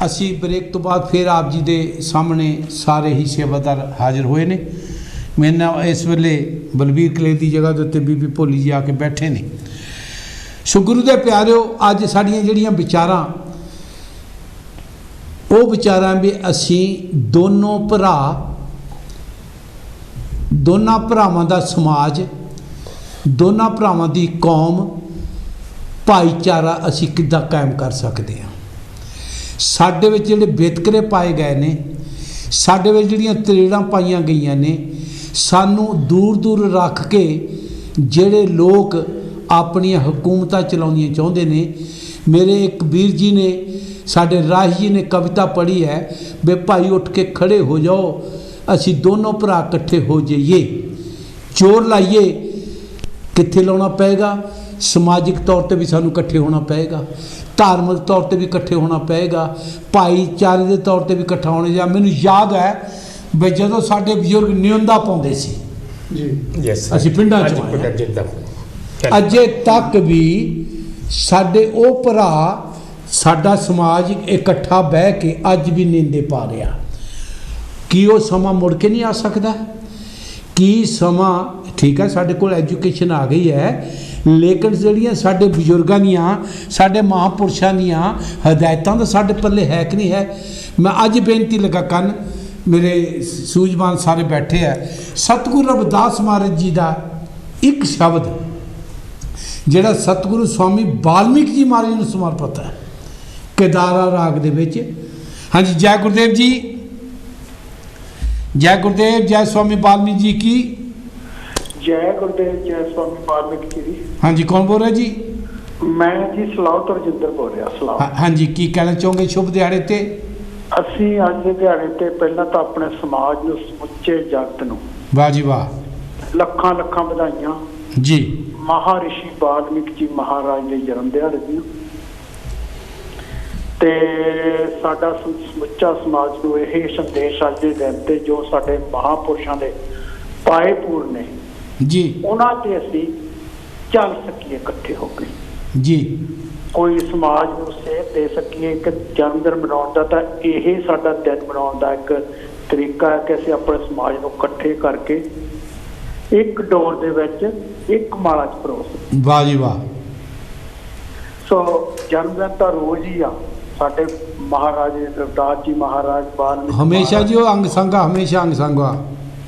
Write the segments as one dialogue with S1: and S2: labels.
S1: असी ब्रेक तो बाद फिर आप जी के सामने सारे ही सेवादार हाजिर हुए ने। मेरे नाल इस वेले बलबीर कलेर की जगह के उत्ते बीबी भोली जी आके बैठे ने। सो गुरु दे प्यारिओ, अज साड़ियां जिहड़ियां विचारां वो विचारां भी असी दोनों भरा, दोनों भरावां दा समाज, दोनों भरावां दी कौम, भाईचारा असी किद्दां कायम कर सकते हैं। साडे विच जिहड़े बेतकरे पाए गए ने, साडे विच जिहड़ियां तरेड़ां पाईयां गईयां ने, सानू दूर दूर रख के जिहड़े लोग अपनियां हुकूमतां चलाउणियां चाहुंदे ने। मेरे एक वीर जी ने, साडे राही जी ने कविता पढ़ी है, बे भाई उठ के खड़े हो जाओ, असी दोनों भरा इकट्ठे हो जाइए। जोर लाइए, कित्थे लाउणा पेगा? समाजिक तौर पर भी सानू इकट्ठे होना पेगा, धार्मिक तौर पर भी इकट्ठे होना पेगा, भाईचारे के तौर पर भी इकट्ठा होने। जा मैनू याद है भी जदों साडे बजुर्ग न्योंदा पाउंदे सी जी, असीं पिंडां च अजे तक भी साडे ओ भरा, साडा समाज इकट्ठा बह के अज भी नींदे पा रहा। कि वो समा मुड़ के नहीं आ सकता? कि समा ठीक है, साडे कोल एजुकेशन आ गई है, लेकिन जिहड़ियां साडे बजुर्गां दियां, साडे महापुरुषां दियां हदायतां तो साडे पल्ले है कि नहीं है। मैं अज बेनती लगा करन, मेरे सूझवान सारे बैठे हैं, सतगुरु रविदास महाराज जी का एक शब्द जिहड़ा सतगुरु स्वामी वाल्मीकि जी महाराज नूं समर्पित है, केदारा राग दे विच। हाँ जी, जय गुरुदेव जी, जय गुरुदेव, जय स्वामी वाल्मीकि जी की
S2: जय गुरुदेव, जय स्वामी वाल्मीकि जी।
S1: हाँ जी, कौन बोल रहा जी?
S2: मैं जी सलाह तो रजिंदर बोल रहा। सलाह।
S1: हाँ जी, की कहना चाहोगे शुभ दिहाड़े ते?
S2: असी अज के दिहाड़े ते पहला तो अपने समाज नूं, समुचे जगत नूं
S1: वाह जी वाह,
S2: लखां लखां बधाइयां
S1: जी।
S2: महारिषि वाल्मीकि जी महाराज के जन्म दिहाड़े दी ते साडा समुचा समाज नूं यह संदेश अज दे दिन ते जो साडे महापुरुषां दे पाए पूर ने
S1: जी,
S2: उन्हां ते असी चल सकीए इकट्ठे होकर
S1: जी।
S2: कोई समाज नूं सेध दे सकीए। एक जन्मदिन मनाउण दा तां इह साडा दिन मनाउण दा एक तरीका है कि असीं अपने समाज नूं इकट्ठे करके एक डोर दे विच एक माला च परोस।
S1: वाह जी वाह।
S2: सो जन्मदिन तां रोज़ ही आ साडे महाराज रविदास जी महाराज वाल्मीकि
S1: हमेशा जी वो अंग संगा, हमेशा अंग संगा।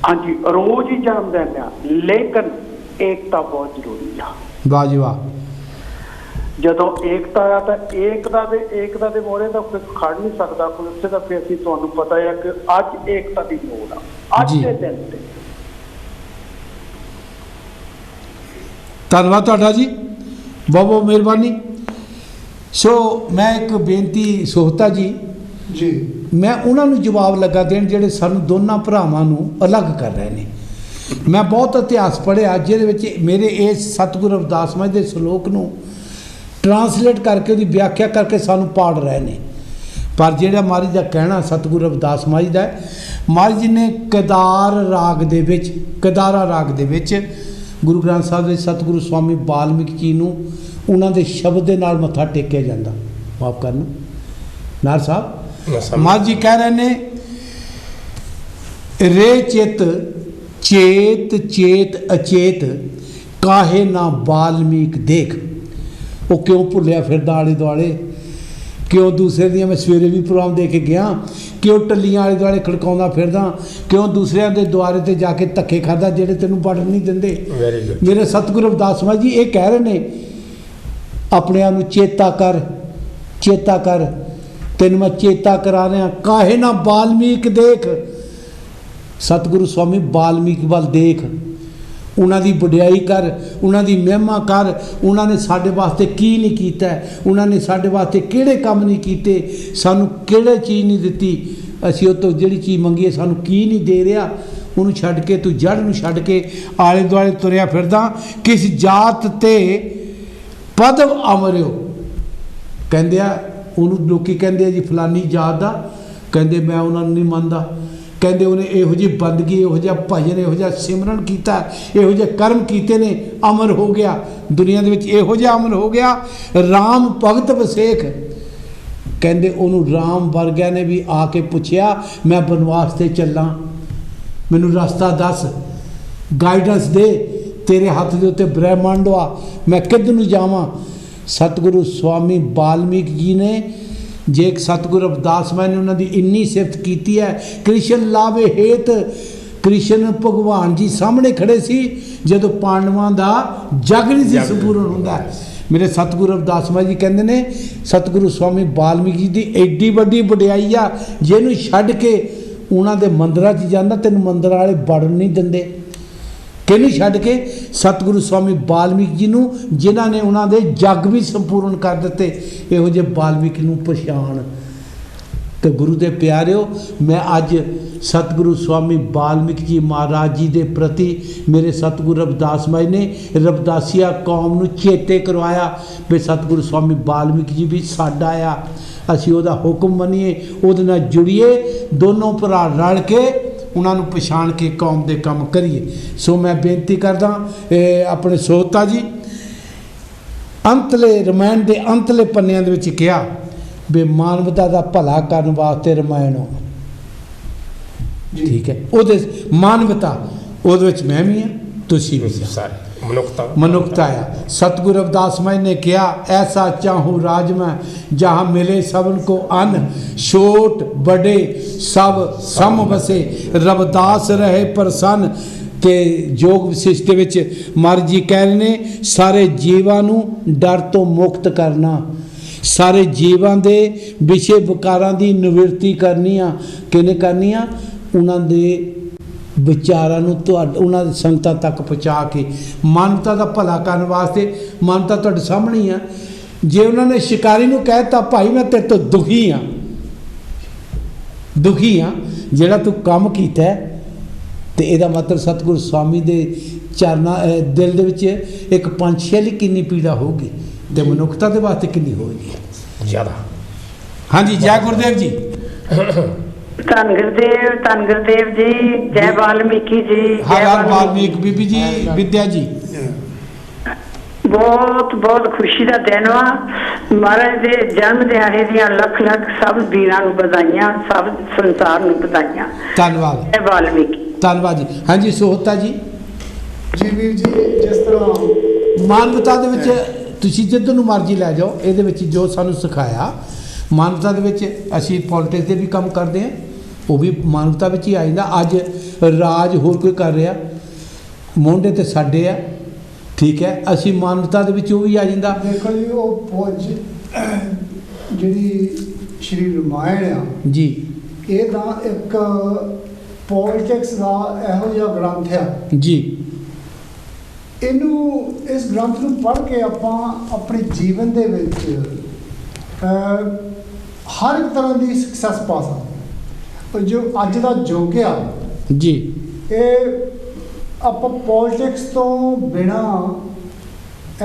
S2: हाँ जी, रोज़ ही जन्मदिन आ, लेकिन एकता बहुत जरूरी आ। वाह जी वाह। जदों एकता आ तो एकता दे मोहरे तो कोई खड़ नहीं सकता कोई उत्थे। तो फिर तुहानूं पता है कि अज एकता की लोड़ आ अज के दिन ते।
S1: धन्यवाद तुहाडा जी, बहुत बहुत मेहरबानी। सो मैं एक बेनती सोहता जी
S2: जी, मैं
S1: उन्होंने जवाब लगा देन जिहड़े सानूं दोनों भरावां नूं अलग कर रहे हैं। मैं बहुत इतिहास पढ़िया जिहदे विच मेरे इस सतगुरु रविदास महाराज दे श्लोक नूं ट्रांसलेट करके उसकी व्याख्या करके सानू पाड़ रहे हैं। पर जिहड़ा महाराज का कहना सतगुरु रविदास महाराज का है, महाराज जी ने केदारा राग दे विच गुरु ग्रंथ साहिब दे सतगुरु स्वामी वाल्मीकि जी नूं उन्हां दे शब्द दे नाल मत्था टेकिया जांदा। माफ करना नार साहब, महाराज जी कह रहे ने, रे चित चेत चेत अचेत काहे ना वाल्मीकि देख। वो क्यों भुलिया फिरदा आले दुआले, क्यों दूसरे दियां, मैं सवेरे भी प्रोग्राम दे के गया, क्यों टल्लियां आले दुआले खड़काउंदा फिरदा, क्यों दूसरिਆਂ ਦੇ ਦੁਆਰੇ ਤੇ ਜਾ ਕੇ ਧੱਕੇ ਖਾਦਾ ਜਿਹੜੇ ਤੈਨੂੰ ਵੜ नहीं ਦਿੰਦੇ। मेरे सतगुरु रविदास महाराज जी ये कह रहे हैं, अपने आप ਨੂੰ चेता कर तेन मैं चेता करा रहा, काहे ना वाल्मीकि देख। सतगुरु स्वामी वाल्मीकि वाल देख, उन्होंने वडियाई कर, उन्होंने महिमा कर, उन्होंने साढ़े वास्ते की नहीं किया, उन्होंने साढ़े वास्ते किहड़े काम नहीं किए, सानू किहड़े चीज़ नहीं दी, असी उस तो जिहड़ी चीज़ मंगी है सानू की नहीं दे रहा। उन्होंने छड्ड के तू जड़ नूं छड्ड के आले दुआले तुरिया फिरदा, किस जात ते पदव अमरियो। कहंदे आ उन्होंने लोग कहते जी फलानी जात का, कहते मैं उन्होंने नहीं मानता, कहते उन्हें यहो जी बंदगी, यहो जिहा भजन, यहो जिहा सिमरन किया, यहो जिहे कर्म किए ने, अमर हो गया दुनिया के विच, यहो जिहा अमर हो गया। राम भगत वसेख ਕਹਿੰਦੇ ਉਹਨੂੰ ਰਾਮ ਵਰਗਿਆਂ ਨੇ ਵੀ ਆ ਕੇ ਪੁੱਛਿਆ ਮੈਂ ਬਨਵਾਸ ਤੇ ਚੱਲਾਂ, ਮੈਨੂੰ ਰਸਤਾ ਦੱਸ, ਗਾਈਡੈਂਸ ਦੇ, ਤੇਰੇ ਹੱਥ ਦੇ ਉੱਤੇ ਬ੍ਰਹਿਮੰਡ ਆ, ਮੈਂ ਕਿੱਧਰ ਨੂੰ ਜਾਵਾਂ। ਸਤਿਗੁਰੂ ਸਵਾਮੀ ਵਾਲਮੀਕ ਜੀ ਨੇ, ਜੇ ਸਤਿਗੁਰੂ ਰਵਿਦਾਸ ਮਾਈ ਨੇ ਉਹਨਾਂ ਦੀ ਇੰਨੀ ਸਿਫਤ ਕੀਤੀ ਹੈ, ਕ੍ਰਿਸ਼ਨ ਲਾਵੇ ਹੇਤ, ਕ੍ਰਿਸ਼ਨ ਭਗਵਾਨ ਜੀ ਸਾਹਮਣੇ ਖੜੇ ਸੀ ਜਦੋਂ ਪਾਂਡਵਾਂ ਦਾ ਜਗ ਨਹੀਂ ਸੀ ਸੰਪੂਰਨ ਹੁੰਦਾ। ਮੇਰੇ ਸਤਿਗੁਰੂ ਰਵਿਦਾਸ ਮਾਈ ਜੀ ਕਹਿੰਦੇ ਨੇ ਸਤਿਗੁਰੂ ਸਵਾਮੀ ਵਾਲਮੀਕ ਜੀ ਦੀ ਐਡੀ ਵੱਡੀ ਵਡਿਆਈ ਆ, ਜਿਹਨੂੰ ਛੱਡ ਕੇ ਉਹਨਾਂ ਦੇ ਮੰਦਰਾਂ 'ਚ ਜਾਂਦਾ ਤੈਨੂੰ ਮੰਦਰ ਵਾਲੇ ਵੜਨ ਨਹੀਂ ਦਿੰਦੇ। ਕਿਹਨੂੰ ਛੱਡ ਕੇ? ਸਤਿਗੁਰੂ ਸਵਾਮੀ ਵਾਲਮੀਕ ਜੀ ਨੂੰ, ਜਿਨ੍ਹਾਂ ਨੇ ਉਹਨਾਂ ਦੇ ਜੱਗ ਵੀ ਸੰਪੂਰਨ ਕਰ ਦਿੱਤੇ। ਇਹੋ ਜਿਹੇ ਵਾਲਮੀਕ ਨੂੰ ਪਛਾਣ। ਤੇ ਗੁਰੂ ਦੇ ਪਿਆਰਿਓ, ਮੈਂ ਅੱਜ ਸਤਿਗੁਰੂ ਸਵਾਮੀ ਵਾਲਮੀਕ ਜੀ ਮਹਾਰਾਜ ਜੀ ਦੇ ਪ੍ਰਤੀ ਮੇਰੇ ਸਤਿਗੁਰੂ ਰਵਿਦਾਸ ਮਾਈ ਨੇ ਰਵਿਦਾਸੀਆ ਕੌਮ ਨੂੰ ਚੇਤੇ ਕਰਵਾਇਆ ਵੀ ਸਤਿਗੁਰੂ ਸਵਾਮੀ ਵਾਲਮੀਕ ਜੀ ਵੀ ਸਾਡਾ ਆ, ਅਸੀਂ ਉਹਦਾ ਹੁਕਮ ਮੰਨੀਏ, ਉਹਦੇ ਨਾਲ ਜੁੜੀਏ, ਦੋਨੋਂ ਭਰਾ ਰਲ ਕੇ ਉਹਨਾਂ ਨੂੰ ਪਛਾਣ ਕੇ ਕੌਮ ਦੇ ਕੰਮ ਕਰੀਏ। ਸੋ ਮੈਂ ਬੇਨਤੀ ਕਰਦਾ ਆਪਣੇ ਸੋਹਤਾ ਜੀ, ਅੰਤਲੇ ਰਮਾਇਣ ਦੇ ਅੰਤਲੇ ਪੰਨਿਆਂ ਦੇ ਵਿੱਚ ਕਿਹਾ ਵੀ ਮਾਨਵਤਾ ਦਾ ਭਲਾ ਕਰਨ ਵਾਸਤੇ ਰਮਾਇਣ ਹੋ, ਠੀਕ ਹੈ, ਉਹਦੇ ਮਾਨਵਤਾ ਉਹਦੇ ਵਿੱਚ ਮੈਂ ਵੀ ਹਾਂ, ਤੁਸੀਂ ਵੀ ਸਾਰੇ ਮਨੁੱਖਤਾ ਆ। ਸਤਿਗੁਰੂ ਰਵਿਦਾਸ ਮਾਈ ਨੇ ਕਿਹਾ ਐਸਾ ਚਾਹੂੰ ਰਾਜ ਮੈਂ ਜਹਾਂ ਮਿਲੇ ਸਭਨ ਕੋ ਅੰਨ, ਛੋਟ ਬੜੇ ਸਭ ਸਮ ਵਸੇ, ਰਵਿਦਾਸ ਰਹੇ ਪ੍ਰਸੰਨ। ਤੇ ਯੋਗ ਵਿਸ਼ਿਸ਼ਟ ਦੇ ਵਿੱਚ ਮਹਾਰਾਜ ਜੀ ਕਹਿ ਰਹੇ ਨੇ ਸਾਰੇ ਜੀਵਾਂ ਨੂੰ ਡਰ ਤੋਂ ਮੁਕਤ ਕਰਨਾ, ਸਾਰੇ ਜੀਵਾਂ ਦੇ ਵਿਸ਼ੇ ਵਿਕਾਰਾਂ ਦੀ ਨਿਵਰਤੀ ਕਰਨੀ ਆ। ਕਿਹਨੇ ਕਰਨੀ ਆ? ਉਹਨਾਂ ਦੇ ਵਿਚਾਰਾਂ ਨੂੰ ਉਹਨਾਂ ਦੀ ਸੰਗਤਾਂ ਤੱਕ ਪਹੁੰਚਾ ਕੇ ਮਾਨਵਤਾ ਦਾ ਭਲਾ ਕਰਨ ਵਾਸਤੇ। ਮਾਨਵਤਾ ਤੁਹਾਡੇ ਸਾਹਮਣੇ ਹੀ ਆ। ਜੇ ਉਹਨਾਂ ਨੇ ਸ਼ਿਕਾਰੀ ਨੂੰ ਕਹਿ ਦਿੱਤਾ ਭਾਈ ਮੈਂ ਤੇਰੇ ਤੋਂ ਦੁਖੀ ਹਾਂ, ਜਿਹੜਾ ਤੂੰ ਕੰਮ ਕੀਤਾ, ਤੇ ਇਹਦਾ ਮਤਲਬ ਸਤਿਗੁਰੂ ਸਵਾਮੀ ਦੇ ਚਰਨਾਂ ਦਿਲ ਦੇ ਵਿੱਚ ਇੱਕ ਪੰਛੀ ਲਈ ਕਿੰਨੀ ਪੀੜਾ ਹੋਊਗੀ ਤੇ ਮਨੁੱਖਤਾ ਦੇ ਵਾਸਤੇ ਕਿੰਨੀ ਹੋਏਗੀ ਜ਼ਿਆਦਾ। ਹਾਂਜੀ, ਜੈ ਗੁਰਦੇਵ ਜੀ।
S3: ਧੰਨ ਗੁਰਦੇਵ ਜੀ, ਜੈ ਵਾਲਮੀਕੀ ਜੀ।
S1: ਹਰ ਵਾਲਮੀਕ ਬੀਬੀ ਜੀ, ਵਿਦਿਆ ਜੀ।
S3: ਬਹੁਤ ਬਹੁਤ ਖੁਸ਼ੀ ਦਾ ਦਿਨ ਵਾ। ਮਹਾਰਾਜ ਦੇ ਜਨਮ ਦਿਹਾੜੇ ਦੀਆਂ ਲੱਖ ਲੱਖ ਸਭ ਵੀਰਾਂ ਨੂੰ ਵਧਾਈਆਂ, ਸਭ ਸੰਸਾਰ ਨੂੰ ਵਧਾਈਆਂ।
S1: ਧੰਨਵਾਦ।
S3: ਜੈ ਵਾਲਮੀਕੀ।
S1: ਧੰਨਵਾਦ ਜੀ। ਹਾਂਜੀ ਸੋਹਤਾ ਜੀ।
S4: ਜੀ ਵੀਰ ਜੀ, ਜਿਸ ਤਰ੍ਹਾਂ
S1: ਮਾਨਵਤਾ ਦੇ ਵਿੱਚ ਤੁਸੀਂ ਜਿੱਧਰ ਨੂੰ ਮਰਜ਼ੀ ਲੈ ਜਾਓ, ਇਹਦੇ ਵਿੱਚ ਜੋ ਸਾਨੂੰ ਸਿਖਾਇਆ ਮਾਨਵਤਾ ਦੇ ਵਿੱਚ, ਅਸੀਂ ਪੋਲਿਟਿਕਸ ਦੇ ਵੀ ਕੰਮ ਕਰਦੇ ਹਾਂ, ਉਹ ਵੀ ਮਾਨਵਤਾ ਵਿੱਚ ਹੀ ਆ ਜਾਂਦਾ। ਅੱਜ ਰਾਜ ਹੋਰ ਕੋਈ ਕਰ ਰਿਹਾ, ਮੋਢੇ ਤੇ ਸਾਡੇ ਆ, ਠੀਕ ਹੈ, ਅਸੀਂ ਮਾਨਵਤਾ ਦੇ ਵਿੱਚ ਉਹ ਵੀ ਆ ਜਾਂਦਾ।
S4: ਦੇਖੋ ਜੀ, ਉਹ ਜਿਹੜੀ ਸ਼੍ਰੀ ਰਮਾਇਣ ਆ
S1: ਜੀ,
S4: ਇਹ ਤਾਂ ਇੱਕ ਪੋਲਿਟਿਕਸ ਦਾ ਇਹੋ ਜਿਹਾ ਗ੍ਰੰਥ ਆ
S1: ਜੀ।
S4: ਇਹਨੂੰ, ਇਸ ਗ੍ਰੰਥ ਨੂੰ ਪੜ੍ਹ ਕੇ ਆਪਾਂ ਆਪਣੇ ਜੀਵਨ ਦੇ ਵਿੱਚ ਹਰ ਇੱਕ ਤਰ੍ਹਾਂ ਦੀ ਸਕਸੈਸ ਪਾ ਸਕਦੇ। ਪਰ ਜੋ ਅੱਜ ਦਾ ਯੁੱਗ ਆ
S1: ਜੀ, ਇਹ ਆਪਾਂ ਪੋਲਿਟਿਕਸ ਤੋਂ ਬਿਨਾਂ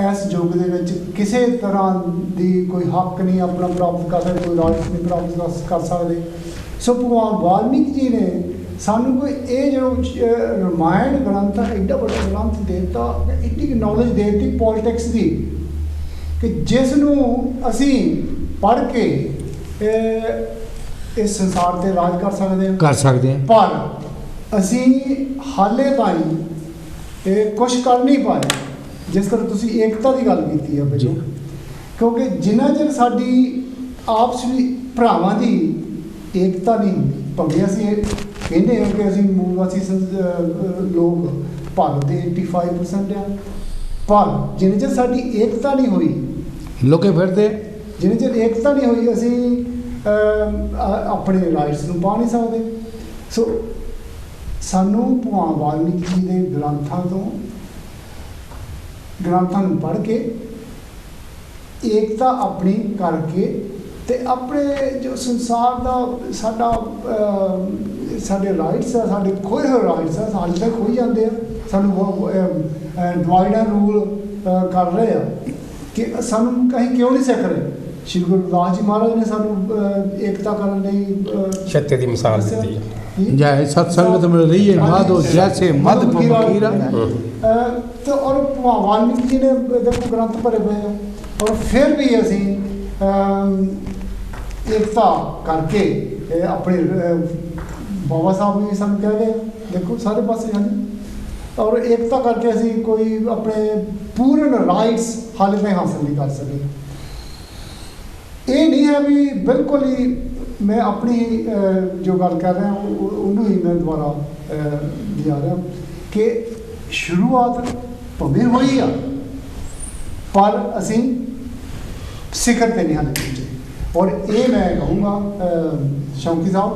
S1: ਇਸ ਯੁੱਗ ਦੇ ਵਿੱਚ ਕਿਸੇ ਤਰ੍ਹਾਂ ਦੀ ਕੋਈ ਹੱਕ ਨਹੀਂ ਆਪਣਾ ਪ੍ਰਾਪਤ ਕਰ ਸਕਦੇ, ਕੋਈ ਰਾਜ ਨਹੀਂ ਪ੍ਰਾਪਤ ਕਰ ਸਕਦੇ। ਸੋ ਭਗਵਾਨ ਵਾਲਮੀਕ ਜੀ ਨੇ ਸਾਨੂੰ ਕੋਈ ਇਹ ਜੋ ਰਮਾਇਣ ਗ੍ਰੰਥ ਹੈ, ਐਡਾ ਵੱਡਾ ਗ੍ਰੰਥ ਦੇ ਦਿੱਤਾ, ਐਡੀ ਨੌਲੇਜ ਦੇ ਦਿੱਤੀ ਪੋਲਿਟਿਕਸ ਦੀ, ਕਿ ਜਿਸ ਨੂੰ ਅਸੀਂ ਪੜ੍ਹ ਕੇ ਇਸ ਸੰਸਾਰ ਤੇ ਰਾਜ ਕਰ ਸਕਦੇ ਹਾਂ। ਪਰ ਅਸੀਂ ਹਾਲੇ ਤਾਈਂ ਕੁਛ ਕਰ ਨਹੀਂ ਪਾਏ। ਜਿਸ ਤਰ੍ਹਾਂ ਤੁਸੀਂ ਏਕਤਾ ਦੀ ਗੱਲ ਕੀਤੀ ਹੈ ਪਹਿਲਾਂ, ਕਿਉਂਕਿ ਜਿੰਨਾ ਚਿਰ ਸਾਡੀ ਆਪਸ ਵਿੱਚ ਭਰਾਵਾਂ ਦੀ ਏਕਤਾ ਨਹੀਂ ਹੁੰਦੀ, ਭਾਵੇਂ ਅਸੀਂ ਇਹ ਕਹਿੰਦੇ ਹਾਂ ਕਿ ਅਸੀਂ ਮੂਲ ਵਾਸੀ ਲੋਕ ਭਾਰਤ ਦੇ 85% ਆ, ਪਰ ਜਿੰਨੇ ਚਿਰ ਸਾਡੀ ਏਕਤਾ ਨਹੀਂ ਹੋਈ, ਲੋਕੇ ਫਿਰਦੇ,
S4: ਜਿੰਨੇ ਚਿਰ ਏਕਤਾ ਨਹੀਂ ਹੋਈ, ਅਸੀਂ ਆਪਣੇ ਰਾਈਟਸ ਨੂੰ ਪਾ ਨਹੀਂ ਸਕਦੇ। ਸੋ ਸਾਨੂੰ ਭਗਵਾਨ ਵਾਲਮੀਕ ਜੀ ਦੇ ਗ੍ਰੰਥਾਂ ਨੂੰ ਪੜ੍ਹ ਕੇ ਏਕਤਾ ਆਪਣੀ ਕਰਕੇ ਤੇ ਆਪਣੇ ਜੋ ਸੰਸਾਰ ਦਾ ਸਾਡੇ ਰਾਈਟਸ ਆ, ਸਾਡੇ ਖੋਏ ਹੋਏ ਰਾਈਟਸ ਆ, ਸਾਡੇ ਤਾਂ ਖੋਈ ਜਾਂਦੇ ਆ। ਸਾਨੂੰ ਡਿਵਾਈਡ ਐਂਡ ਰੂਲ ਕਰ ਰਹੇ ਆ ਕਿ ਸਾਨੂੰ ਕਹੀਂ ਕਿਉਂ ਨਹੀਂ ਸਿੱਖ ਰਹੇ। ਸ਼੍ਰੀ ਗੁਰੂ ਰਵਿਦਾਸ ਜੀ ਮਹਾਰਾਜ ਨੇ ਸਾਨੂੰ ਏਕਤਾ ਕਰਨ ਲਈ
S5: ਛੱਤੇ ਦੀ ਮਿਸਾਲ ਦਿੱਤੀ ਹੈ।
S1: ਜੈ ਸਤਸੰਗਤ ਮਿਲ ਰਹੀ ਹੈ ਮਾਧੋ ਜੈਸੇ ਮਧ ਫਕੀਰਾ।
S4: ਤੇ ਔਰ ਵਾਲਮੀਕ ਜੀ ਨੇ ਦੇਖੋ ਗ੍ਰੰਥ ਭਰੇ ਪਏ ਆ, ਔਰ ਫਿਰ ਵੀ ਅਸੀਂ एकता करके अपने बाबा साहब भी सानू कह गए देखो सारे पासे हाँ जी और एकता करके असी कोई अपने पूर्ण राइट्स हाले तक हासिल नहीं कर सके। ये नहीं है भी बिल्कुल ही मैं अपनी जो गल कर रहा हूँ उन्होंने ही मैं दोबारा लिया रहा कि शुरुआत भावें हुई आ पर असी सिखर ते नहीं हाले पहुंचे। और ये मैं कहूँगा शौकी साहब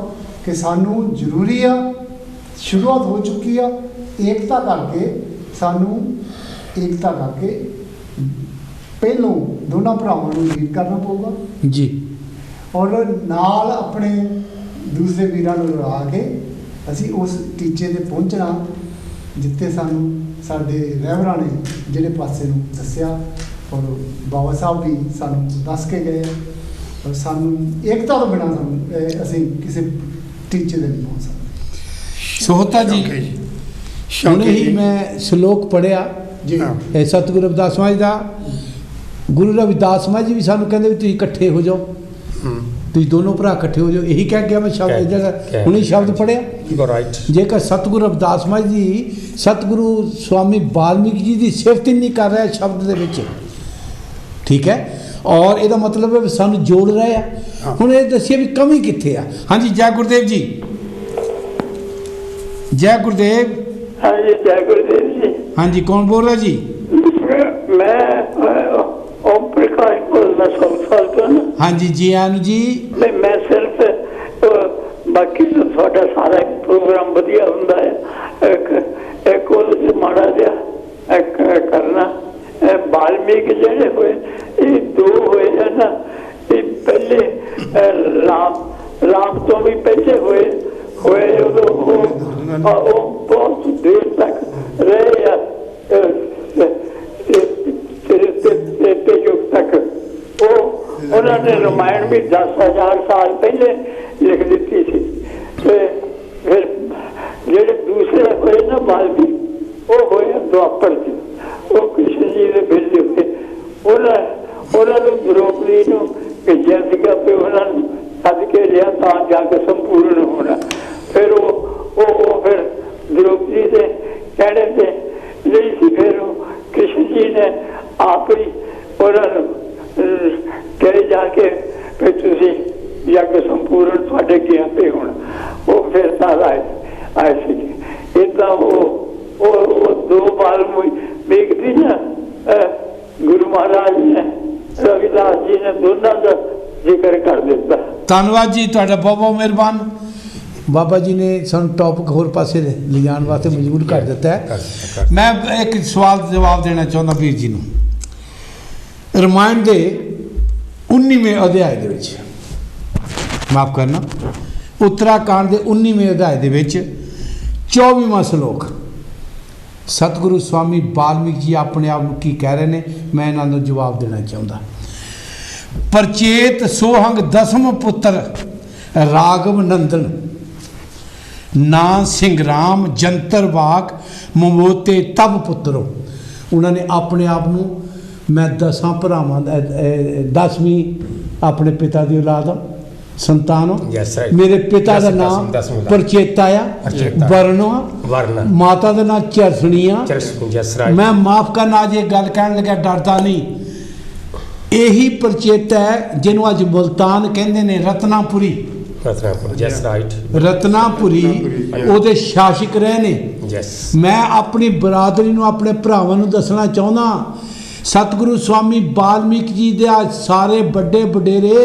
S4: कि सानू जरूरी आ शुरुआत हो चुकी आ एकता करके सानू एकता करके पहलों दोनों भरावां नूं लीड करना पऊगा
S1: जी
S4: और नाल अपने दूसरे वीरां नूं रला के असी उस टीचे ते पहुंचना जिथे सानू साडे रहबरां ने जिहड़े पासे नूं दस्सिया और बाबा साहब भी सानू दस के गए और सानू एकता तो बिना सानू असी किसी टीचे ते नहीं पहुंच सकते।
S1: सोहता जी हुणे ही मैं श्लोक पढ़िया
S4: जी
S1: सतगुरु रविदास महाराज का गुरु रविदास महाराज जी भी सानू कहते भी तुसीं इकट्ठे हो जाओ तुसीं दोनों भरा इकट्ठे हो जाओ यही कह गया मैं शब्द जगह हुणे शब्द पढ़िया जेकर सतगुरु रविदास महाराज जी सतगुरु स्वामी वाल्मीकि जी की सिफत ही नहीं कर रहा शब्द दे विच ठीक है और ਇਹਦਾ मतलब है सानू जोड़ रहे हैं हुण ये दसिए भी कमी कित्थे आ। हाँ जी जय गुरुदेव जी जय गुरुदेव।
S3: हाँ जी जय गुरुदेव जी।
S1: हाँ जी कौन बोल रहा जी?
S3: मैं ओम प्रकाश बोलना तो ना।
S1: हाँ जी जी आनु जी।
S3: मैं सिर्फ बाकी तो थोड़ा सारा प्रोग्राम बढ़िया हुंदा है एक माड़ा जिहा करना वाल्मीकि जेडे हुए ये दो हुए है ना ये पहले राम तो भी पहले हुए बहुत देर तक रहे युग तक वो उन्होंने रामायण भी 10,000 साल पहले लिख दी थी फिर जेडे दूसरे हुए ना वाल्मीकि वो हुए द्वापर जी वो कृष्ण जी ने भेजे हुए उन्होंने द्रौपदी को भेजा सीगा फिर उन्होंने सद के लिया तो जाके संपूर्ण होना फिर वो फिर द्रौपदी से कहने से नहीं सी फिर कृष्ण जी ने आप ही उन्होंने कहे जाके फिर तुसी जाके संपूर्ण थोड़े के पे होना वो फिर सारा आए सी इतना वो दो बार देखती ना गुरु महाराज ने रविदास जी ने दोनों का जिक्र कर दिता।
S1: धन्यवाद जी तुहाडा बहुत बहुत मेहरबान बाबा जी ने सानू टॉपिक होर पासे ले जाने वास्ते मजबूर कर दिता है। मैं एक सवाल जवाब देना चाहता वीर जी नूं रामायण के 19वें अध्याय दे विच माफ करना उत्तराकांड के 19वें अध्याय दे विच 24वां श्लोक सतगुरु स्वामी वाल्मीकि जी अपने आप की कह रहे हैं मैं इन्हों जवाब देना चाहता परचेत सोहंग दसम पुत्र राघव नंदन ना सिंगराम जंतर वाक ममोते तब पुत्रो उन्होंने अपने आप को मैं 10 भरावां 10वीं अपने पिता की औलाद संतान मेरे पिता का नाम परचेता आ वर्ण माता का नाम चरसणी आ मैं माफ करना अज गल कह लगा डरता नहीं यही परचेता है जिन्हों अज मुल्तान कहते हैं रत्नापुरी रत्नापुरी ਉਹਦੇ शासक रहे ने मैं अपनी बरादरी ਨੂੰ अपने भरावां ਨੂੰ दसना चाहना सतगुरु स्वामी वाल्मीकि जी दे सारे बड़े वडेरे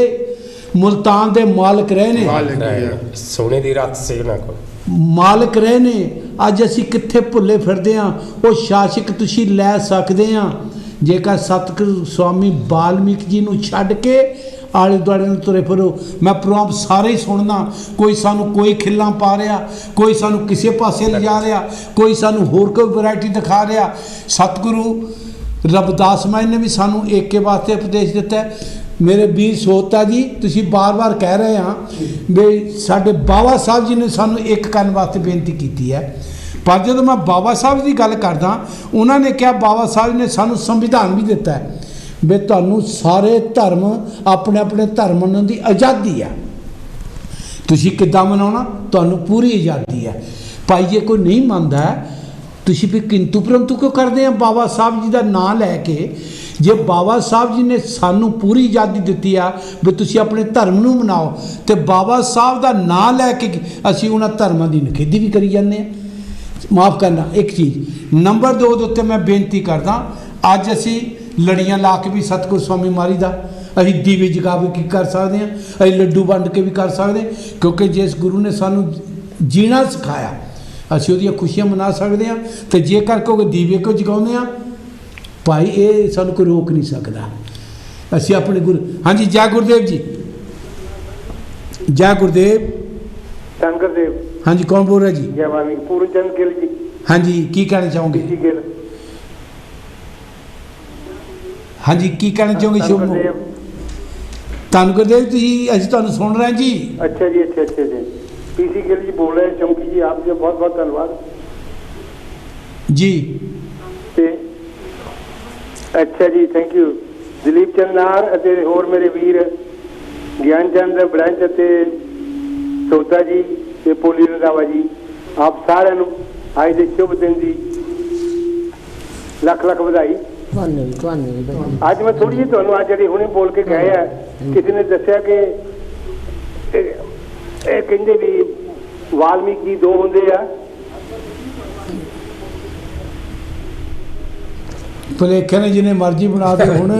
S1: मुल्तान दे मालिक रहे ने
S5: सोने दी रात से
S1: मालिक रहे ने अज असी कित्थे भुल्ले फिरदे हां ਉਹ शासक तुसीं लै सकदे हां जेकर सतगुरु स्वामी वाल्मीकि जी ਨੂੰ ਛੱਡ के आले दुआले तुरे फिरो मैं प्रोग्राम सारे ही सुनना कोई सानू कोई खिल्लां पा रहा कोई सानू किसी पासे ले जा रहा कोई सानू होर कोई वैरायटी दिखा रहा सतगुरु रविदास महाराज ने भी सानू एक के वास्ते उपदेश दिता है मेरे वीर सोहता जी तुसीं बार बार कह रहे हैं भी साडे बाबा साहब जी ने सानू एक करने वास्ते बेनती की है पर जो मैं बाबा साहब की गल करदा उन्होंने क्या बाबा साहब ने सानू संविधान भी दिता है ਵੀ ਤੁਹਾਨੂੰ ਸਾਰੇ ਧਰਮ ਆਪਣੇ ਆਪਣੇ ਧਰਮ ਮੰਨਣ ਦੀ ਆਜ਼ਾਦੀ ਹੈ। ਤੁਸੀਂ ਕਿੱਦਾਂ ਮਨਾਉਣਾ, ਤੁਹਾਨੂੰ ਪੂਰੀ ਆਜ਼ਾਦੀ ਹੈ। ਭਾਈ ਜੇ ਕੋਈ ਨਹੀਂ ਮੰਨਦਾ ਤੁਸੀਂ ਵੀ ਕਿੰਤੂ ਪਰੰਤੂ ਕਿਉਂ ਕਰਦੇ ਆ? ਬਾਬਾ ਸਾਹਿਬ ਜੀ ਦਾ ਨਾਂ ਲੈ ਕੇ, ਜੇ ਬਾਬਾ ਸਾਹਿਬ ਜੀ ਨੇ ਸਾਨੂੰ ਪੂਰੀ ਆਜ਼ਾਦੀ ਦਿੱਤੀ ਆ ਵੀ ਤੁਸੀਂ ਆਪਣੇ ਧਰਮ ਨੂੰ ਮਨਾਓ, ਤੇ ਬਾਬਾ ਸਾਹਿਬ ਦਾ ਨਾਂ ਲੈ ਕੇ ਅਸੀਂ ਉਹਨਾਂ ਧਰਮਾਂ ਦੀ ਨਿਖੇਧੀ ਵੀ ਕਰੀ ਜਾਂਦੇ ਆ। ਮਾਫ ਕਰਨਾ ਇੱਕ ਚੀਜ਼। ਨੰਬਰ 2 ਦੇ ਉੱਤੇ ਮੈਂ ਬੇਨਤੀ ਕਰਦਾ, ਅੱਜ ਅਸੀਂ ਲੜੀਆਂ ਲਾ ਕੇ ਵੀ ਸਤਿਗੁਰ ਸਵਾਮੀ ਮਾਰੀ ਦਾ, ਅਸੀਂ ਦੀਵੇ ਜਗਾ ਕੇ ਕੀ ਕਰ ਸਕਦੇ ਹਾਂ, ਅਸੀਂ ਲੱਡੂ ਵੰਡ ਕੇ ਵੀ ਕਰ ਸਕਦੇ, ਕਿਉਂਕਿ ਜਿਸ ਗੁਰੂ ਨੇ ਸਾਨੂੰ ਜੀਣਾ ਸਿਖਾਇਆ ਅਸੀਂ ਉਹਦੀਆਂ ਖੁਸ਼ੀਆਂ ਮਨਾ ਸਕਦੇ ਹਾਂ। ਤੇ ਜੇਕਰ ਕੋਈ ਦੀਵੇ ਕੋ ਜਗਾਉਂਦੇ ਹਾਂ ਭਾਈ, ਇਹ ਸਾਨੂੰ ਕੋਈ ਰੋਕ ਨਹੀਂ ਸਕਦਾ। ਅਸੀਂ ਆਪਣੇ ਗੁਰੂ, ਹਾਂਜੀ ਜੈ ਗੁਰਦੇਵ ਜੀ, ਜੈ ਗੁਰਦੇਵ।
S2: ਸ਼ੰਕਰ ਦੇਵ।
S1: ਹਾਂਜੀ ਕੌਣ ਬੋਲ ਰਿਹਾ ਜੀ?
S2: ਜੈ ਮਾਮੀ ਪੂਰਨ ਚੰਦ ਗਿੱਲ ਜੀ।
S1: ਹਾਂਜੀ ਕੀ ਕਹਿਣਾ ਚਾਹੋਗੇ?
S2: ਜੀ ਗਿੱਲ।
S1: ਹਾਂਜੀ ਕੀ ਕਹਿਣਾ ਚਾਹੋਗੇ? ਸ਼ੁਭ ਨੂੰ ਤੁਹਾਨੂੰ ਗੁਰਦੇਵ ਤੁਸੀਂ, ਅਸੀਂ ਤੁਹਾਨੂੰ ਸੁਣ ਰਹੇ ਜੀ।
S2: अच्छा जी, अच्छा जी। पीसी गिल जी बोल रहे हैं चौंकी जी, आपका बहुत बहुत धन्यवाद
S1: जी।
S2: अच्छा जी, थैंक यू। दिलीप चंद नार ਅਤੇ ਹੋਰ ਮੇਰੇ ਵੀਰ ਗਿਆਨ ਚੰਦ ਬੜੈਂਚ ਅਤੇ ਸੋਤਾ ਜੀ ਤੇ ਪੋਲੀ ਰੰਧਾਵਾ ਜੀ, ਆਪ ਸਾਰਿਆਂ ਨੂੰ ਅੱਜ ਦੇ ਸ਼ੁਭ ਦਿਨ ਦੀ ਲੱਖ ਲੱਖ ਵਧਾਈ।
S6: ਤੁਹਾਨੂੰ
S2: ਅੱਜ ਮੈਂ ਥੋੜੀ ਜਿਹੀ ਤੁਹਾਨੂੰ ਅੱਜ ਜਿਹੜੀ ਹੁਣੇ ਬੋਲ ਕੇ ਗਏ ਆ, ਕਿਸੇ ਨੇ ਦੱਸਿਆ ਕਿ ਇਹ ਕਹਿੰਦੇ ਵੀ ਵਾਲਮੀਕ ਜੀ 2 ਹੁੰਦੇ ਆ।
S1: ਭੁਲੇਖੇ ਨੇ ਜਿੰਨੇ ਮਰਜ਼ੀ ਬਣਾ ਦੇ, ਹੁਣ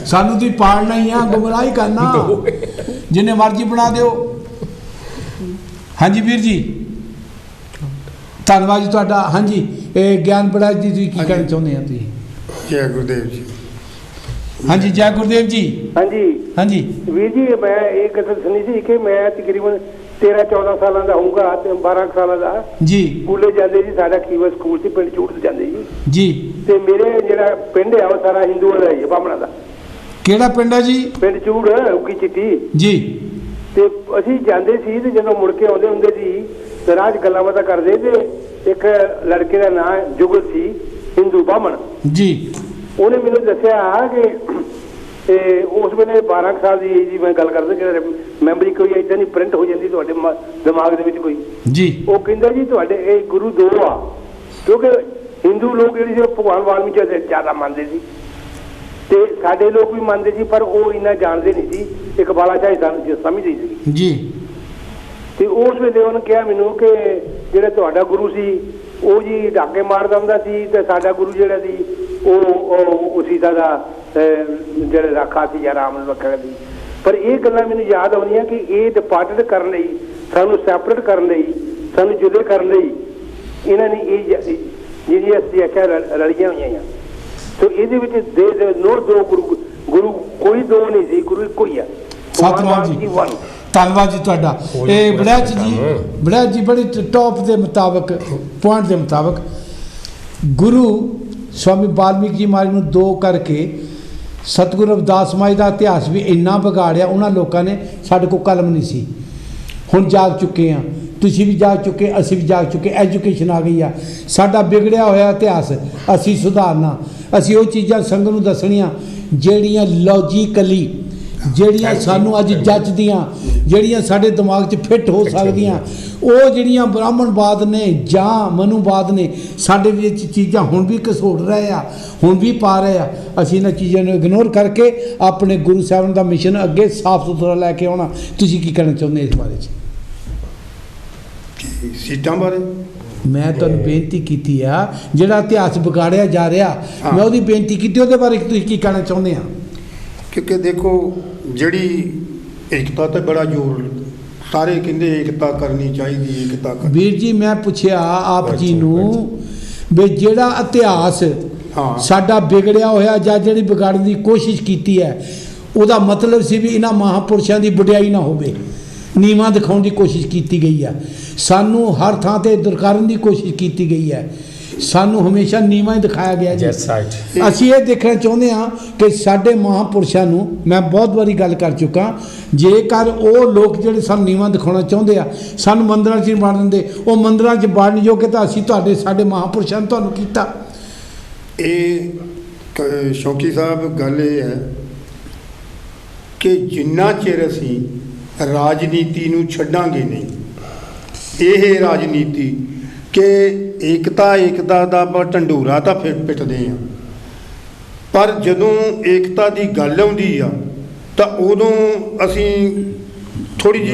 S1: ਸਾਨੂੰ ਤੁਸੀਂ ਪਾਲਣਾ ਹੀ ਆ, ਗੁੰਮਰਾਹ ਕਰਨਾ, ਜਿੰਨੇ ਮਰਜ਼ੀ ਬਣਾ ਦਿਓ। ਹਾਂਜੀ ਵੀਰ ਜੀ ਧੰਨਵਾਦ ਜੀ ਤੁਹਾਡਾ। ਹਾਂਜੀ ਇਹ ਗਿਆਨ ਬੜਾ ਜੀ, ਤੁਸੀਂ ਕੀ ਕਹਿਣਾ ਚਾਹੁੰਦੇ ਆ? ਤੁਸੀਂ
S7: ਜੈ ਗੁਰਦੇਵ ਜੀ।
S1: ਹਾਂਜੀ ਜੈ ਗੁਰਦੇਵ ਜੀ।
S2: ਹਾਂਜੀ
S1: ਹਾਂਜੀ
S2: ਵੀਰ ਜੀ, ਮੈਂ ਇਹ ਗੱਲ ਸੁਣੀ ਸੀ ਕਿ ਮੈਂ ਤਕਰੀਬਨ 13-14 ਸਾਲਾਂ ਦਾ ਹੋਊਗਾ ਤੇ 12 ਸਾਲਾਂ ਦਾ
S1: ਜੀ
S2: ਸਕੂਲੇ ਜਾਂਦੇ ਜੀ। ਸਾਡਾ ਕੀਵਾ ਸਕੂਲ ਸੀ, ਪਿੰਡ ਚੂੜ ਤੇ ਜਾਂਦੇ ਜੀ।
S1: ਜੀ
S2: ਤੇ ਮੇਰੇ ਜਿਹੜਾ ਪਿੰਡ ਆ ਉਹ ਸਾਰਾ ਹਿੰਦੂਆਂ ਦਾ ਹੀ ਹੈ, ਬਾਹਮਣਾ ਦਾ।
S1: ਕਿਹੜਾ ਪਿੰਡ ਹੈ ਜੀ?
S2: ਪਿੰਡ ਚੂੜ, ਉੱਕੀ ਚਿੱਟੀ
S1: ਜੀ।
S2: ਤੇ ਅਸੀਂ ਜਾਂਦੇ ਸੀ ਤੇ ਜਦੋਂ ਮੁੜ ਕੇ ਆਉਂਦੇ ਹੁੰਦੇ ਸੀ ਤੇ ਰਾਜ ਗੱਲਾਂ ਬਾਤਾਂ ਕਰਦੇ ਤੇ ਇੱਕ ਲੜਕੇ ਦਾ ਨਾਂ ਜੁਗਲ ਸੀ, ਹਿੰਦੂ ਬਾਹਮਣ
S1: ਜੀ।
S2: ਉਹਨੇ ਮੈਨੂੰ ਦੱਸਿਆ ਕਿ ਤੇ ਉਸ ਵੇਲੇ 12 ਸਾਲ ਦੀ ਏਜ ਦੀ ਮੈਂ ਗੱਲ ਕਰਦਾ, ਕਿ ਮੈਮਰੀ ਕੋਈ ਏਦਾਂ ਦੀ ਪ੍ਰਿੰਟ ਹੋ ਜਾਂਦੀ ਤੁਹਾਡੇ ਦਿਮਾਗ ਦੇ ਵਿੱਚ ਕੋਈ
S1: ਜੀ।
S2: ਉਹ ਕਹਿੰਦਾ ਜੀ ਤੁਹਾਡੇ ਇਹ ਗੁਰੂ 2 ਆ, ਕਿਉਂਕਿ ਹਿੰਦੂ ਲੋਕ ਜਿਹੜੇ ਸੀ ਭਗਵਾਨ ਵਾਲਮੀਕ ਜੀ ਜ਼ਿਆਦਾ ਮੰਨਦੇ ਸੀ ਤੇ ਸਾਡੇ ਲੋਕ ਵੀ ਮੰਨਦੇ ਸੀ, ਪਰ ਉਹ ਇੰਨਾ ਜਾਣਦੇ ਨਹੀਂ ਸੀ, ਇੱਕ ਬਾਲਾਸ਼ਾਹੀ ਸਾਨੂੰ ਸਮਝਦੇ ਸੀ
S1: ਜੀ। ਤੇ
S2: ਉਸ ਵੇਲੇ ਉਹਨੇ ਕਿਹਾ ਮੈਨੂੰ ਕਿ ਜਿਹੜਾ ਤੁਹਾਡਾ ਗੁਰੂ ਸੀ ਉਹ ਜੀ ਡਾਕੇ ਮਾਰਦਾ ਹੁੰਦਾ ਸੀ, ਤੇ ਸਾਡਾ ਗੁਰੂ ਜਿਹੜਾ ਸੀ ਉਹ ਸੀਤਾ ਦਾ ਜਿਹੜੇ ਰਾਖਾ ਸੀ ਜਾਂ ਰਾਮ ਨੂੰ ਰੱਖਿਆ ਸੀ। ਪਰ ਇਹ ਗੱਲਾਂ ਮੈਨੂੰ ਯਾਦ ਆਉਂਦੀਆਂ ਕਿ ਇਹ ਡਿਪਾਰਟਡ ਕਰਨ ਲਈ, ਸਾਨੂੰ ਸੈਪਰੇਟ ਕਰਨ ਲਈ, ਸਾਨੂੰ ਜੁਦੇ ਕਰਨ ਲਈ ਇਹਨਾਂ ਨੇ ਇਹ ਜਿਹੜੀਆਂ ਅਸੀਂ ਆਖਿਆ ਰਲੀਆਂ ਹੋਈਆਂ ਆ। ਸੋ ਇਹਦੇ ਵਿੱਚ ਨੋ 2 ਗੁਰੂ ਕੋਈ 2 ਨਹੀਂ ਸੀ, ਗੁਰੂ ਇੱਕੋ ਹੀ ਆ।
S1: ਸਤਿਨਾਮ ਜੀ, ਧੰਨਵਾਦ ਜੀ ਤੁਹਾਡਾ। ਇਹ ਬੜੈਚ ਜੀ ਬੜੀ ਟੌਪ ਦੇ ਮੁਤਾਬਕ, ਪੁਆਇੰਟ ਦੇ ਮੁਤਾਬਕ ਗੁਰੂ ਸਵਾਮੀ ਵਾਲਮੀਕ ਜੀ ਮਹਾਰਾਜ ਨੂੰ 2 ਕਰਕੇ ਸਤਿਗੁਰੂ ਰਵਿਦਾਸ ਮਾਈ ਦਾ ਇਤਿਹਾਸ ਵੀ ਇੰਨਾ ਵਿਗਾੜਿਆ। ਉਹਨਾਂ ਲੋਕਾਂ ਨੇ, ਸਾਡੇ ਕੋਲ ਕਲਮ ਨਹੀਂ ਸੀ, ਹੁਣ ਜਾਗ ਚੁੱਕੇ ਹਾਂ, ਤੁਸੀਂ ਵੀ ਜਾਗ ਚੁੱਕੇ, ਅਸੀਂ ਵੀ ਜਾਗ ਚੁੱਕੇ, ਐਜੂਕੇਸ਼ਨ ਆ ਗਈ ਆ। ਸਾਡਾ ਵਿਗੜਿਆ ਹੋਇਆ ਇਤਿਹਾਸ ਅਸੀਂ ਸੁਧਾਰਨਾ, ਅਸੀਂ ਉਹ ਚੀਜ਼ਾਂ ਸੰਗਤ ਨੂੰ ਦੱਸਣੀਆਂ ਜਿਹੜੀਆਂ ਲੌਜੀਕਲੀ, ਜਿਹੜੀਆਂ ਸਾਨੂੰ ਅੱਜ ਜੱਚਦੀਆਂ, ਜਿਹੜੀਆਂ ਸਾਡੇ ਦਿਮਾਗ 'ਚ ਫਿੱਟ ਹੋ ਸਕਦੀਆਂ। ਉਹ ਜਿਹੜੀਆਂ ਬ੍ਰਾਹਮਣਵਾਦ ਨੇ ਜਾਂ ਮਨੂਵਾਦ ਨੇ ਸਾਡੇ ਵਿੱਚ ਚੀਜ਼ਾਂ ਹੁਣ ਵੀ ਘਸੋੜ ਰਹੇ ਆ, ਹੁਣ ਵੀ ਪਾ ਰਹੇ ਆ। ਅਸੀਂ ਇਹਨਾਂ ਚੀਜ਼ਾਂ ਨੂੰ ਇਗਨੋਰ ਕਰਕੇ ਆਪਣੇ ਗੁਰੂ ਸਾਹਿਬਾਨ ਦਾ ਮਿਸ਼ਨ ਅੱਗੇ ਸਾਫ਼ ਸੁਥਰਾ ਲੈ ਕੇ ਆਉਣਾ। ਤੁਸੀਂ ਕੀ ਕਹਿਣਾ ਚਾਹੁੰਦੇ ਇਸ ਬਾਰੇ 'ਚ?
S7: ਸੀਟਾਂ ਬਾਰੇ
S1: ਮੈਂ ਤੁਹਾਨੂੰ ਬੇਨਤੀ ਕੀਤੀ ਆ, ਜਿਹੜਾ ਇਤਿਹਾਸ ਵਿਗਾੜਿਆ ਜਾ ਰਿਹਾ, ਮੈਂ ਉਹਦੀ ਬੇਨਤੀ ਕੀਤੀ, ਉਹਦੇ ਬਾਰੇ ਤੁਸੀਂ ਕੀ ਕਹਿਣਾ ਚਾਹੁੰਦੇ ਆ?
S7: ਕਿਉਂਕਿ ਦੇਖੋ ਜਿਹੜੀ ਏਕਤਾ ਤੇ ਬੜਾ ਜ਼ੋਰ, ਸਾਰੇ ਕਹਿੰਦੇ ਏਕਤਾ ਕਰਨੀ ਚਾਹੀਦੀ, ਏਕਤਾ ਕਰਨੀ।
S1: ਵੀਰ ਜੀ ਮੈਂ ਪੁੱਛਿਆ ਆਪ ਜੀ ਨੂੰ ਵੀ ਜਿਹੜਾ ਇਤਿਹਾਸ ਸਾਡਾ ਵਿਗੜਿਆ ਹੋਇਆ ਜਾਂ ਜਿਹੜੀ ਵਿਗਾੜਨ ਦੀ ਕੋਸ਼ਿਸ਼ ਕੀਤੀ ਹੈ, ਉਹਦਾ ਮਤਲਬ ਸੀ ਵੀ ਇਹਨਾਂ ਮਹਾਂਪੁਰਸ਼ਾਂ ਦੀ ਵਡਿਆਈ ਨਾ ਹੋਵੇ, ਨੀਵਾਂ ਦਿਖਾਉਣ ਦੀ ਕੋਸ਼ਿਸ਼ ਕੀਤੀ ਗਈ ਹੈ। ਸਾਨੂੰ ਹਰ ਥਾਂ ਤੇ ਦੁਰਕਾਰਨ ਦੀ ਕੋਸ਼ਿਸ਼ ਕੀਤੀ ਗਈ ਹੈ, ਸਾਨੂੰ ਹਮੇਸ਼ਾ ਨੀਵਾਂ ਹੀ ਦਿਖਾਇਆ ਗਿਆ ਜੀ। ਅਸੀਂ ਇਹ ਦੇਖਣਾ ਚਾਹੁੰਦੇ ਹਾਂ ਕਿ ਸਾਡੇ ਮਹਾਂਪੁਰਸ਼ਾਂ ਨੂੰ, ਮੈਂ ਬਹੁਤ ਵਾਰੀ ਗੱਲ ਕਰ ਚੁੱਕਾ, ਜੇਕਰ ਉਹ ਲੋਕ ਜਿਹੜੇ ਸਾਨੂੰ ਨੀਵਾਂ ਦਿਖਾਉਣਾ ਚਾਹੁੰਦੇ ਆ, ਸਾਨੂੰ ਮੰਦਰਾਂ 'ਚ ਨਹੀਂ ਵੜਨ ਦਿੰਦੇ, ਉਹ ਮੰਦਰਾਂ 'ਚ ਵੜਨ ਜੋਗੇ ਤਾਂ ਅਸੀਂ ਸਾਡੇ ਮਹਾਂਪੁਰਸ਼ਾਂ ਨੇ ਤੁਹਾਨੂੰ ਕੀਤਾ।
S7: ਇਹ ਸ਼ੌਕੀ ਸਾਹਿਬ ਗੱਲ ਇਹ ਹੈ ਕਿ ਜਿੰਨਾ ਚਿਰ ਅਸੀਂ ਰਾਜਨੀਤੀ ਨੂੰ ਛੱਡਾਂਗੇ ਨਹੀਂ, ਇਹ ਰਾਜਨੀਤੀ ਕਿ ਏਕਤਾ ਦਾ ਆਪਾਂ ਢੰਡੋਰਾ ਤਾਂ ਫਿਰ ਪਿੱਟਦੇ ਹਾਂ, ਪਰ ਜਦੋਂ ਏਕਤਾ ਦੀ ਗੱਲ ਆਉਂਦੀ ਆ ਤਾਂ ਉਦੋਂ ਅਸੀਂ ਥੋੜੀ ਜੀ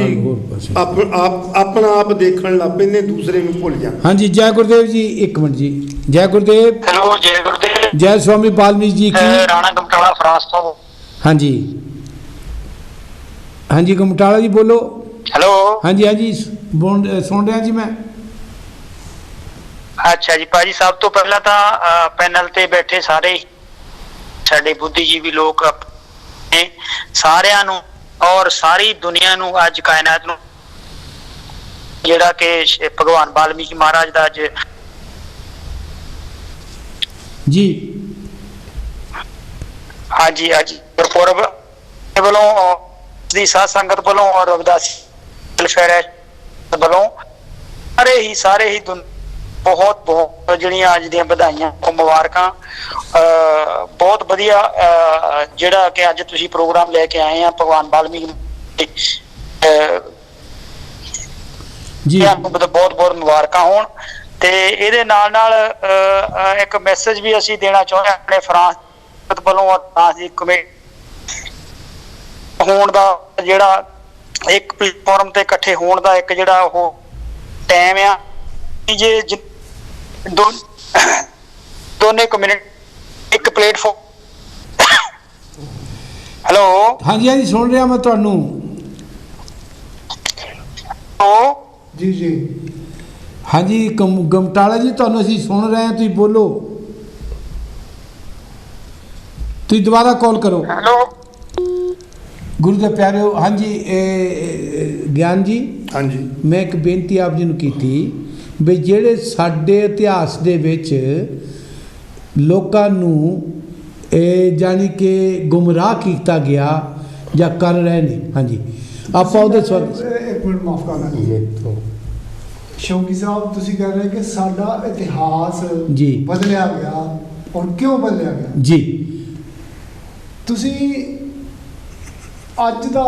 S7: ਆਪਣਾ ਆਪ ਦੇਖਣ ਲੱਗ ਪੈਂਦੇ, ਦੂਸਰੇ ਨੂੰ ਭੁੱਲ ਜਾਂਦੇ।
S1: ਹਾਂਜੀ, ਜੈ ਗੁਰਦੇਵ ਜੀ, ਇੱਕ ਮਿੰਟ ਜੀ। ਜੈ ਗੁਰਦੇਵ।
S2: ਹੈਲੋ, ਜੈ ਗੁਰਦੇਵ।
S1: ਜੈ स्वामी वाल्मीकि जी की।
S2: राणा गमटाला फ्रांस तो।
S1: हाँ जी, हाँ जी गमटाला जी बोलो।
S2: हेलो।
S1: हाँ जी, हाँ जी सुन रहा जी मैं।
S2: अच्छा जी भाजी, सब तो पहला तो पैनल ते बैठे सारे साडे बुद्धिजीवी लोग ने सारिਆਂ ਨੂੰ और सारी दुनिया ਨੂੰ ਅੱਜ कायनात ਨੂੰ ਜਿਹੜਾ ਕਿ ਭਗਵਾਨ ਵਾਲਮੀਕੀ ਮਹਾਰਾਜ ਦਾ ਅੱਜ
S1: जी
S2: हाँ जी ਅੱਜ ਗੁਰਪੁਰਬ ਵੱਲੋਂ ਦੀ ਸਾਧ ਸੰਗਤ ਵੱਲੋਂ और ਰਵਿਦਾਸ ਵੈਲਫੇਅਰ ਵੱਲੋਂ ਸਾਰੇ ਹੀ ਬਹੁਤ ਜਿਹੜੀਆਂ ਅੱਜ ਦੀਆਂ ਵਧਾਈਆਂ ਮੁਬਾਰਕਾਂ। ਬਹੁਤ ਵਧੀਆ ਜਿਹੜਾ ਕਿ ਅੱਜ ਤੁਸੀਂ ਪ੍ਰੋਗਰਾਮ ਲੈ ਕੇ ਆਏ ਆ ਭਗਵਾਨ ਵਾਲਮੀਕੀ
S1: जी
S2: ਬਹੁਤ ਮੁਬਾਰਕਾਂ ਹੋਣ। ਤੇ ਇਹਦੇ ਨਾਲ ਇੱਕ ਮੈਸੇਜ ਵੀ ਅਸੀਂ ਦੇਣਾ ਚਾਹੁੰਦੇ ਆਪਣੇ ਫਰਾਂਸ ਵੱਲੋਂ ਔਰ ਫਰਾਂਸ ਦੀ ਕਮੇਟੀ ਹੋਣ ਦਾ ਜਿਹੜਾ ਇੱਕ ਪਲੇਟਫਾਰਮ ਤੇ ਇਕੱਠੇ ਹੋਣ ਦਾ ਇੱਕ ਜਿਹੜਾ ਉਹ ਟਾਈਮ ਆ, ਜੇ ਦੋਨੇ ਕਮਿਊਨਿਟੀ ਇੱਕ ਪਲੇਟਫਾਰਮ। ਹੈਲੋ।
S1: हाँ जी, हाँ जी सुन रहा मैं ਤੁਹਾਨੂੰ।
S4: जी जी
S1: हाँ जी गमटाला जी ਤੁਹਾਨੂੰ ਅਸੀਂ सुन रहे हैं, ਤੁਸੀਂ बोलो, ਤੁਸੀਂ ਦੁਬਾਰਾ कॉल करो।
S2: ਹੈਲੋ
S1: गुरु ਦੇ ਪਿਆਰਿਓ। हाँ जी ਗਿਆਨ ਜੀ,
S7: ਹਾਂਜੀ,
S1: ਮੈਂ ਇੱਕ ਬੇਨਤੀ ਆਪ ਜੀ ਨੂੰ ਕੀਤੀ ਵੀ ਜਿਹੜੇ ਸਾਡੇ ਇਤਿਹਾਸ ਦੇ ਵਿੱਚ ਲੋਕਾਂ ਨੂੰ ਜਾਣੀ ਕਿ ਗੁੰਮਰਾਹ ਕੀਤਾ ਗਿਆ ਜਾਂ ਕਰ ਰਹੇ ਨੇ। ਹਾਂਜੀ, ਆਪਾਂ ਉਹਦੇ
S4: ਇੱਕ ਮਿੰਟ ਮਾਫ ਕਰਨਾ ਸ਼ੌਕੀ ਸਾਹਿਬ, ਤੁਸੀਂ ਕਹਿ ਰਹੇ ਕਿ ਸਾਡਾ ਇਤਿਹਾਸ
S1: ਜੀ
S4: ਬਦਲਿਆ ਗਿਆ, ਔਰ ਕਿਉਂ ਬਦਲਿਆ ਗਿਆ?
S1: ਜੀ
S4: ਤੁਸੀਂ ਅੱਜ ਦਾ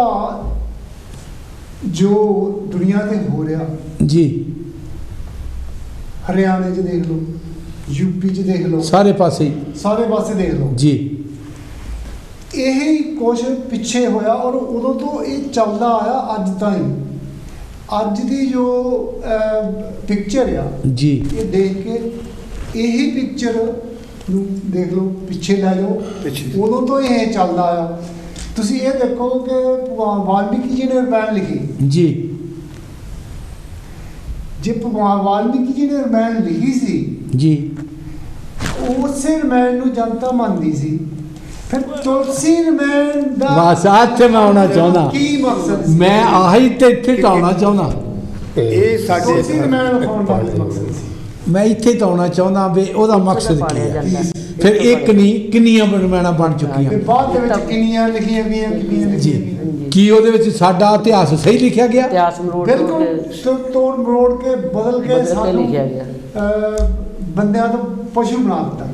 S4: ਜੋ ਦੁਨੀਆ ਤੇ ਹੋ ਰਿਹਾ,
S1: ਜੀ
S4: ਹਰਿਆਣੇ 'ਚ ਦੇਖ ਲਓ, ਯੂਪੀ 'ਚ ਦੇਖ ਲਓ,
S1: ਸਾਰੇ ਪਾਸੇ
S4: ਦੇਖ ਲਓ
S1: ਜੀ,
S4: ਇਹੀ ਕੁਛ ਪਿੱਛੇ ਹੋਇਆ ਔਰ ਉਦੋਂ ਤੋਂ ਇਹ ਚੱਲਦਾ ਆਇਆ ਅੱਜ ਤਾਈਂ। ਅੱਜ ਦੀ ਜੋ ਪਿਕਚਰ ਆ
S1: ਜੀ,
S4: ਇਹ ਦੇਖ ਕੇ ਇਹੀ ਪਿਕਚਰ ਨੂੰ ਦੇਖ ਲਓ, ਪਿੱਛੇ ਲੈ ਜਾਓ, ਉਦੋਂ ਤੋਂ ਇਹ ਚੱਲਦਾ ਆ। ਤੁਸੀਂ ਇਹ ਦੇਖੋ ਕਿ ਵਾਲਮੀਕੀ ਜੀ ਨੇ ਰਮਾਇਣ ਲਿਖੀ
S1: ਜੀ,
S4: ਜੇ ਭਗਵਾਨ ਵਾਲਮੀਕੀ ਜੀ ਨੇ ਰਮਾਇਣ ਲਿਖੀ ਸੀ
S1: ਜੀ,
S4: ਉਸੇ ਰਮਾਇਣ ਨੂੰ ਜਨਤਾ ਮੰਨਦੀ ਸੀ। ਫਿਰ ਤੁਲਸੀ ਰਮਾਇਣ ਦਾ
S1: ਬਸ ਇੱਥੇ ਮੈਂ ਆਉਣਾ ਚਾਹੁੰਦਾ,
S4: ਕੀ ਮਕਸਦ ਸੀ?
S1: ਮੈਂ ਆਹੀ ਤੇ ਇੱਥੇ ਤਾਂ ਆਉਣਾ ਚਾਹੁੰਦਾ।
S7: ਇਹ ਸਾਡੇ
S4: ਤੁਲਸੀ ਰਮਾਇਣ ਲਿਖਾਉਣ ਦਾ ਕੀ ਮਕਸਦ ਸੀ?
S1: ਮੈਂ ਇੱਥੇ ਤਾਂ ਆਉਣਾ ਚਾਹੁੰਦਾ ਵੀ ਉਹਦਾ ਮਕਸਦ ਕੀ ਹੈ। ਫਿਰ ਇੱਕ ਨਹੀਂ ਕਿੰਨੀਆਂ ਰਮਾਇਣਾਂ ਬਣ
S4: ਤੇ
S1: ਚੁੱਕੀਆਂ
S4: ਬਾਅਦ ਦੇ ਵਿੱਚ ਕਿੰਨੀਆਂ ਲਿਖੀਆਂ ਗਈਆਂ,
S1: ਜੀ। ਕੀ ਉਹਦੇ ਵਿੱਚ ਸਾਡਾ ਇਤਿਹਾਸ ਸਹੀ ਲਿਖਿਆ ਗਿਆ?
S6: ਇਤਿਹਾਸ ਮਰੋੜ
S4: ਬਿਲਕੁਲ ਤੋੜ ਮਰੋੜ ਕੇ ਬਦਲ ਕੇ ਸਾਨੂੰ
S6: ਲਿਖਿਆ ਗਿਆ।
S4: ਬੰਦਿਆਂ ਤੋਂ ਪਸ਼ੂ ਬਣਾ ਦਿੱਤਾ।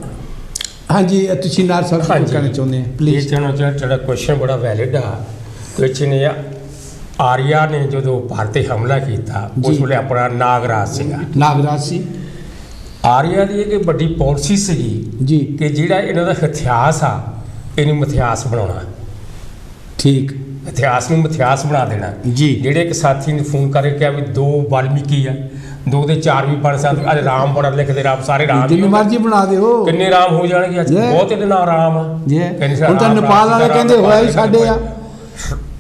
S1: ਹਾਂਜੀ, ਤੁਸੀਂ ਨਾਰ ਸਾਹਿਬ ਕੀ ਕਹਿਣਾ ਚਾਹੁੰਦੇ ਆ
S5: ਇਹ
S1: ਪਲੀਜ਼?
S5: ਜਿਹੜਾ ਕੁਐਸਚਨ ਬੜਾ ਵੈਲਿਡ ਆ। ਕੁਐਸਚਨ ਇਹ ਆ, ਆਰੀਆ ਨੇ ਜਦੋਂ ਭਾਰਤ ਤੇ ਹਮਲਾ ਕੀਤਾ ਉਸ
S1: ਜੀ।
S5: ਵੇਲੇ ਆਪਣਾ ਨਾਗਰਾਜ ਸੀਗਾ।
S1: ਨਾਗਰਾਜ ਸੀ
S5: ਆਰੀਆ ਦੀ ਇਹ ਵੱਡੀ ਪਾਲਿਸੀ ਸੀਗੀ
S1: ਜੀ,
S5: ਕਿ ਜਿਹੜਾ ਇਹਨਾਂ ਦਾ ਇਤਿਹਾਸ ਆ ਇਹਨੂੰ ਮਿਥਿਹਾਸ ਬਣਾਉਣਾ।
S1: ਠੀਕ,
S5: ਇਤਿਹਾਸ ਨੂੰ ਮਿਥਿਹਾਸ ਬਣਾ ਦੇਣਾ।
S1: ਜੀ।
S5: ਜਿਹੜੇ ਇੱਕ ਸਾਥੀ ਨੇ ਫੋਨ ਕਰਕੇ ਕਿਹਾ ਵੀ 2 ਵਾਲਮੀਕੀ ਆ, 2 ਦੇ 4 ਵੀ ਬਣ ਸਕਦੇ। ਅੱਜ ਰਾਮ ਬੜਾ ਲਿਖਦੇ, ਰਾਮ ਸਾਰੇ ਰਾਮ
S1: ਜਿੰਨੀ ਮਰਜ਼ੀ ਬਣਾ ਦਿਓ।
S5: ਕਿੰਨੇ ਰਾਮ ਹੋ ਜਾਣਗੇ ਅੱਜ? ਬਹੁਤ ਇਹਦੇ ਨਾਲ ਰਾਮ ਆ।
S1: ਜੀ,
S5: ਕਹਿੰਦੇ
S1: ਹੁਣ ਤਾਂ
S5: ਰਾਮ,
S1: ਨੇਪਾਲ ਵਾਲੇ
S5: ਰਾਮ,
S1: ਕਹਿੰਦੇ ਹੋਇਆ ਹੀ
S5: ਰਾਮ,
S1: ਸਾਡੇ ਆ।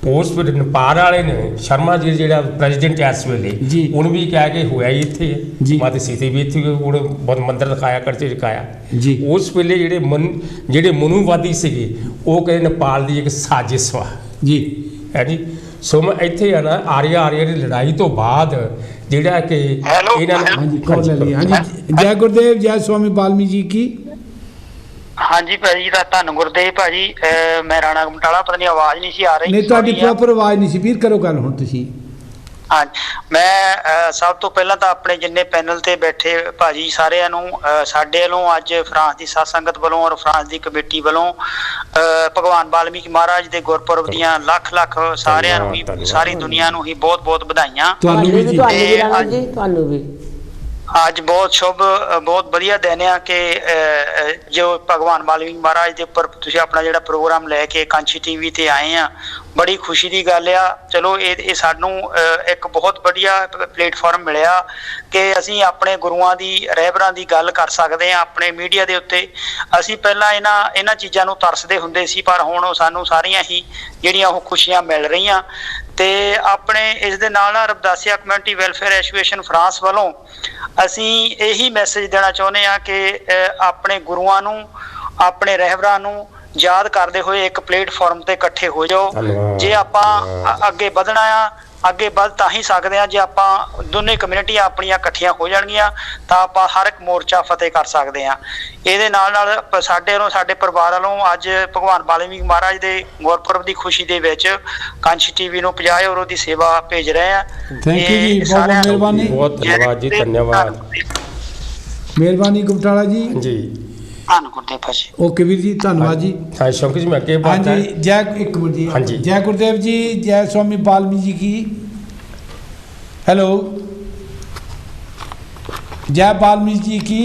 S5: ਉਸ ਵੇਲੇ ਨੇਪਾਲ ਵਾਲੇ ਨੇ ਸ਼ਰਮਾ ਜੀ ਜਿਹੜਾ ਪ੍ਰੈਜ਼ੀਡੈਂਟ ਇਸ ਵੇਲੇ
S1: ਜੀ।
S5: ਉਹਨੂੰ ਵੀ ਕਹਿ ਕੇ ਹੋਇਆ ਹੀ ਇੱਥੇ
S1: ਜੀ।
S5: ਮਾਤਾ ਸੀਤੇ ਵੀ ਇੱਥੇ ਉਹਨੇ ਬਹੁਤ ਮੰਦਰ ਦਿਖਾਇਆ, ਕਰਤੇ ਦਿਖਾਇਆ
S1: ਜੀ।
S5: ਉਸ ਵੇਲੇ ਜਿਹੜੇ ਮਨੂਵਾਦੀ ਸੀਗੇ ਉਹ ਕਹਿੰਦੇ ਨੇਪਾਲ ਦੀ ਇੱਕ ਸਾਜ਼ਿਸ਼ ਵਾ
S1: ਜੀ,
S5: ਹੈ ਜੀ। ਸੋ ਮੈਂ ਇੱਥੇ ਆ ਨਾ ਆਰੀਆ ਦੀ ਲੜਾਈ ਤੋਂ ਬਾਅਦ ਜਿਹੜਾ ਕਿ ਇਹਨਾਂ ਨੇ
S1: ਹਾਂਜੀ ਕੌਣ ਲੈ ਲਈ? ਹਾਂਜੀ, ਜੈ ਗੁਰਦੇਵ, ਜੈ स्वामी वाल्मीकि जी की।
S2: ਹਾਂਜੀ ਭਾਜੀ ਦਾ ਧੰਨ ਗੁਰਦੇਵ ਭਾਜੀ। ਮੈਂ ਰਾਣਾ ਗਮਟਾਲਾ, ਪਤਾ ਨਹੀਂ ਆਵਾਜ਼ ਨਹੀਂ ਸੀ ਆ ਰਹੀ।
S1: ਨਹੀਂ, ਤੁਹਾਡੀ ਪ੍ਰੋਪਰ ਆਵਾਜ਼ ਨਹੀਂ ਸੀ ਵੀਰ, ਕਰੋ ਗੱਲ ਹੁਣ ਤੁਸੀਂ।
S8: ਹਾਂ, ਮੈਂ ਸਭ ਤੋਂ ਪਹਿਲਾਂ ਤਾਂ ਆਪਣੇ ਜਿੰਨੇ ਪੈਨਲ ਤੇ ਬੈਠੇ ਭਾਜੀ ਸਾਰਿਆਂ ਨੂੰ ਸਾਡੇ ਵੱਲੋਂ ਅੱਜ ਫਰਾਂਸ ਦੀ ਸਾਧ ਸੰਗਤ ਵੱਲੋਂ ਔਰ ਫਰਾਂਸ ਦੀ ਕਮੇਟੀ ਵੱਲੋਂ ਭਗਵਾਨ ਵਾਲਮੀਕੀ ਮਹਾਰਾਜ ਦੇ ਗੁਰਪੁਰਬ ਦੀਆਂ ਲੱਖ ਲੱਖ ਸਾਰਿਆਂ ਨੂੰ ਹੀ, ਸਾਰੀ ਦੁਨੀਆ ਨੂੰ ਹੀ ਬਹੁਤ ਬਹੁਤ ਵਧਾਈਆਂ।
S1: ਤੁਹਾਨੂੰ ਵੀ ਜੀ,
S6: ਤੁਹਾਨੂੰ ਵੀ
S8: ਅੱਜ ਬਹੁਤ ਸ਼ੁਭ, ਬਹੁਤ ਵਧੀਆ ਦਿਨ ਆ ਕਿ ਜੋ ਭਗਵਾਨ ਵਾਲਮੀਕੀ ਮਹਾਰਾਜ ਦੇ ਉੱਪਰ ਤੁਸੀਂ ਆਪਣਾ ਜਿਹੜਾ ਪ੍ਰੋਗਰਾਮ ਲੈ ਕੇ ਕਾਂਚੀ ਟੀਵੀ ਤੇ ਆਏ ਆ, ਬੜੀ ਖੁਸ਼ੀ ਦੀ ਗੱਲ ਆ। ਚਲੋ ਇਹ ਸਾਨੂੰ ਇੱਕ ਬਹੁਤ ਵਧੀਆ ਪਲੇਟਫਾਰਮ ਮਿਲਿਆ ਕਿ ਅਸੀਂ ਆਪਣੇ ਗੁਰੂਆਂ ਦੀ, ਰਹਿਬਰਾਂ ਦੀ ਗੱਲ ਕਰ ਸਕਦੇ ਹਾਂ ਆਪਣੇ ਮੀਡੀਆ ਦੇ ਉੱਤੇ। ਅਸੀਂ ਪਹਿਲਾਂ ਇਹਨਾਂ ਚੀਜ਼ਾਂ ਨੂੰ ਤਰਸਦੇ ਹੁੰਦੇ ਸੀ, ਪਰ ਹੁਣ ਸਾਨੂੰ ਸਾਰੀਆਂ ਹੀ ਜਿਹੜੀਆਂ ਉਹ ਖੁਸ਼ੀਆਂ ਮਿਲ ਰਹੀਆਂ। ਤੇ ਆਪਣੇ ਇਸ ਦੇ ਨਾਲ ਨਾਲ Ravidassia community welfare association France ਵੱਲੋਂ ਅਸੀਂ ਇਹੀ ਮੈਸੇਜ ਦੇਣਾ ਚਾਹੁੰਦੇ ਹਾਂ ਕਿ ਆਪਣੇ ਗੁਰੂਆਂ ਨੂੰ, ਆਪਣੇ ਰਹਿਬਰਾਂ ਨੂੰ ਯਾਦ ਕਰਦੇ ਹੋਏ ਇੱਕ ਪਲੇਟਫਾਰਮ ਤੇ ਇਕੱਠੇ ਹੋ ਜਾਓ। ਜੇ ਆਪਾਂ ਅੱਗੇ ਵਧਣਾ ਆ, ਅੱਗੇ ਵੱਧ ਤਾਂ ਹੀ ਸਕਦੇ ਹਾਂ ਜੇ ਆਪਾਂ ਦੋਨੇ ਕਮਿਊਨਿਟੀਆਂ ਆਪਣੀਆਂ ਇਕੱਠੀਆਂ ਹੋ ਜਾਣਗੀਆਂ ਤਾਂ ਆਪਾਂ ਹਰ ਇੱਕ ਮੋਰਚਾ ਫਤਿਹ ਕਰ ਸਕਦੇ ਹਾਂ। ਇਹਦੇ ਨਾਲ ਨਾਲ ਸਾਡੇ ਵੱਲੋਂ, ਸਾਡੇ ਪਰਿਵਾਰ ਵੱਲੋਂ ਅੱਜ ਭਗਵਾਨ ਵਾਲਮੀਕੀ ਮਹਾਰਾਜ ਦੇ ਗੁਰਪੁਰਬ ਦੀ ਖੁਸ਼ੀ ਦੇ ਵਿੱਚ ਕਾਂਚੀ ਟੀਵੀ ਨੂੰ 50 ਯੂਰੋ ਦੀ ਸੇਵਾ ਭੇਜ ਰਹੇ ਆ।
S1: ਥੈਂਕ ਯੂ ਜੀ, ਬਹੁਤ ਮਿਹਰਬਾਨੀ।
S5: ਬਹੁਤ ਧੰਨਵਾਦ ਜੀ, ਧੰਨਵਾਦ,
S1: ਮਿਹਰਬਾਨੀ ਗੁਪਟਾਲਾ ਜੀ।
S5: ਜੀ
S8: ਧੰਨ ਗੁਰਦੇਵ ਭਾਜੀ।
S1: ਓਕੇ ਵੀਰ ਜੀ, ਧੰਨਵਾਦ ਜੀ।
S5: ਹਾਂ ਸ਼ੌਂਕ ਜੀ, ਮੈਂ ਅੱਗੇ ਬਾਤ
S1: ਹਾਂਜੀ, ਜੈ ਇੱਕ ਮਿੰਟ ਜੀ।
S5: ਹਾਂਜੀ,
S1: ਜੈ ਗੁਰਦੇਵ ਜੀ, ਜੈ स्वामी वाल्मीकि जी की। हेलो, जय वाल्मीकि जी की।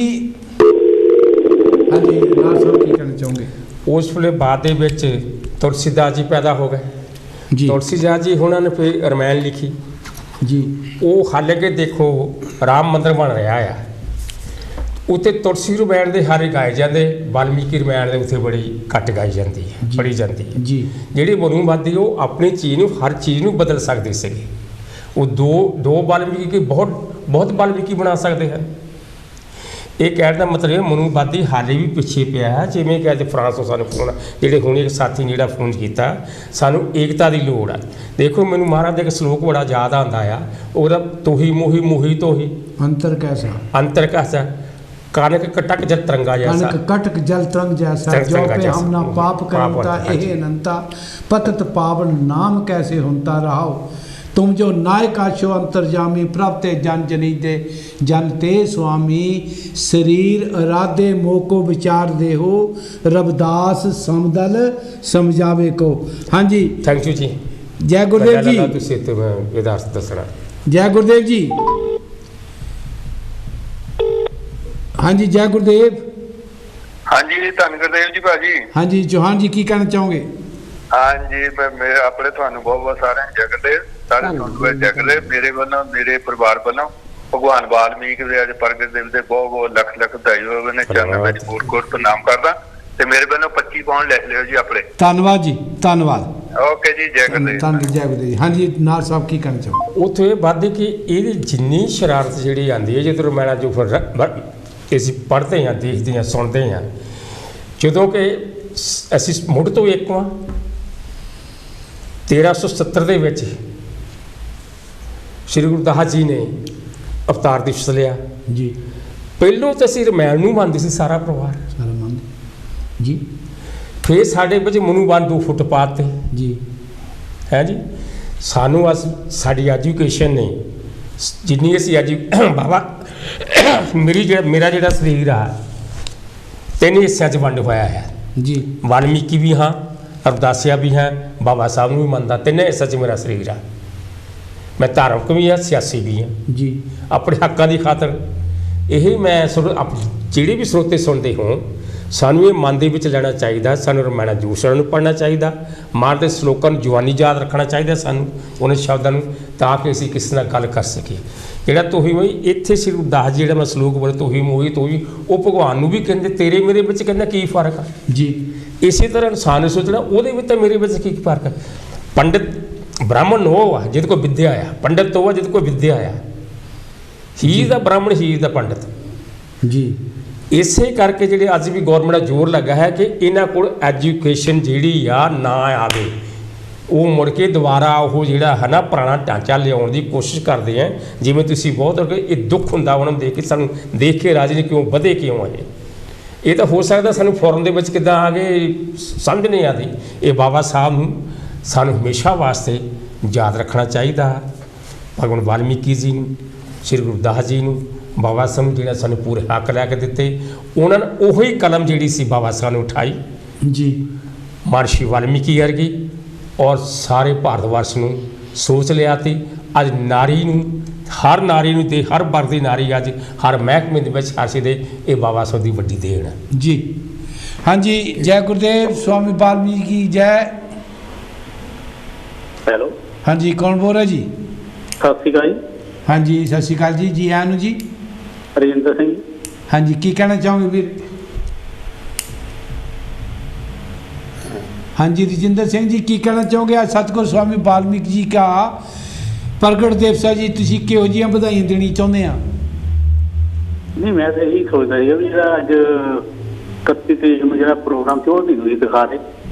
S1: हाँ जी, नार साहब की कहना चाहोगे?
S5: ਉਸ ਵੇਲੇ ਬਾਅਦ ਦੇ ਵਿੱਚ ਤੁਲਸੀਦਾਸ ਜੀ ਪੈਦਾ ਹੋ ਗਏ
S1: जी
S5: ਤੁਲਸੀਦਾਸ ਜੀ ਉਹਨਾਂ ਨੇ ਫਿਰ ਰਮਾਇਣ ਲਿਖੀ
S1: जी।
S5: ਉਹ ਹਾਲਾਂਕਿ ਦੇਖੋ ਰਾਮ ਮੰਦਰ ਬਣ ਰਿਹਾ ਆ, ਉੱਥੇ ਤੁਲਸੀ ਰਮਾਇਣ ਦੇ ਹਾਰੇ ਗਾਏ ਜਾਂਦੇ, ਵਾਲਮੀਕੀ ਰਮਾਇਣ ਦੇ ਉੱਥੇ ਬੜੀ ਘੱਟ ਗਾਈ ਜਾਂਦੀ ਹੈ, ਪੜ੍ਹੀ ਜਾਂਦੀ ਹੈ
S1: जी।
S5: ਜਿਹੜੀ ਮਨੂਵਾਦੀ ਉਹ ਆਪਣੀ ਚੀਜ਼ ਨੂੰ, ਹਰ ਚੀਜ਼ ਨੂੰ ਬਦਲ ਸਕਦੇ ਸੀਗੇ। ਉਹ ਦੋ ਵਾਲਮੀਕੀ ਬਹੁਤ ਵਾਲਮੀਕੀ ਬਣਾ ਸਕਦੇ ਹਨ। ਇਹ ਕਹਿਣ ਦਾ ਮਤਲਬ ਹੈ ਮਨੂਵਾਦੀ ਹਾਲੇ ਵੀ ਪਿੱਛੇ ਪਿਆ ਹੈ। ਜਿਵੇਂ ਕਿ ਅੱਜ ਫਰਾਂਸ ਤੋਂ ਸਾਨੂੰ ਫੋਨ, ਜਿਹੜੇ ਹੁਣ ਇੱਕ ਸਾਥੀ ਨੇ ਜਿਹੜਾ ਫੋਨ ਕੀਤਾ, ਸਾਨੂੰ ਏਕਤਾ ਦੀ ਲੋੜ ਆ। ਦੇਖੋ ਮੈਨੂੰ ਮਹਾਰਾਜ ਦਾ ਇੱਕ ਸ਼ਲੋਕ ਬੜਾ ਯਾਦ ਆਉਂਦਾ ਆ, ਉਹਦਾ ਤੋਹੀ ਮੋਹੀ ਮੋਹੀ ਤੋਹੀ
S1: अंतर कैसा?
S5: अंतर कैसा, कानक कटक जल तरंगा जैसा,
S1: कनक कटक जल तरंग जैसा,
S5: तरंगा
S1: जो पे
S5: जैसा।
S1: हम ना पाप करता एह अनंता, पतत पावन नाम कैसे होता रहाओ। तुम जो नायक आशो अंतरजामी, प्रभते जन जनी दे जनते स्वामी, शरीर अराधे मोको विचार दे हो, रविदास समदल समझावे को। हाँ जी,
S5: थैंक यू जी।
S1: जय गुरुदेव जी।
S5: तुसीं ते मैं विदार्थ दसना।
S1: जय गुरुदेव जी। हाँ जी, जय गुरुदेव।
S9: हाँ जी, धन गुरदेव जी भाजी।
S1: हाँ जी, चौहान जी की कहना चाहोगे?
S9: हाँ जी, मैं अपने ਤੁਹਾਨੂੰ ਬਹੁਤ ਸਾਰੇ ਜਗਦੇਵ, ਸਾਰੇ ਤੁਹਾਨੂੰ ਜਗਦੇਵ, ਮੇਰੇ ਵੱਲੋਂ, ਮੇਰੇ ਪਰਿਵਾਰ ਵੱਲੋਂ ਭਗਵਾਨ ਵਾਲਮੀਕ ਦੇ ਅੱਜ ਪ੍ਰਗਟ ਦਿਵਸ ਦੇ ਬਹੁਤ ਬਹੁਤ ਲੱਖ ਲੱਖ ਵਧਾਈ ਹੋਵੇ ਨੇ। ਚਰਨ ਵਿੱਚ ਕੋਟ ਪ੍ਰਣਾਮ ਕਰਦਾ ਤੇ ਮੇਰੇ ਵੱਲੋਂ 25 ਪਾਉਂਡ ਲਿਖ ਲਿਓ ਜੀ ਆਪਣੇ।
S1: ਧੰਨਵਾਦ ਜੀ, ਧੰਨਵਾਦ।
S9: ਓਕੇ ਜੀ, ਜੈ ਗੁਰਦੇਵ।
S1: ਧੰਨਵਾਦ, ਜੈ ਗੁਰਦੇਵ। हाँ जी, नार साहब की कहना चाहोगे?
S5: ਉੱਥੇ ਇਹ ਵੱਧ ਕਿ ਇਹਦੀ ਜਿੰਨੀ ਸ਼ਰਾਰਤ ਜਿਹੜੀ ਆਉਂਦੀ ਹੈ, ਜਦੋਂ ਰਮਾਇਣਾ ਜੋ ਫਿਰ ਅਸੀਂ ਪੜ੍ਹਦੇ ਹਾਂ, ਦੇਖਦੇ ਹਾਂ, ਸੁਣਦੇ ਹਾਂ, ਜਦੋਂ ਕਿ ਅਸੀਂ ਮੁੱਢ ਤੋਂ ਇੱਕ ਵਾਂ 1370 ਦੇ ਵਿੱਚ ਸ਼੍ਰੀ ਗੁਰੂ ਦਾਸ ਜੀ ਨੇ ਅਵਤਾਰ ਦਿਵਸ ਲਿਆ
S1: ਜੀ।
S5: ਪਹਿਲੋਂ ਤਾਂ ਅਸੀਂ ਰਮਾਇਣ ਨੂੰ ਮੰਨਦੇ ਸੀ ਸਾਰਾ ਪਰਿਵਾਰ,
S1: ਸਾਰਾ ਮੰਨਦੇ ਜੀ।
S5: ਫਿਰ ਸਾਡੇ ਵਿੱਚ ਮਨੂਵਾਦ 2 ਫੁੱਟ ਪਾਤੇ
S1: ਜੀ,
S5: ਹੈ ਜੀ। ਸਾਨੂੰ ਸਾਡੀ ਐਜੂਕੇਸ਼ਨ ਨੇ ਜਿੰਨੀ ਅਸੀਂ ਅੱਜ ਬਾਬਾ ਮੇਰਾ ਜਿਹੜਾ ਸਰੀਰ ਆ 3 ਹਿੱਸਿਆਂ 'ਚ ਵੰਡ ਹੋਇਆ ਹੈ
S1: ਜੀ।
S5: ਵਾਲਮੀਕੀ ਵੀ ਹਾਂ, ਰਵਿਦਾਸੀਆ ਵੀ ਹਾਂ, ਬਾਬਾ ਸਾਹਿਬ ਨੂੰ ਵੀ ਮੰਨਦਾ। 3 ਹਿੱਸਿਆਂ 'ਚ ਮੇਰਾ ਸਰੀਰ ਆ। ਮੈਂ ਧਾਰਮਿਕ ਵੀ ਹਾਂ, ਸਿਆਸੀ ਵੀ ਹਾਂ
S1: ਜੀ।
S5: ਆਪਣੇ ਹੱਕਾਂ ਦੀ ਖਾਤਰ ਇਹ ਮੈਂ ਜਿਹੜੇ ਵੀ ਸਰੋਤੇ ਸੁਣਦੇ ਹੋਣ, ਸਾਨੂੰ ਇਹ ਮਨ ਦੇ ਵਿੱਚ ਲੈਣਾ ਚਾਹੀਦਾ। ਸਾਨੂੰ ਰਮਾਇਣਾ ਦੂਸਰਿਆਂ ਨੂੰ ਪੜ੍ਹਨਾ ਚਾਹੀਦਾ, ਮਾਰ ਦੇ ਸਲੋਕਾਂ ਨੂੰ ਜਵਾਨੀ ਯਾਦ ਰੱਖਣਾ ਚਾਹੀਦਾ ਸਾਨੂੰ, ਉਹਨਾਂ ਸ਼ਬਦਾਂ ਨੂੰ, ਤਾਂ ਕਿ ਅਸੀਂ ਕਿਸੇ ਨਾਲ ਗੱਲ ਕਰ ਸਕੀਏ। ਜਿਹੜਾ ਤੋਹੀ ਮੋਹੀ ਇੱਥੇ ਸ਼੍ਰੀ ਗੁਰਦਾਸ ਜੀ ਜਿਹੜਾ ਮੈਂ ਸਲੋਕ ਬੋਲੇ, ਤੋਹੀ ਮੋਹੀ ਤੋਹੀ, ਉਹ ਭਗਵਾਨ ਨੂੰ ਵੀ ਕਹਿੰਦੇ ਤੇਰੇ ਮੇਰੇ ਵਿੱਚ ਕਹਿੰਦਾ ਕੀ ਫਰਕ ਆ
S1: ਜੀ।
S5: ਇਸੇ ਤਰ੍ਹਾਂ ਇਨਸਾਨ ਨੇ ਸੋਚਣਾ ਉਹਦੇ ਵਿੱਚ ਤਾਂ ਮੇਰੇ ਵਿੱਚ ਕੀ ਫਰਕ ਆ। ਪੰਡਿਤ ਬ੍ਰਾਹਮਣ ਉਹ ਆ ਜਿਹਦੇ ਕੋਲ ਵਿਦਿਆ ਆ, ਪੰਡਿਤ ਉਹ ਆ ਜਿਹਦੇ ਕੋਲ ਵਿਦਿਆ ਆ। ਹੀ ਦਾ ਬ੍ਰਾਹਮਣ, ਹੀ ਦਾ ਪੰਡਿਤ
S1: ਜੀ।
S5: ਇਸੇ ਕਰਕੇ ਜਿਹੜੇ ਅੱਜ ਵੀ ਗੌਰਮੈਂਟ ਦਾ ਜ਼ੋਰ ਲੱਗਾ ਹੈ ਕਿ ਇਹਨਾਂ ਕੋਲ ਐਜੂਕੇਸ਼ਨ ਜਿਹੜੀ ਆ ਨਾ ਆਵੇ, ਉਹ ਮੁੜ ਕੇ ਦੁਬਾਰਾ ਉਹ ਜਿਹੜਾ ਹੈ ਨਾ ਪੁਰਾਣਾ ਢਾਂਚਾ ਲਿਆਉਣ ਦੀ ਕੋਸ਼ਿਸ਼ ਕਰਦੇ ਆ। ਜਿਵੇਂ ਤੁਸੀਂ ਬਹੁਤ ਇਹ ਦੁੱਖ ਹੁੰਦਾ ਉਹਨਾਂ ਨੂੰ ਦੇਖ ਕੇ, ਸਾਨੂੰ ਦੇਖ ਕੇ ਰਾਜੇ ਨੇ ਕਿਉਂ ਵਧੇ, ਕਿਉਂ ਆਏ। ਇਹ ਤਾਂ ਹੋ ਸਕਦਾ ਸਾਨੂੰ ਫੋਰਨ ਦੇ ਵਿੱਚ ਕਿੱਦਾਂ ਆ ਗਏ ਸਮਝ ਨਹੀਂ ਆਉਂਦੀ। ਇਹ ਬਾਬਾ ਸਾਹਿਬ ਨੂੰ ਸਾਨੂੰ ਹਮੇਸ਼ਾ ਵਾਸਤੇ ਯਾਦ ਰੱਖਣਾ ਚਾਹੀਦਾ। ਭਗਵਾਨ ਵਾਲਮੀਕੀ ਜੀ ਨੂੰ, ਸ਼੍ਰੀ ਗੁਰਦਾਸ ਜੀ ਨੂੰ, ਬਾਬਾ ਸਾਹਿਬ ਨੂੰ ਜਿਹੜਾ ਸਾਨੂੰ ਪੂਰੇ ਹੱਕ ਲੈ ਕੇ ਦਿੱਤੇ। ਉਹਨਾਂ ਨੇ ਉਹੀ ਕਲਮ ਜਿਹੜੀ ਸੀ ਬਾਬਾ ਸਾਹਿਬ ਨੇ ਉਠਾਈ
S1: ਜੀ,
S5: ਮਹਰਸ਼ੀ ਵਾਲਮੀਕੀ ਵਰਗੀ, ਔਰ ਸਾਰੇ ਭਾਰਤ ਵਰਸ਼ ਨੂੰ ਸੋਚ ਲਿਆ। ਤੇ ਅੱਜ ਨਾਰੀ ਨੂੰ, ਹਰ ਨਾਰੀ ਨੂੰ ਤੇ ਹਰ ਵਰਗ ਦੀ ਨਾਰੀ ਅੱਜ ਹਰ ਮਹਿਕਮੇ ਦੇ ਵਿੱਚ ਹਾਸੇ ਦੇ ਇਹ ਬਾਬਾ ਸਾਹਿਬ ਦੀ ਵੱਡੀ ਦੇਣ ਹੈ
S1: ਜੀ। ਹਾਂਜੀ, ਜੈ ਗੁਰਦੇਵ ਸਵਾਮੀ ਵਾਲਮੀਕੀ ਕੀ ਜੈ।
S10: ਹੈਲੋ,
S1: ਹਾਂਜੀ, ਕੌਣ ਬੋਲ ਰਿਹਾ ਜੀ?
S10: ਸਤਿ ਸ਼੍ਰੀ ਅਕਾਲ ਜੀ।
S1: ਹਾਂਜੀ, ਸਤਿ ਸ਼੍ਰੀ ਅਕਾਲ ਜੀ, ਜੀ ਆਇਆਂ ਨੂੰ ਜੀ।
S10: ਰਜਿੰਦਰ ਸਿੰਘ।
S1: ਹਾਂਜੀ, ਕੀ ਕਹਿਣਾ ਚਾਹੋਗੇ ਵੀਰ? ਹਾਂਜੀ, ਰਜਿੰਦਰ ਸਿੰਘ ਜੀ, ਕੀ ਕਹਿਣਾ ਚਾਹੋਗੇ? ਅੱਜ ਸਤਿਗੁਰੂ ਸਵਾਮੀ ਵਾल्मीकि जी का प्रगट दिवस ਜੀ, ਤੁਸੀਂ ਕਿਹੋ ਜਿਹੀਆਂ ਵਧਾਈਆਂ ਦੇਣੀ ਚਾਹੁੰਦੇ ਆ?
S10: ਨਹੀਂ, ਮੈਂ ਤਾਂ ਇਹੀ ਸੋਚਦਾ ਸੀ ਵੀ ਜਿਹੜਾ ਅੱਜ 31 ਤਰੀਕ ਨੂੰ ਜਿਹੜਾ ਪ੍ਰੋਗਰਾਮ ਸੀ ਉਹ ਨਹੀਂ ਤੁਸੀਂ ਦਿਖਾ ਰਹੇ।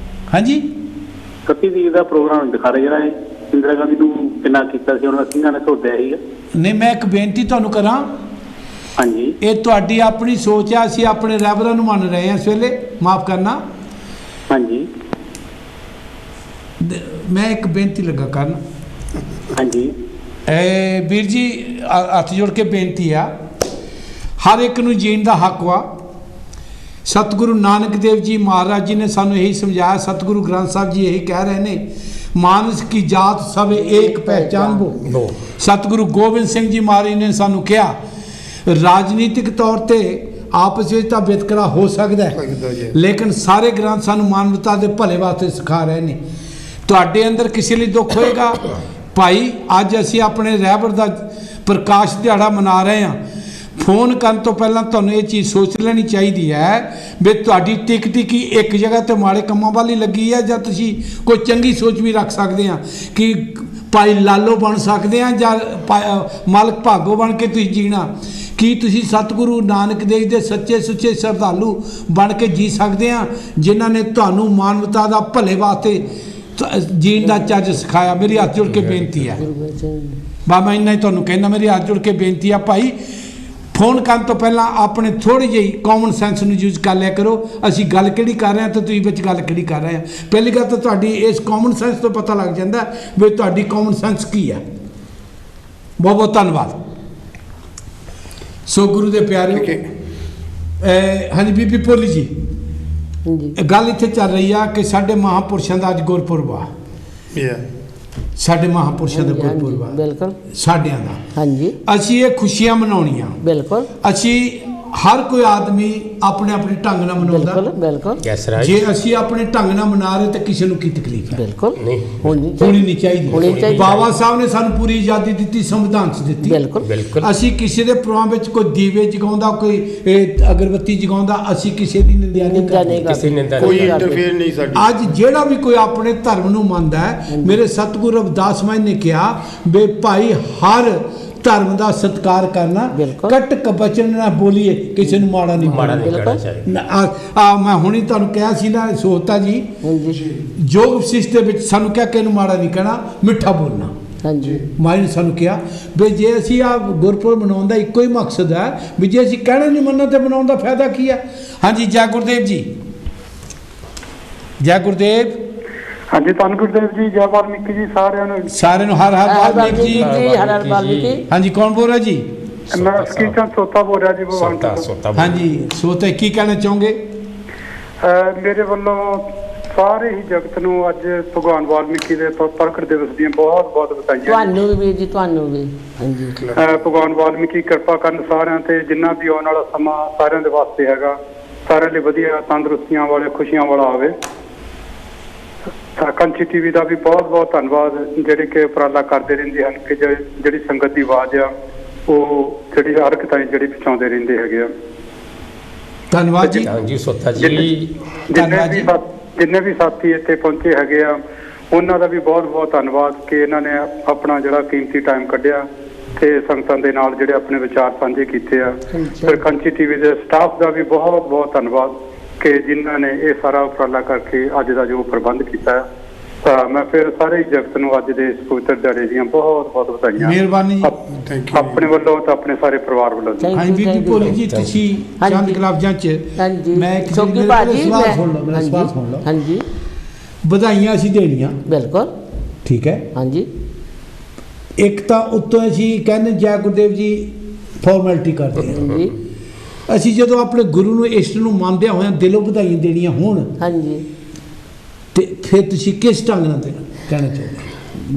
S1: ਹਾਂਜੀ,
S10: 31 ਤਰੀਕ ਦਾ ਪ੍ਰੋਗਰਾਮ ਦਿਖਾ ਰਹੇ, ਜਿਹੜਾ ਇੰਦਰਾ ਗਾਂਧੀ ਨੂੰ ਕਿੰਨਾ ਕੀਤਾ ਸੀ, ਉਹਨਾਂ ਸਿੰਘਾਂ ਨੇ ਸੋਧਿਆ ਸੀਗਾ।
S1: ਨਹੀਂ, ਮੈਂ ਇੱਕ ਬੇਨਤੀ ਤੁਹਾਨੂੰ ਕਰਾਂ।
S10: ਹਾਂਜੀ,
S1: ਇਹ ਤੁਹਾਡੀ ਆਪਣੀ ਸੋਚ ਆ, ਅਸੀਂ ਆਪਣੇ ਰਹਿਬਰਾਂ ਨੂੰ ਮੰਨ ਰਹੇ ਹਾਂ ਇਸ ਵੇਲੇ, ਮਾਫ ਕਰਨਾ।
S10: ਹਾਂਜੀ,
S1: ਮੈਂ ਇੱਕ ਬੇਨਤੀ ਲੱਗਾ ਕਰਨ।
S10: ਹਾਂਜੀ,
S1: ਵੀਰ ਜੀ, ਹੱਥ ਜੋੜ ਕੇ ਬੇਨਤੀ ਆ, ਹਰ ਇੱਕ ਨੂੰ ਜੀਣ ਦਾ ਹੱਕ ਵਾ। ਸਤਿਗੁਰੂ ਨਾਨਕ ਦੇਵ ਜੀ ਮਹਾਰਾਜ ਜੀ ਨੇ ਸਾਨੂੰ ਇਹੀ ਸਮਝਾਇਆ। ਸਤਿਗੁਰੂ ਗ੍ਰੰਥ ਸਾਹਿਬ ਜੀ ਇਹੀ ਕਹਿ ਰਹੇ ਨੇ, ਮਾਨਸ ਕੀ ਜਾਤ ਸਭ ਏਕ ਪਹਿਚਾਨ ਬੋ। ਸਤਿਗੁਰੂ ਗੋਬਿੰਦ ਸਿੰਘ ਜੀ ਮਹਾਰਾਜ ਨੇ ਸਾਨੂੰ ਕਿਹਾ, ਰਾਜਨੀਤਿਕ ਤੌਰ ਤੇ ਆਪਸ ਵਿੱਚ ਤਾਂ ਵਿਤਕਰਾ ਹੋ ਸਕਦਾ ਹੈ, ਲੇਕਿਨ ਸਾਰੇ ਗ੍ਰੰਥ ਸਾਨੂੰ ਮਾਨਵਤਾ ਦੇ ਭਲੇ ਵਾਸਤੇ ਸਿਖਾ ਰਹੇ ਨੇ। ਤੁਹਾਡੇ ਅੰਦਰ ਕਿਸੇ ਲਈ ਦੁੱਖ ਹੋਏਗਾ ਭਾਈ, ਅੱਜ ਅਸੀਂ ਆਪਣੇ ਰਹਿਬਰ ਦਾ ਪ੍ਰਕਾਸ਼ ਦਿਹਾੜਾ ਮਨਾ ਰਹੇ ਹਾਂ। ਫੋਨ ਕਰਨ ਤੋਂ ਪਹਿਲਾਂ ਤੁਹਾਨੂੰ ਇਹ ਚੀਜ਼ ਸੋਚ ਲੈਣੀ ਚਾਹੀਦੀ ਹੈ ਵੀ ਤੁਹਾਡੀ ਟਿਕਟ ਕੀ ਇੱਕ ਜਗ੍ਹਾ ਤੇ ਮਾੜੇ ਕੰਮਾਂ ਵਾਲੀ ਲੱਗੀ ਹੈ, ਜਾਂ ਤੁਸੀਂ ਕੋਈ ਚੰਗੀ ਸੋਚ ਵੀ ਰੱਖ ਸਕਦੇ ਆ ਕਿ ਭਾਈ ਲਾਲੋ ਬਣ ਸਕਦੇ ਆ, ਜਾਂ ਮਾਲਕ ਭਾਗੋ ਬਣ ਕੇ ਤੁਸੀਂ ਜੀਣਾ। ਕੀ ਤੁਸੀਂ ਸਤਿਗੁਰੂ ਨਾਨਕ ਦੇਵ ਦੇ ਸੱਚੇ ਸੁੱਚੇ ਸ਼ਰਧਾਲੂ ਬਣ ਕੇ ਜੀ ਸਕਦੇ ਆ, ਜਿਨ੍ਹਾਂ ਨੇ ਤੁਹਾਨੂੰ ਮਾਨਵਤਾ ਦਾ ਭਲੇ ਵਾਸਤੇ ਜੀਣ ਦਾ ਚੱਜ ਸਿਖਾਇਆ? ਮੇਰੀ ਹੱਥ ਜੋੜ ਕੇ ਬੇਨਤੀ ਹੈ ਬਾਬਾ, ਇੰਨਾ ਹੀ ਤੁਹਾਨੂੰ ਕਹਿੰਦਾ, ਮੇਰੀ ਹੱਥ ਜੋੜ ਕੇ ਬੇਨਤੀ ਆ ਭਾਈ, ਫੋਨ ਕਰਨ ਤੋਂ ਪਹਿਲਾਂ ਆਪਣੇ ਥੋੜ੍ਹੀ ਜਿਹੀ ਕਾਮਨ ਸੈਂਸ ਨੂੰ ਯੂਜ਼ ਕਰ ਲਿਆ ਕਰੋ। ਅਸੀਂ ਗੱਲ ਕਿਹੜੀ ਕਰ ਰਹੇ ਹਾਂ ਤੇ ਤੁਸੀਂ ਵਿੱਚ ਗੱਲ ਕਿਹੜੀ ਕਰ ਰਹੇ ਆ। ਪਹਿਲੀ ਗੱਲ ਤਾਂ ਤੁਹਾਡੀ ਇਸ ਕਾਮਨ ਸੈਂਸ ਤੋਂ ਪਤਾ ਲੱਗ ਜਾਂਦਾ ਵੀ ਤੁਹਾਡੀ ਕਾਮਨ ਸੈਂਸ ਕੀ ਹੈ। ਬਹੁਤ ਬਹੁਤ ਧੰਨਵਾਦ। ਸੋ ਗੁਰੂ ਦੇ ਪਿਆਰਿਓ, ਹਾਂਜੀ ਬੀਬੀ ਭੋਲੀ ਜੀ, ਗੱਲ ਇੱਥੇ ਚੱਲ ਰਹੀ ਆ ਕਿ ਸਾਡੇ ਮਹਾਂਪੁਰਸ਼ਾਂ ਦਾ ਅੱਜ ਗੁਰਪੁਰਬ ਆ। ਸਾਡੇ ਮਹਾਂਪੁਰਸ਼ਾਂ ਦਾ ਗੁਰਪੁਰਬ ਆ,
S6: ਬਿਲਕੁਲ
S1: ਸਾਡਿਆਂ ਦਾ।
S6: ਹਾਂਜੀ,
S1: ਅਸੀਂ ਇਹ ਖੁਸ਼ੀਆਂ ਮਨਾਉਣੀਆਂ।
S6: ਬਿਲਕੁਲ,
S1: ਅਸੀਂ ਹਰ ਕੋਈ ਆਦਮੀ ਆਪਣੇ ਆਪਣੇ ਢੰਗ ਨਾਲ ਮਨਾਉਂਦਾ।
S6: ਬਿਲਕੁਲ ਬਿਲਕੁਲ।
S1: ਜੇ ਅਸੀਂ ਆਪਣੇ ਢੰਗ ਨਾਲ ਮਨਾ ਰਹੇ ਤਾਂ ਕਿਸੇ ਨੂੰ ਕੀ ਤਕਲੀਫ ਹੈ?
S6: ਬਿਲਕੁਲ
S5: ਨਹੀਂ,
S6: ਹੋਣੀ
S1: ਨਹੀਂ ਚਾਹੀਦੀ। ਬਾਬਾ ਸਾਹਿਬ ਨੇ ਸਾਨੂੰ ਪੂਰੀ ਆਜ਼ਾਦੀ ਦਿੱਤੀ, ਸੰਵਿਧਾਨ 'ਚ ਦਿੱਤੀ।
S6: ਬਿਲਕੁਲ।
S1: ਅਸੀਂ ਕਿਸੇ ਦੇ ਪ੍ਰੋਗਰਾਮ ਵਿੱਚ ਕੋਈ ਦੀਵੇ ਜਗਾਉਂਦਾ, ਕੋਈ ਅਗਰਬੱਤੀ ਜਗਾਉਂਦਾ, ਅਸੀਂ ਕਿਸੇ ਦੀ ਨਿੰਦਿਆ ਨਹੀਂ ਕਰਦੇ,
S7: ਕੋਈ ਇੰਟਰਫੇਅਰ ਨਹੀਂ ਸਾਡੀ।
S1: ਅੱਜ ਜਿਹੜਾ ਵੀ ਕੋਈ ਆਪਣੇ ਧਰਮ ਨੂੰ ਮੰਨਦਾ ਹੈ, ਮੇਰੇ ਸਤਿਗੁਰੂ ਰਵਿਦਾਸ ਮਹਾਰਾਜ ਨੇ ਕਿਹਾ ਵੀ ਭਾਈ ਹਰ ਧਰਮ ਦਾ ਸਤਿਕਾਰ ਕਰਨਾ, ਕੱਟ ਕਬਚਨ ਨਾ ਬੋਲੀਏ, ਕਿਸੇ ਨੂੰ ਮਾੜਾ ਨਹੀਂ ਕਹਿਣਾ ਚਾਹੀਦਾ। ਮੈਂ ਹੁਣੀ ਤੁਹਾਨੂੰ ਕਿਹਾ ਸੀ ਨਾ ਸੋਹਤਾ ਜੀ, ਯੋਗ ਵਸਿਸ਼ਠ ਦੇ ਵਿੱਚ ਸਾਨੂੰ ਕਿਹਾ ਕਿ ਇਹਨੂੰ ਮਾੜਾ ਨਹੀਂ ਕਹਿਣਾ, ਮਿੱਠਾ ਬੋਲਣਾ।
S6: ਹਾਂਜੀ,
S1: ਮਾਈ ਨੇ ਸਾਨੂੰ ਕਿਹਾ ਵੀ ਜੇ ਅਸੀਂ ਆ ਗੁਰਪੁਰਬ ਮਨਾਉਣ ਦਾ ਇੱਕੋ ਹੀ ਮਕਸਦ ਹੈ ਵੀ ਜੇ ਅਸੀਂ ਕਹਿਣਾ ਨਹੀਂ ਮੰਨਣਾ ਤੇ ਮਨਾਉਣ ਦਾ ਫਾਇਦਾ ਕੀ ਹੈ? ਹਾਂਜੀ, ਜੈ ਗੁਰਦੇਵ ਜੀ, ਜੈ ਗੁਰਦੇਵ।
S2: ਹਾਂਜੀ, ਧੰਨ ਗੁਰਦੇਵ ਜੀ, ਜੈ ਵਾਲਮੀਕੀ ਜੀ, ਸਾਰਿਆਂ ਨੂੰ
S1: ਹਰ ਹਰ ਵਾਲਮੀਕੀ ਜੀ,
S6: ਹਰ ਹਰ ਵਾਲਮੀਕੀ।
S1: ਹਾਂਜੀ, ਕੌਣ ਬੋਲ ਰਿਹਾ ਜੀ?
S2: ਮੈਂ ਸਕੀਚਨ ਸੋਤਾ ਬੋਲ ਰਿਹਾ ਜੀ,
S5: ਸੋਤਾ।
S1: ਹਾਂਜੀ, ਸੋਤਾ, ਕੀ ਕਹਿਣਾ ਚਾਹੋਗੇ?
S2: ਮੇਰੇ ਵੱਲੋਂ ਸਾਰੇ ਹੀ ਜਗਤ ਨੂੰ ਅੱਜ ਭਗਵਾਨ ਵਾਲਮੀਕੀ ਦੇ ਪ੍ਰਗਟ ਦਿਵਸ ਦੀਆਂ ਬਹੁਤ ਬਹੁਤ ਵਧਾਈਆਂ।
S6: ਤੁਹਾਨੂੰ ਵੀ ਜੀ, ਤੁਹਾਨੂੰ ਵੀ। ਹਾਂਜੀ,
S2: ਭਗਵਾਨ ਵਾਲਮੀਕੀ ਕਿਰਪਾ ਕਰਨ ਸਾਰਿਆਂ ਤੇ, ਜਿੰਨਾ ਵੀ ਆਉਣ ਵਾਲਾ ਸਮਾਂ ਸਾਰਿਆਂ ਦੇ ਵਾਸਤੇ ਹੈਗਾ, ਸਾਰਿਆਂ ਲਈ ਵਧੀਆ, ਤੰਦਰੁਸਤੀਆਂ ਵਾਲੇ, ਖੁਸ਼ੀਆਂ ਵਾਲਾ ਆਵੇ। ਕੰਚੀ ਟੀਵੀ ਦਾ ਵੀ ਬਹੁਤ ਬਹੁਤ ਧੰਨਵਾਦ, ਜਿਹੜੇ ਕਿ ਉਪਰਾਲਾ ਕਰਦੇ ਰਹਿੰਦੇ ਹਨ ਕਿ ਜਿਹੜੀ ਸੰਗਤ ਦੀ ਆਵਾਜ਼ ਆ ਉਹ ਜਿਹੜੀ ਹਰ ਇੱਕ ਤਾਈਂ ਜਿਹੜੀ ਪਹੁੰਚਾਉਂਦੇ ਰਹਿੰਦੇ ਹੈਗੇ ਆ।
S1: ਧੰਨਵਾਦ ਜੀ।
S5: ਹਾਂਜੀ ਸੋਤਾ ਜੀ,
S2: ਜਿੰਨੇ ਵੀ ਸਾਥੀ ਇੱਥੇ ਪਹੁੰਚੇ ਹੈਗੇ ਆ, ਉਹਨਾਂ ਦਾ ਵੀ ਬਹੁਤ ਬਹੁਤ ਧੰਨਵਾਦ ਕਿ ਇਹਨਾਂ ਨੇ ਆਪਣਾ ਜਿਹੜਾ ਕੀਮਤੀ ਟਾਈਮ ਕੱਢਿਆ ਤੇ ਸੰਗਤਾਂ ਦੇ ਨਾਲ ਜਿਹੜੇ ਆਪਣੇ ਵਿਚਾਰ ਸਾਂਝੇ ਕੀਤੇ ਆ। ਫਿਰ ਕੰਚੀ ਟੀਵੀ ਦੇ ਸਟਾਫ ਦਾ ਵੀ ਬਹੁਤ ਬਹੁਤ ਧੰਨਵਾਦ ਕਿ ਜਿਨ੍ਹਾਂ ਨੇ ਇਹ ਸਾਰਾ ਉਪਰਾਲਾ ਕਰਕੇ ਅੱਜ ਦਾ ਜੋ ਪ੍ਰਬੰਧ ਕੀਤਾ ਹੈ। ਤਾਂ ਮੈਂ ਫਿਰ ਸਾਰੇ ਜਗਤ ਨੂੰ ਅੱਜ ਦੇ ਇਸ ਪਵਿੱਤਰ ਦਿਹਾੜੇ ਦੀਆਂ ਬਹੁਤ ਬਹੁਤ ਵਧਾਈਆਂ।
S1: ਮਿਹਰਬਾਨੀ,
S2: ਆਪਣੇ ਵੱਲੋਂ ਤਾਂ ਆਪਣੇ ਸਾਰੇ ਪਰਿਵਾਰ ਵੱਲੋਂ।
S1: ਹਾਂਜੀ ਬੀਬੀ ਭੋਲੀ ਜੀ, ਤੁਸੀਂ ਚੰਦ ਗਲਾਬਜਾਂ 'ਚ ਮੈਂ ਇੱਕ ਸਵਾਲ ਸੁਣ ਲਓ।
S6: ਹਾਂਜੀ,
S1: ਵਧਾਈਆਂ ਅਸੀਂ ਦੇਣੀਆਂ,
S6: ਬਿਲਕੁਲ
S1: ਠੀਕ ਹੈ।
S6: ਹਾਂਜੀ,
S1: ਇੱਕ ਤਾਂ ਉੱਤੋਂ ਅਸੀਂ ਕਹਿੰਦੇ ਜੈ ਗੁਰਦੇਵ ਜੀ ਫਾਰਮੈਲਿਟੀ ਕਰਦੇ ਹਾਂ
S6: ਜੀ
S1: ਅਸੀਂ ਜਦੋਂ ਆਪਣੇ ਗੁਰੂ ਨੂੰ ਇਸ਼ਟ ਨੂੰ ਮੰਨਦਿਆਂ ਹੋਇਆਂ ਦਿਲੋਂ ਵਧਾਈਆਂ ਦੇਣੀਆਂ ਹੋਣ
S6: ਹਾਂਜੀ
S1: ਤੇ ਫਿਰ ਤੁਸੀਂ ਕਿਸ ਢੰਗ ਨਾਲ ਕਹਿਣਾ ਚਾਹੁੰਦੇ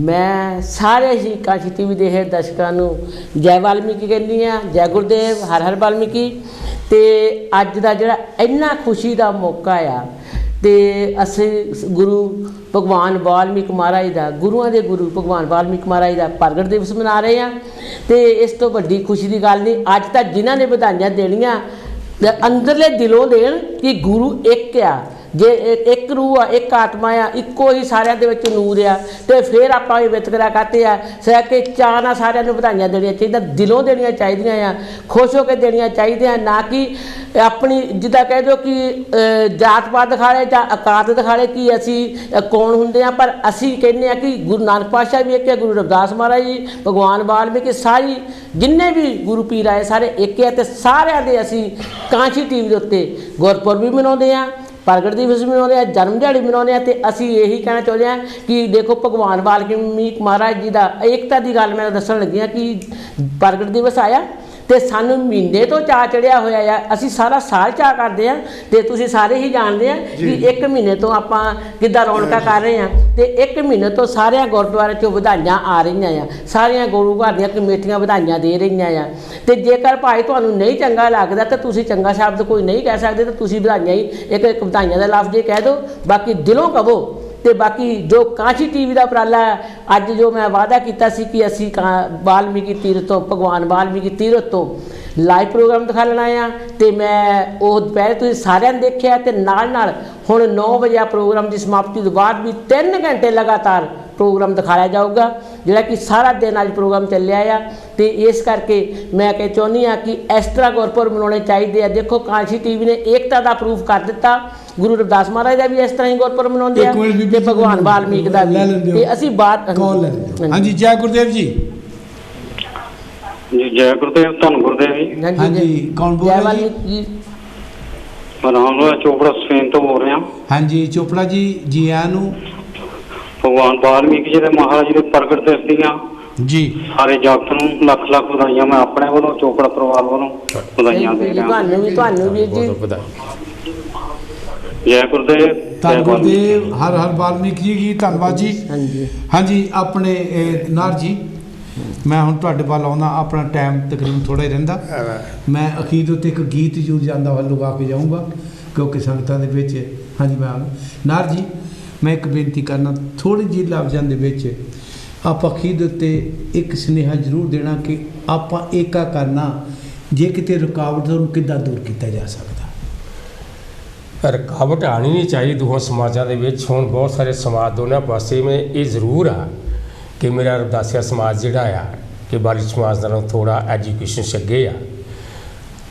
S6: ਮੈਂ ਸਾਰੇ ਹੀ ਕਾਸ਼ੀ ਟੀਵੀ ਦੇ ਹੈ ਦਰਸ਼ਕਾਂ ਨੂੰ ਜੈ ਵਾਲਮੀਕੀ ਕਹਿੰਦੀ ਆ, ਜੈ ਗੁਰਦੇਵ, ਹਰ ਹਰ ਵਾਲਮੀਕੀ। ਤੇ ਅੱਜ ਦਾ ਜਿਹੜਾ ਇੰਨਾ ਖੁਸ਼ੀ ਦਾ ਮੌਕਾ ਆ ਤੇ ਅਸੀਂ ਗੁਰੂ ਭਗਵਾਨ ਵਾਲਮੀਕ ਮਹਾਰਾਜ ਦਾ, ਗੁਰੂਆਂ ਦੇ ਗੁਰੂ ਭਗਵਾਨ ਵਾਲਮੀਕ ਮਹਾਰਾਜ ਦਾ ਪ੍ਰਗਟ ਦਿਵਸ ਮਨਾ ਰਹੇ ਆ। ਤੇ ਇਸ ਤੋਂ ਵੱਡੀ ਖੁਸ਼ੀ ਦੀ ਗੱਲ ਨਹੀਂ। ਅੱਜ ਤੱਕ ਜਿਨ੍ਹਾਂ ਨੇ ਵਧਾਈਆਂ ਦੇਣੀਆਂ ਤੇ ਅੰਦਰਲੇ ਦਿਲੋਂ ਦੇਣ ਕਿ ਗੁਰੂ ਇੱਕ ਆ, ਜੇ ਇੱਕ ਰੂਹ ਆ, ਇੱਕ ਆਤਮਾ ਆ, ਇੱਕੋ ਹੀ ਸਾਰਿਆਂ ਦੇ ਵਿੱਚ ਨੂਰ ਆ। ਤੇ ਫਿਰ ਆਪਾਂ ਇਹ ਵਿਤਕਰਾ ਕਰਦੇ ਆ ਸਹਿ ਕੇ ਚਾਅ ਨਾਲ ਸਾਰਿਆਂ ਨੂੰ ਵਧਾਈਆਂ ਦੇਣੀਆਂ ਚਾਹੀਦੀਆਂ, ਦਿਲੋਂ ਦੇਣੀਆਂ ਚਾਹੀਦੀਆਂ ਆ, ਖੁਸ਼ ਹੋ ਕੇ ਦੇਣੀਆਂ ਚਾਹੀਦੀਆਂ, ਨਾ ਕਿ ਆਪਣੀ ਜਿੱਦਾਂ ਕਹਿ ਦਿਓ ਕਿ ਜਾਤ ਪਾਤ ਦਿਖਾਲੇ ਜਾਂ ਔਕਾਤ ਦਿਖਾਲੇ ਕਿ ਅਸੀਂ ਕੌਣ ਹੁੰਦੇ ਆ। ਪਰ ਅਸੀਂ ਕਹਿੰਦੇ ਆ ਕਿ ਗੁਰੂ ਨਾਨਕ ਪਾਤਸ਼ਾਹ ਵੀ ਇੱਕ ਹੈ, ਗੁਰੂ ਰਵਿਦਾਸ ਮਹਾਰਾਜ ਜੀ, ਭਗਵਾਨ ਵਾਲਮੀਕੀ, ਸਾਰੀ ਜਿੰਨੇ ਵੀ ਗੁਰੂ ਪੀਰ ਆਏ ਸਾਰੇ ਇੱਕ ਹੈ। ਤੇ ਸਾਰਿਆਂ ਦੇ ਅਸੀਂ ਕਾਂਸ਼ੀ ਟੀਵੀ ਦੇ ਉੱਤੇ ਗੁਰਪੁਰਬ ਵੀ ਮਨਾਉਂਦੇ ਆ, ਪ੍ਰਗਟ ਦਿਵਸ ਮਨਾਉਂਦੇ ਆ, ਜਨਮ ਦਿਹਾੜੀ ਮਨਾਉਂਦੇ ਆ। ਤੇ ਅਸੀਂ ਇਹੀ ਕਹਿਣਾ ਚਾਹੁੰਦੇ ਹਾਂ ਕਿ ਦੇਖੋ ਭਗਵਾਨ ਵਾਲਮੀਕ ਮਹਾਰਾਜ ਜੀ ਦਾ ਏਕਤਾ ਦੀ ਗੱਲ ਮੈਂ ਦੱਸਣ ਲੱਗੀ ਹਾਂ ਕਿ ਪ੍ਰਗਟ ਦਿਵਸ ਆਇਆ ਤੇ ਸਾਨੂੰ ਮਹੀਨੇ ਤੋਂ ਚਾਅ ਚੜਿਆ ਹੋਇਆ ਆ। ਅਸੀਂ ਸਾਰਾ ਸਾਲ ਚਾਅ ਕਰਦੇ ਆ ਤੇ ਤੁਸੀਂ ਸਾਰੇ ਹੀ ਜਾਣਦੇ ਆ ਕਿ 1 ਮਹੀਨੇ ਤੋਂ ਆਪਾਂ ਕਿੱਦਾਂ ਰੌਣਕਾਂ ਕਰ ਰਹੇ ਆ। ਤੇ 1 ਮਹੀਨੇ ਤੋਂ ਸਾਰਿਆਂ ਗੁਰਦੁਆਰੇ 'ਚੋਂ ਵਧਾਈਆਂ ਆ ਰਹੀਆਂ ਆ, ਸਾਰੀਆਂ ਗੁਰੂ ਘਰ ਦੀਆਂ ਕਮੇਟੀਆਂ ਵਧਾਈਆਂ ਦੇ ਰਹੀਆਂ ਆ। ਤੇ ਜੇਕਰ ਭਾਈ ਤੁਹਾਨੂੰ ਨਹੀਂ ਚੰਗਾ ਲੱਗਦਾ ਤਾਂ ਤੁਸੀਂ ਚੰਗਾ ਸ਼ਬਦ ਕੋਈ ਨਹੀਂ ਕਹਿ ਸਕਦੇ ਤਾਂ ਤੁਸੀਂ ਵਧਾਈਆਂ ਹੀ ਇੱਕ ਵਧਾਈਆਂ ਦਾ ਲਫ਼ਜ਼ ਹੀ ਕਹਿ ਦਿਓ, ਬਾਕੀ ਦਿਲੋਂ ਕਹੋ। ਤੇ ਬਾਕੀ ਜੋ ਕਾਂਸ਼ੀ ਟੀਵੀ ਦਾ ਉਪਰਾਲਾ ਅੱਜ ਜੋ ਮੈਂ ਵਾਅਦਾ ਕੀਤਾ ਸੀ ਕਿ ਅਸੀਂ ਵਾਲਮੀਕੀ ਤੀਰਥ ਤੋਂ, ਭਗਵਾਨ ਵਾਲਮੀਕੀ ਤੀਰਥ ਤੋਂ ਲਾਈਵ ਪ੍ਰੋਗਰਾਮ ਦਿਖਾਉਣਾ ਆ। ਤੇ ਮੈਂ ਉਹ ਦੁਪਹਿਰ ਤੁਸੀਂ ਸਾਰਿਆਂ ਨੇ ਦੇਖਿਆ ਤੇ ਨਾਲ ਨਾਲ ਹੁਣ 9 ਵਜੇ ਪ੍ਰੋਗਰਾਮ ਦੀ ਸਮਾਪਤੀ ਤੋਂ ਬਾਅਦ ਵੀ 3 ਘੰਟੇ ਲਗਾਤਾਰ ਪ੍ਰੋਗਰਾਮ ਦਿਖਾਇਆ ਜਾਊਗਾ, ਜਿਹੜਾ ਕਿ ਸਾਰਾ ਦਿਨ ਅੱਜ ਪ੍ਰੋਗਰਾਮ ਚੱਲਿਆ ਆ। ਤੇ ਇਸ ਕਰਕੇ ਮੈਂ ਕਹਿ ਚਾਹੁੰਦੀ ਹਾਂ ਕਿ ਇਸ ਤਰ੍ਹਾਂ ਗੁਰਪੁਰਬ ਮਨਾਉਣੇ ਚਾਹੀਦੇ ਆ। ਦੇਖੋ ਕਾਂਸ਼ੀ ਟੀਵੀ ਨੇ ਏਕਤਾ ਦਾ ਪ੍ਰੂਫ ਕਰ ਦਿੱਤਾ, ਗੁਰੂ ਰਵਿਦਾਸ ਮਹਾਰਾਜ ਦਾ ਵੀ ਇਸ ਤਰ੍ਹਾਂ ਹੀ ਗੁਰਪੁਰਬ ਮਨਾਉਂਦੇ ਆ ਤੇ ਭਗਵਾਨ ਵਾਲਮੀਕ ਦਾ ਵੀ। ਤੇ ਅਸੀਂ ਬਾਤ
S1: ਹਾਂਜੀ ਜੈ ਗੁਰਦੇਵ ਜੀ।
S10: ਜੀ ਜੈ ਗੁਰਦੇਵ, ਧੰਨ ਗੁਰਦੇਵ ਜੀ।
S1: ਹਾਂਜੀ ਕੌਣ ਬੋਲ ਰਿਹਾ ਜੀ?
S10: ਮੈਂ ਰਾਮ ਚੋਪੜਾ ਸਪੇਨ ਤੋਂ ਬੋਲ ਰਿਹਾ।
S1: ਹਾਂਜੀ ਚੋਪੜਾ ਜੀ, ਜੀ ਆਇਆਂ ਨੂੰ।
S10: ਭਗਵਾਨ ਵਾਲਮੀਕ ਜੀ ਦੇ ਮਹਾਰਾਜ ਜੀ ਦੇ ਪ੍ਰਗਟ ਦਿਵਸ ਦੀਆਂ
S1: ਜੀ
S10: ਸਾਰੇ ਜਗਤ ਨੂੰ ਲੱਖ ਲੱਖ ਵਧਾਈਆਂ। ਮੈਂ ਆਪਣੇ ਵੱਲੋਂ, ਚੋਪੜਾ ਪਰਿਵਾਰ ਵੱਲੋਂ ਵਧਾਈਆਂ ਦੇ ਰਿਹਾ।
S6: ਤੁਹਾਨੂੰ ਵੀ ਜੀ
S10: ਜੈ ਗੁਰਦੇਵ,
S1: ਧੰਨ ਗੁਰਦੇਵ, ਹਰ ਹਰ ਵਾਲਮੀਕ ਜੀ। ਧੰਨਵਾਦ ਜੀ। ਹਾਂਜੀ ਆਪਣੇ ਨਾਰ ਜੀ, ਮੈਂ ਹੁਣ ਤੁਹਾਡੇ ਵੱਲ ਆਉਣਾ, ਆਪਣਾ ਟਾਈਮ ਤਕਰੀਬਨ ਥੋੜ੍ਹਾ ਹੀ ਰਹਿੰਦਾ। ਮੈਂ ਅਖੀਰ ਉੱਤੇ ਇੱਕ ਗੀਤ ਜ਼ਰੂਰ ਜਾਂਦਾ ਵੱਲ ਲਗਾ ਕੇ ਜਾਊਂਗਾ ਕਿਉਂਕਿ ਸੰਗਤਾਂ ਦੇ ਵਿੱਚ। ਹਾਂਜੀ ਮੈਂ ਨਾਰ ਜੀ, ਮੈਂ ਇੱਕ ਬੇਨਤੀ ਕਰਨਾ, ਥੋੜ੍ਹੀ ਜਿਹੀ ਲਫ਼ਜ਼ਾਂ ਦੇ ਵਿੱਚ ਆਪਾਂ ਅਖੀਰ ਦੇ ਉੱਤੇ ਇੱਕ ਸੁਨੇਹਾ ਜ਼ਰੂਰ ਦੇਣਾ ਕਿ ਆਪਾਂ ਏਕਾ ਕਰਨਾ, ਜੇ ਕਿਤੇ ਰੁਕਾਵਟ ਉਹਨੂੰ ਕਿੱਦਾਂ ਦੂਰ ਕੀਤਾ ਜਾ ਸਕਦਾ।
S5: ਰੁਕਾਵਟ ਆਉਣੀ ਨਹੀਂ ਚਾਹੀਦੀ ਦੋਹਾਂ ਸਮਾਜਾਂ ਦੇ ਵਿੱਚ। ਹੁਣ ਬਹੁਤ ਸਾਰੇ ਸਮਾਜ ਦੋਨਾਂ ਪਾਸੇ ਮੈਂ ਇਹ ਜ਼ਰੂਰ ਆ ਕਿ ਮੇਰਾ ਰਵਿਦਾਸੀਆ ਸਮਾਜ ਜਿਹੜਾ ਆ ਕਿ ਬਾਲੀ ਸਮਾਜ ਨਾਲੋਂ ਥੋੜ੍ਹਾ ਐਜੂਕੇਸ਼ਨ 'ਚ ਅੱਗੇ ਆ।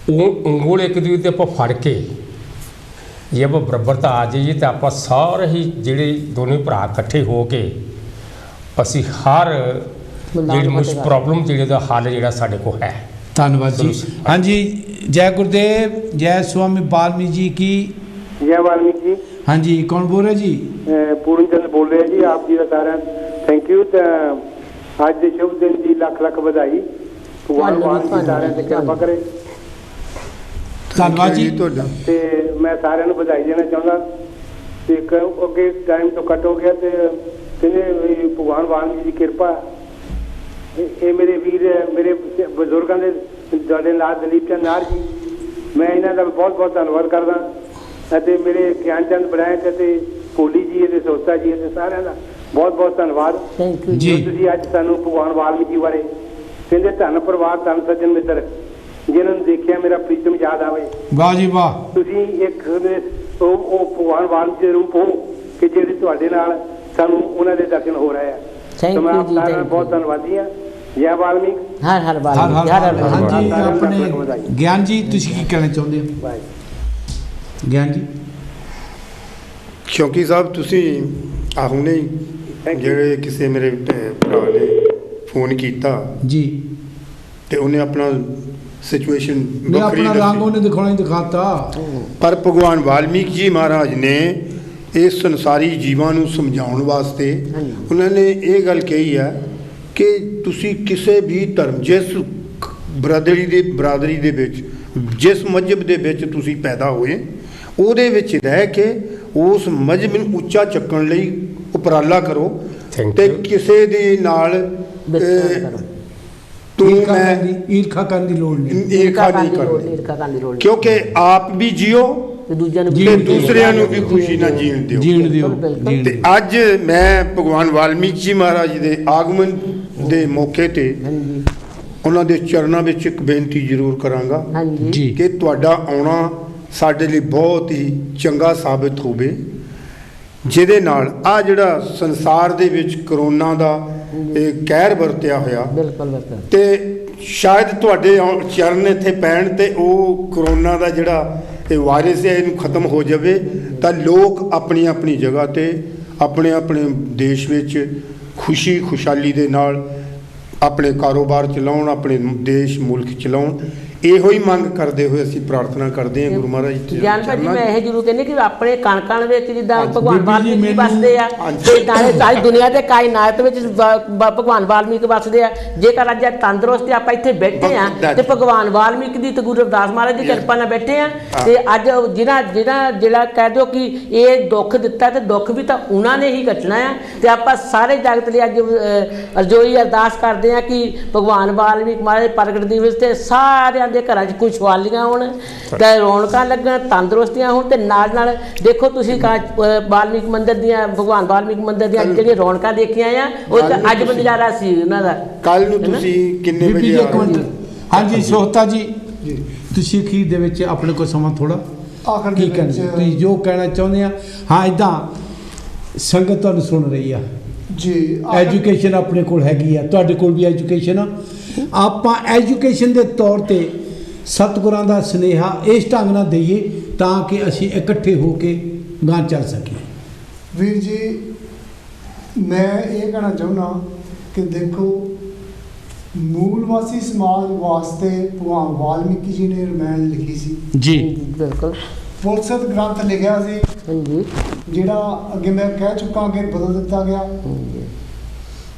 S5: ਉਹ ਉਂਗਲ ਇੱਕ ਦੂਜੇ 'ਤੇ ਆਪਾਂ ਫੜ ਕੇ ਜੇ ਆਪਾਂ ਬਰਾਬਰਤਾ ਆ ਜਾਈਏ ਤਾਂ ਆਪਾਂ ਸਾਰੇ ਹੀ ਜਿਹੜੇ ਦੋਨੇ ਭਰਾ ਇਕੱਠੇ ਹੋ ਕੇ ਅਸੀਂ ਹਰ ਜਿਹੜੀ ਮੁਸ਼ਕ ਪ੍ਰੋਬਲਮ ਜਿਹੜੇ ਦਾ ਹੱਲ ਜਿਹੜਾ ਸਾਡੇ ਕੋਲ ਹੈ।
S1: ਧੰਨਵਾਦ ਜੀ। ਹਾਂਜੀ ਜੈ ਗੁਰਦੇਵ, ਜੈ स्वामी वाल्मीकि जी की
S2: जय वाल्मीकि जी।
S1: हाँ जी कौन बोल रहे जी?
S2: पूर्ण चंद बोल रहे हैं जी। आप जी का सारा थैंक यू। आज के शुभ दिन जी लख लख बधाई। भगवान वाल्मीकि सारे से कृपा करे।
S1: धन्यवाद जी।
S2: ਤੇ ਮੈਂ ਸਾਰਿਆਂ ਨੂੰ ਵਧਾਈ ਦੇਣਾ ਚਾਹੁੰਦਾ ਤੇ ਅੱਗੇ ਟਾਈਮ ਤੋਂ ਕੱਟ ਹੋ ਗਿਆ ਤੇ ਕਹਿੰਦੇ ਭਗਵਾਨ ਵਾਲਮੀਕੀ ਦੀ ਕਿਰਪਾ। ਇਹ ਮੇਰੇ ਵੀਰ, ਮੇਰੇ ਬਜ਼ੁਰਗਾਂ ਦੇ ਤੁਹਾਡੇ ਨਾਲ ਦਲੀਪ ਚੰਦ ਨਾਰ ਜੀ, ਮੈਂ ਇਹਨਾਂ ਦਾ ਬਹੁਤ ਬਹੁਤ ਧੰਨਵਾਦ ਕਰਦਾ। ਅਤੇ ਮੇਰੇ ਗਿਆਨ ਚੰਦ ਬੜਾਇਕ ਅਤੇ ਭੋਲੀ ਜੀ ਅਤੇ ਸੋਤਾ ਜੀ ਅਤੇ ਸਾਰਿਆਂ ਦਾ ਬਹੁਤ ਬਹੁਤ ਧੰਨਵਾਦ ਜੀ। ਤੁਸੀਂ ਅੱਜ ਸਾਨੂੰ ਭਗਵਾਨ ਵਾਲਮੀਕੀ ਬਾਰੇ ਕਹਿੰਦੇ ਧੰਨ ਪਰਿਵਾਰ, ਧੰਨ ਸੱਜਣ ਮਿੱਤਰ ਜਿਨ੍ਹਾਂ ਨੂੰ ਦੇਖਿਆ ਮੇਰਾ ਪ੍ਰੀਤਮ ਯਾਦ ਆਵੇ।
S1: ਵਾਹ ਜੀ ਵਾਹ।
S2: ਤੁਸੀਂ ਇੱਕ ਉਹ ਭਗਵਾਨ ਵਾਲਮੀਕੀ ਦੇ ਰੂਪ ਹੋ ਕਿ ਜਿਹੜੇ ਤੁਹਾਡੇ ਨਾਲ ਸਾਨੂੰ ਉਹਨਾਂ ਦੇ ਦਰਸ਼ਨ ਹੋ ਰਹੇ ਆ। ਮੈਂ ਆਪ ਸਾਰਿਆਂ ਦਾ ਬਹੁਤ ਧੰਨਵਾਦੀ ਹਾਂ। ਜੈ ਵਾਲਮੀਕ,
S6: ਹਰ ਹਰ ਵਾਲਮੀਕ, ਹਰ ਹਰ
S1: ਹਾਂਜੀ ਆਪਣੇ ਗਿਆਨ ਜੀ ਤੁਸੀਂ ਕੀ ਕਹਿਣਾ ਚਾਹੁੰਦੇ ਹੋ? ਗਿਆਨ ਜੀ।
S7: ਕਿਉਂਕਿ ਸਾਹਿਬ ਤੁਸੀਂ ਹੁਣੇ ਜਿਹੜੇ ਕਿਸੇ ਮੇਰੇ ਭਰਾ ਨੇ ਫੋਨ ਕੀਤਾ
S1: ਜੀ
S7: ਤੇ ਉਹਨੇ ਆਪਣਾ ਸਿਚੁਏਸ਼ਨ
S1: ਆਪਣਾ ਰੰਗ ਉਹਨੇ ਦਿਖਾਉਣਾ ਹੀ ਦਿਖਾਤਾ।
S7: ਪਰ ਭਗਵਾਨ ਵਾਲਮੀਕ ਜੀ ਮਹਾਰਾਜ ਨੇ ਇਸ ਸੰਸਾਰੀ ਜੀਵਾਂ ਨੂੰ ਸਮਝਾਉਣ ਵਾਸਤੇ ਉਹਨਾਂ ਨੇ ਇਹ ਗੱਲ ਕਹੀ ਹੈ ਕਿ ਤੁਸੀਂ ਕਿਸੇ ਵੀ ਧਰਮ ਜਿਸ ਬਰਾਦਰੀ ਦੇ ਵਿੱਚ ਜਿਸ ਮਜ਼ਹਬ ਦੇ ਵਿੱਚ ਤੁਸੀਂ ਪੈਦਾ ਹੋਏ ਉਹਦੇ ਵਿੱਚ ਰਹਿ ਕੇ ਉਸ ਮਜ਼ਹਬ ਨੂੰ ਉੱਚਾ ਚੱਕਣ ਲਈ ਉਪਰਾਲਾ ਕਰੋ ਤੇ ਕਿਸੇ ਦੇ ਨਾਲ
S1: ਈਰਖਾ ਕਰਨ ਦੀ ਲੋੜ ਨਹੀਂ,
S7: ਈਰਖਾ ਨਹੀਂ ਕਰਨੀ, ਕਿਉਂਕਿ ਆਪ ਵੀ ਜੀਓ
S6: ਤੇ ਦੂਜਿਆਂ ਨੂੰ
S7: ਤੇ ਦੂਸਰਿਆਂ ਨੂੰ ਵੀ ਖੁਸ਼ੀ ਨਾਲ ਜੀਣ ਦਿਓ। ਤੇ ਅੱਜ ਮੈਂ ਭਗਵਾਨ ਵਾਲਮੀਕ ਜੀ ਮਹਾਰਾਜ ਦੇ ਆਗਮਨ ਦੇ ਮੌਕੇ ਤੇ ਉਹਨਾਂ ਦੇ ਚਰਨਾਂ ਵਿੱਚ ਇੱਕ ਬੇਨਤੀ ਜ਼ਰੂਰ ਕਰਾਂਗਾ ਕਿ ਤੁਹਾਡਾ ਆਉਣਾ ਸਾਡੇ ਲਈ ਬਹੁਤ ਹੀ ਚੰਗਾ ਸਾਬਿਤ ਹੋਵੇ, ਜਿਹਦੇ ਨਾਲ ਆ ਜਿਹੜਾ ਸੰਸਾਰ ਦੇ ਵਿੱਚ ਕਰੋਨਾ ਦਾ ਇਹ ਕਹਿਰ ਵਰਤਿਆ ਹੋਇਆ ਤੇ ਸ਼ਾਇਦ ਤੁਹਾਡੇ ਚਰਨ ਇੱਥੇ ਪੈਣ ਤੇ ਉਹ ਕਰੋਨਾ ਦਾ ਜਿਹੜਾ ਇਹ ਵਾਇਰਸ ਹੈ ਇਹਨੂੰ ਖਤਮ ਹੋ ਜਾਵੇ, ਤਾਂ ਲੋਕ ਆਪਣੀ ਆਪਣੀ ਜਗ੍ਹਾ ਤੇ ਆਪਣੇ ਆਪਣੇ ਦੇਸ਼ ਵਿੱਚ ਖੁਸ਼ੀ ਖੁਸ਼ਹਾਲੀ ਦੇ ਨਾਲ ਆਪਣੇ ਕਾਰੋਬਾਰ ਚਲਾਉਣ, ਆਪਣੇ ਦੇਸ਼ ਮੁਲਕ ਚਲਾਉਣ। ਇਹੋ ਹੀ ਮੰਗ ਕਰਦੇ ਹੋਏ ਅਸੀਂ ਪ੍ਰਾਰਥਨਾ ਕਰਦੇ ਹਾਂ ਗੁਰੂ ਮਹਾਰਾਜ ਜੀ।
S6: ਗਿਆਨ ਭਾਜੀ ਮੈਂ ਇਹ ਜ਼ਰੂਰ ਕਹਿੰਦੀ ਕਿ ਆਪਣੇ ਕਣ ਵਿੱਚ ਜਿੱਦਾਂ ਭਗਵਾਨ ਵਾਲਮੀਕ ਵਸਦੇ ਆ ਤੇ ਨਾਲੇ ਸਾਰੀ ਦੁਨੀਆ ਦੇ ਕਾਇਨਾਤ ਵਿੱਚ ਭਗਵਾਨ ਵਾਲਮੀਕ ਵਸਦੇ ਆ। ਜੇਕਰ ਅੱਜ ਤੰਦਰੁਸਤ ਆਪਾਂ ਇੱਥੇ ਬੈਠੇ ਆ ਤੇ ਭਗਵਾਨ ਵਾਲਮੀਕ ਦੀ ਤੇ ਗੁਰੂ ਰਵਿਦਾਸ ਮਹਾਰਾਜ ਦੀ ਕਿਰਪਾ ਨਾਲ ਬੈਠੇ ਆ। ਤੇ ਅੱਜ ਜਿਹੜਾ ਕਹਿ ਦਿਓ ਕਿ ਇਹ ਦੁੱਖ ਦਿੱਤਾ ਤੇ ਦੁੱਖ ਵੀ ਤਾਂ ਉਹਨਾਂ ਨੇ ਹੀ ਕੱਟਣਾ ਆ। ਤੇ ਆਪਾਂ ਸਾਰੇ ਜਗਤ ਲਈ ਅੱਜ ਅਰਜ਼ੋਈ ਅਰਦਾਸ ਕਰਦੇ ਆ ਕਿ ਭਗਵਾਨ ਵਾਲਮੀਕ ਮਹਾਰਾਜ ਪ੍ਰਗਟ ਦਿਵਸ ਤੇ ਸਾਰਿਆਂ ਦੇ ਘਰਾਂ 'ਚ ਖੁਸ਼ਹਾਲੀਆਂ ਹੋਣ ਤੇ ਰੌਣਕਾਂ ਲੱਗਣ, ਤੰਦਰੁਸਤੀਆਂ ਹੋਣ। ਤੇ ਨਾਲ ਦੇਖੋ ਤੁਸੀਂ ਵਾਲਮੀਕ ਮੰਦਿਰ ਦੀਆਂ ਭਗਵਾਨ ਵਾਲਮੀਕ ਮੰਦਿਰ ਦੀਆਂ ਜਿਹੜੀਆਂ ਰੌਣਕਾਂ ਦੇਖੀਆਂ ਆ ਉਹ ਤਾਂ ਅੱਜ ਵੀ ਨਜ਼ਾਰਾ ਸੀ ਉਹਨਾਂ ਦਾ।
S7: ਕੱਲ ਨੂੰ ਤੁਸੀਂ ਕਿੰਨੇ ਵਜੇ
S1: ਹਾਂਜੀ ਸੋਹਤਾ ਜੀ ਤੁਸੀਂ ਅਖੀਰ ਦੇ ਵਿੱਚ ਆਪਣੇ ਕੋਲ ਸਮਾਂ ਥੋੜਾ
S4: ਆਖਰ
S1: ਕੀ ਕਹਿਣਾ ਤੁਸੀਂ ਜੋ ਕਹਿਣਾ ਚਾਹੁੰਦੇ ਆ? ਹਾਂ ਇੱਦਾਂ ਸੰਗਤ ਤੁਹਾਨੂੰ ਸੁਣ ਰਹੀ ਆ
S4: ਜੀ,
S1: ਐਜੂਕੇਸ਼ਨ ਆਪਣੇ ਕੋਲ ਹੈਗੀ ਆ, ਤੁਹਾਡੇ ਕੋਲ ਵੀ ਐਜੂਕੇਸ਼ਨ ਆ। ਆਪਾਂ ਐਜੂਕੇਸ਼ਨ ਦੇ ਤੌਰ ਤੇ ਸਤਿਗੁਰਾਂ ਦਾ ਸੁਨੇਹਾ ਇਸ ਢੰਗ ਨਾਲ ਦਈਏ ਤਾਂ ਕਿ ਅਸੀਂ ਇਕੱਠੇ ਹੋ ਕੇ ਗਾਂ ਚੱਲ ਸਕੀਏ।
S4: ਵੀਰ ਜੀ ਮੈਂ ਇਹ ਕਹਿਣਾ ਚਾਹੁੰਦਾ ਕਿ ਦੇਖੋ ਮੂਲ ਵਾਸੀ ਸਮਾਜ ਵਾਸਤੇ ਭਗਵਾਨ ਵਾਲਮੀਕੀ ਜੀ ਨੇ ਰਮਾਇਣ ਲਿਖੀ ਸੀ
S1: ਜੀ,
S6: ਬਿਲਕੁਲ
S4: ਪੁਰਸਤ ਗ੍ਰੰਥ ਲਿਖਿਆ ਸੀ ਜਿਹੜਾ ਅੱਗੇ ਮੈਂ ਕਹਿ ਚੁੱਕਾ ਕਿ ਬਦਲ ਦਿੱਤਾ ਗਿਆ।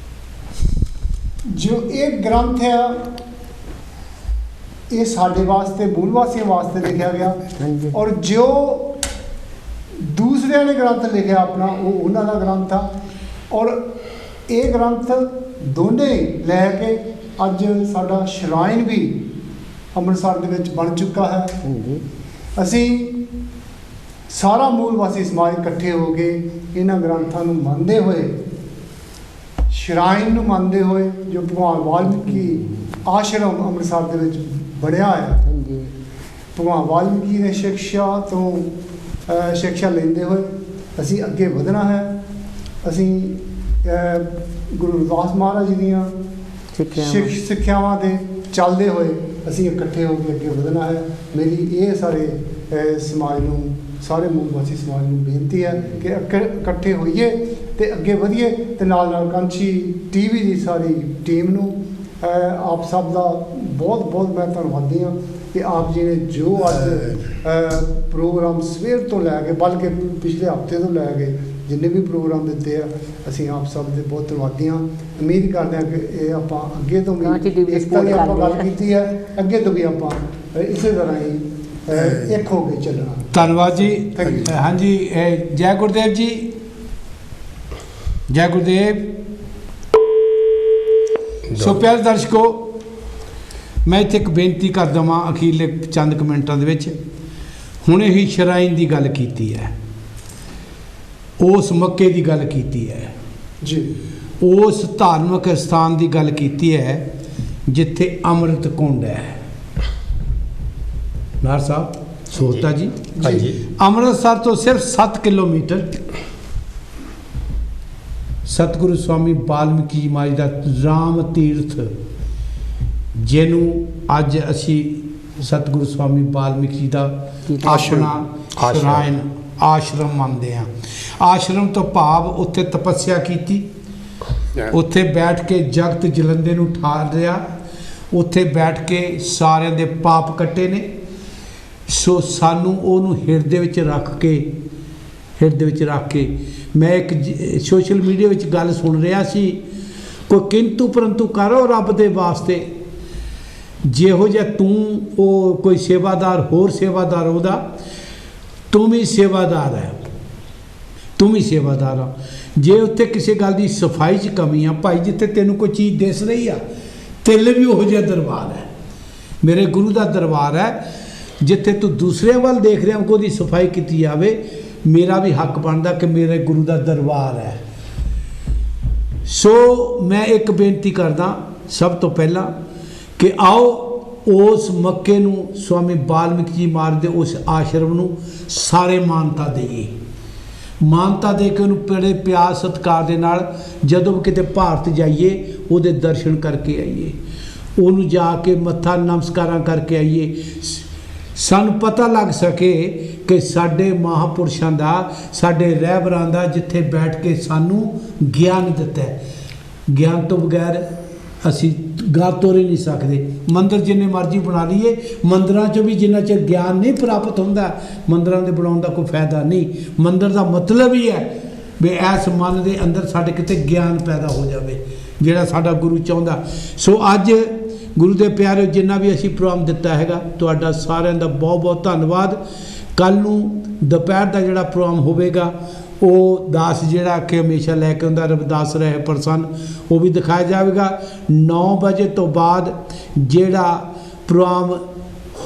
S4: ਜੋ ਇਹ ਗ੍ਰੰਥ ਹੈ ਇਹ ਸਾਡੇ ਵਾਸਤੇ ਮੂਲ ਵਾਸੀਆਂ ਵਾਸਤੇ ਲਿਖਿਆ ਗਿਆ ਔਰ ਜੋ ਦੂਸਰਿਆਂ ਨੇ ਗ੍ਰੰਥ ਲਿਖਿਆ ਆਪਣਾ ਉਹ ਉਹਨਾਂ ਦਾ ਗ੍ਰੰਥ ਆ। ਔਰ ਇਹ ਗ੍ਰੰਥ ਦੋਨੇ ਲੈ ਕੇ ਅੱਜ ਸਾਡਾ ਸ਼ਰਾਈਨ ਵੀ ਅੰਮ੍ਰਿਤਸਰ ਦੇ ਵਿੱਚ ਬਣ ਚੁੱਕਾ ਹੈ। ਅਸੀਂ ਸਾਰਾ ਮੂਲ ਵਾਸੀ ਸਮਾਜ ਇਕੱਠੇ ਹੋ ਕੇ ਇਹਨਾਂ ਗ੍ਰੰਥਾਂ ਨੂੰ ਮੰਨਦੇ ਹੋਏ, ਸ਼ਰਾਈਨ ਨੂੰ ਮੰਨਦੇ ਹੋਏ, ਜੋ ਭਗਵਾਨ ਵਾਲਮੀਕੀ ਆਸ਼ਰਮ ਅੰਮ੍ਰਿਤਸਰ ਦੇ ਵਿੱਚ ਬਣਿਆ ਹੈ, ਭਗਵਾਨ ਵਾਲਮੀਕੀ ਨੇ ਸਿੱਖਿਆ ਲੈਂਦੇ ਹੋਏ ਅਸੀਂ ਅੱਗੇ ਵਧਣਾ ਹੈ। ਅਸੀਂ ਗੁਰੂ ਰਵਿਦਾਸ ਮਹਾਰਾਜ ਜੀ ਦੀਆਂ ਸਿੱਖਿਆਵਾਂ ਦੇ ਚੱਲਦੇ ਹੋਏ ਅਸੀਂ ਇਕੱਠੇ ਹੋ ਕੇ ਅੱਗੇ ਵਧਣਾ ਹੈ। ਮੇਰੀ ਇਹ ਸਾਰੇ ਸਮਾਜ ਨੂੰ, ਸਾਰੇ ਮੂਲ ਵਾਸੀ ਸਮਾਜ ਨੂੰ ਬੇਨਤੀ ਹੈ ਕਿ ਇਕੱਠੇ ਹੋਈਏ ਤੇ ਅੱਗੇ ਵਧੀਏ। ਤੇ ਨਾਲ ਕਾਂਚੀ ਟੀਵੀ ਦੀ ਸਾਰੀ ਟੀਮ ਨੂੰ ਆਪ ਸਭ ਦਾ ਬਹੁਤ ਬਹੁਤ ਮੈਂ ਧੰਨਵਾਦੀ ਹਾਂ ਕਿ ਆਪ ਜੀ ਨੇ ਜੋ ਅੱਜ ਪ੍ਰੋਗਰਾਮ ਸਵੇਰ ਤੋਂ ਲੈ ਕੇ ਬਲਕਿ ਪਿਛਲੇ ਹਫ਼ਤੇ ਤੋਂ ਲੈ ਕੇ ਜਿੰਨੇ ਵੀ ਪ੍ਰੋਗਰਾਮ ਦਿੱਤੇ ਆ ਅਸੀਂ ਆਪ ਸਭ ਦੇ ਬਹੁਤ ਧੰਨਵਾਦੀ ਹਾਂ। ਉਮੀਦ ਕਰਦੇ ਹਾਂ ਕਿ ਇਹ ਆਪਾਂ ਅੱਗੇ ਤੋਂ ਵੀ ਇਸ ਤਰ੍ਹਾਂ ਆਪਾਂ ਗੱਲ ਕੀਤੀ ਹੈ, ਅੱਗੇ ਤੋਂ ਵੀ ਆਪਾਂ ਇਸੇ ਤਰ੍ਹਾਂ ਹੀ ਇੱਕ ਹੋ ਕੇ ਚੱਲਣਾ।
S1: ਧੰਨਵਾਦ ਜੀ। ਹਾਂਜੀ ਜੈ ਗੁਰਦੇਵ ਜੀ, ਜੈ ਗੁਰਦੇਵ। ਸੋ ਪਿਆਰੇ ਦਰਸ਼ਕੋ ਮੈਂ ਇੱਥੇ ਇੱਕ ਬੇਨਤੀ ਕਰ ਦੇਵਾਂ ਅਖੀਰਲੇ ਚੰਦ ਕਮੈਂਟਾਂ ਦੇ ਵਿੱਚ। ਹੁਣੇ ਹੀ ਸ਼ਰਾਈਨ ਦੀ ਗੱਲ ਕੀਤੀ ਹੈ, ਉਸ ਮੱਕੇ ਦੀ ਗੱਲ ਕੀਤੀ ਹੈ
S4: ਜੀ, ਉਸ
S1: ਧਾਰਮਿਕ ਸਥਾਨ ਦੀ ਗੱਲ ਕੀਤੀ ਹੈ ਜਿੱਥੇ ਅੰਮ੍ਰਿਤ ਕੁੰਡ ਹੈ। ਨਾਰ ਸਾਹਿਬ ਸੋਹਤਾ ਜੀ,
S5: ਹਾਂਜੀ,
S1: ਅੰਮ੍ਰਿਤਸਰ ਤੋਂ ਸਿਰਫ 7 ਕਿਲੋਮੀਟਰ ਸਤਿਗੁਰੂ ਸਵਾਮੀ ਵਾਲਮੀਕੀ ਜੀ ਮਹਾਰਾਜ ਦਾ ਰਾਮ ਤੀਰਥ, ਜਿਹਨੂੰ ਅੱਜ ਅਸੀਂ ਸਤਿਗੁਰੂ ਸਵਾਮੀ ਵਾਲਮੀਕੀ ਜੀ ਦਾ ਆਪਣਾ ਸ਼ਰਾਈਨ ਆਸ਼ਰਮ ਮੰਨਦੇ ਹਾਂ। ਆਸ਼ਰਮ ਤੋਂ ਭਾਵ ਉੱਥੇ ਤਪੱਸਿਆ ਕੀਤੀ, ਉੱਥੇ ਬੈਠ ਕੇ ਜਗਤ ਜਲੰਦੇ ਨੂੰ ਠਾਰਿਆ, ਉੱਥੇ ਬੈਠ ਕੇ ਸਾਰਿਆਂ ਦੇ ਪਾਪ ਕੱਟੇ ਨੇ। ਸੋ ਸਾਨੂੰ ਉਹਨੂੰ ਹਿਰਦੇ ਵਿੱਚ ਰੱਖ ਕੇ ਮੈਂ ਇੱਕ ਸੋਸ਼ਲ ਮੀਡੀਆ ਵਿੱਚ ਗੱਲ ਸੁਣ ਰਿਹਾ ਸੀ, ਕੋਈ ਕਿੰਤੂ ਪਰੰਤੂ ਕਰੋ ਰੱਬ ਦੇ ਵਾਸਤੇ। ਜਿਹੋ ਜਿਹਾ ਤੂੰ ਉਹ ਕੋਈ ਸੇਵਾਦਾਰ ਹੋਰ ਸੇਵਾਦਾਰ ਉਹਦਾ, ਤੂੰ ਵੀ ਸੇਵਾਦਾਰ ਹੈ, ਤੂੰ ਵੀ ਸੇਵਾਦਾਰ ਆ। ਜੇ ਉੱਥੇ ਕਿਸੇ ਗੱਲ ਦੀ ਸਫਾਈ 'ਚ ਕਮੀ ਆ ਭਾਈ, ਜਿੱਥੇ ਤੈਨੂੰ ਕੋਈ ਚੀਜ਼ ਦਿਸ ਰਹੀ ਆ ਤੇਲੇ ਵੀ ਉਹੋ ਜਿਹਾ ਦਰਬਾਰ ਹੈ, ਮੇਰੇ ਗੁਰੂ ਦਾ ਦਰਬਾਰ ਹੈ। ਜਿੱਥੇ ਤੂੰ ਦੂਸਰਿਆਂ ਵੱਲ ਦੇਖ ਰਿਹਾ ਕਿ ਉਹਦੀ ਸਫਾਈ ਕੀਤੀ ਜਾਵੇ, ਮੇਰਾ ਵੀ ਹੱਕ ਬਣਦਾ ਕਿ ਮੇਰੇ ਗੁਰੂ ਦਾ ਦਰਬਾਰ ਹੈ। ਸੋ ਮੈਂ ਇੱਕ ਬੇਨਤੀ ਕਰਦਾ ਸਭ ਤੋਂ ਪਹਿਲਾਂ ਕਿ ਆਓ ਉਸ ਮੱਕੇ ਨੂੰ ਸਵਾਮੀ ਵਾਲਮੀਕ ਜੀ ਮਹਾਰਾਜ ਦੇ ਉਸ ਆਸ਼ਰਮ ਨੂੰ ਸਾਰੇ ਮਾਨਤਾ ਦੇਈਏ, ਮਾਨਤਾ ਦੇ ਕੇ ਉਹਨੂੰ ਬੜੇ ਪਿਆਰ ਸਤਿਕਾਰ ਦੇ ਨਾਲ ਜਦੋਂ ਕਿਤੇ ਭਾਰਤ ਜਾਈਏ ਉਹਦੇ ਦਰਸ਼ਨ ਕਰਕੇ ਆਈਏ, ਉਹਨੂੰ ਜਾ ਕੇ ਮੱਥਾ ਨਮਸਕਾਰਾਂ ਕਰਕੇ ਆਈਏ। ਸਾਨੂੰ ਪਤਾ ਲੱਗ ਸਕੇ ਕਿ ਸਾਡੇ ਮਹਾਂਪੁਰਸ਼ਾਂ ਦਾ, ਸਾਡੇ ਰਹਿਬਰਾਂ ਦਾ ਜਿੱਥੇ ਬੈਠ ਕੇ ਸਾਨੂੰ ਗਿਆਨ ਦਿੱਤਾ ਹੈ। ਗਿਆਨ ਤੋਂ ਬਗੈਰ ਅਸੀਂ ਗਾ ਤੋਰ ਹੀ ਨਹੀਂ ਸਕਦੇ। ਮੰਦਰ ਜਿੰਨੇ ਮਰਜ਼ੀ ਬਣਾ ਲਈਏ, ਮੰਦਰਾਂ 'ਚੋਂ ਵੀ ਜਿੰਨਾ ਚਿਰ ਗਿਆਨ ਨਹੀਂ ਪ੍ਰਾਪਤ ਹੁੰਦਾ, ਮੰਦਰਾਂ ਦੇ ਬਣਾਉਣ ਦਾ ਕੋਈ ਫਾਇਦਾ ਨਹੀਂ। ਮੰਦਰ ਦਾ ਮਤਲਬ ਹੀ ਹੈ ਵੀ ਇਸ ਮਨ ਦੇ ਅੰਦਰ ਸਾਡੇ ਕਿਤੇ ਗਿਆਨ ਪੈਦਾ ਹੋ ਜਾਵੇ, ਜਿਹੜਾ ਸਾਡਾ ਗੁਰੂ ਚਾਹੁੰਦਾ। ਸੋ ਅੱਜ ਗੁਰੂ ਦੇ ਪਿਆਰੇ, ਜਿੰਨਾ ਵੀ ਅਸੀਂ ਪ੍ਰੋਗਰਾਮ ਦਿੱਤਾ ਹੈਗਾ, ਤੁਹਾਡਾ ਸਾਰਿਆਂ ਦਾ ਬਹੁਤ ਬਹੁਤ ਧੰਨਵਾਦ। ਕੱਲ੍ਹ ਨੂੰ ਦੁਪਹਿਰ ਦਾ ਜਿਹੜਾ ਪ੍ਰੋਗਰਾਮ ਹੋਵੇਗਾ ਉਹ ਦਾਸ ਜਿਹੜਾ ਕਿ ਹਮੇਸ਼ਾ ਲੈ ਕੇ ਆਉਂਦਾ ਰਵਿਦਾਸ ਰਹੇ ਪ੍ਰਸੰਨ, ਉਹ ਵੀ ਦਿਖਾਇਆ ਜਾਵੇਗਾ। 9 ਵਜੇ ਤੋਂ ਬਾਅਦ ਜਿਹੜਾ ਪ੍ਰੋਗਰਾਮ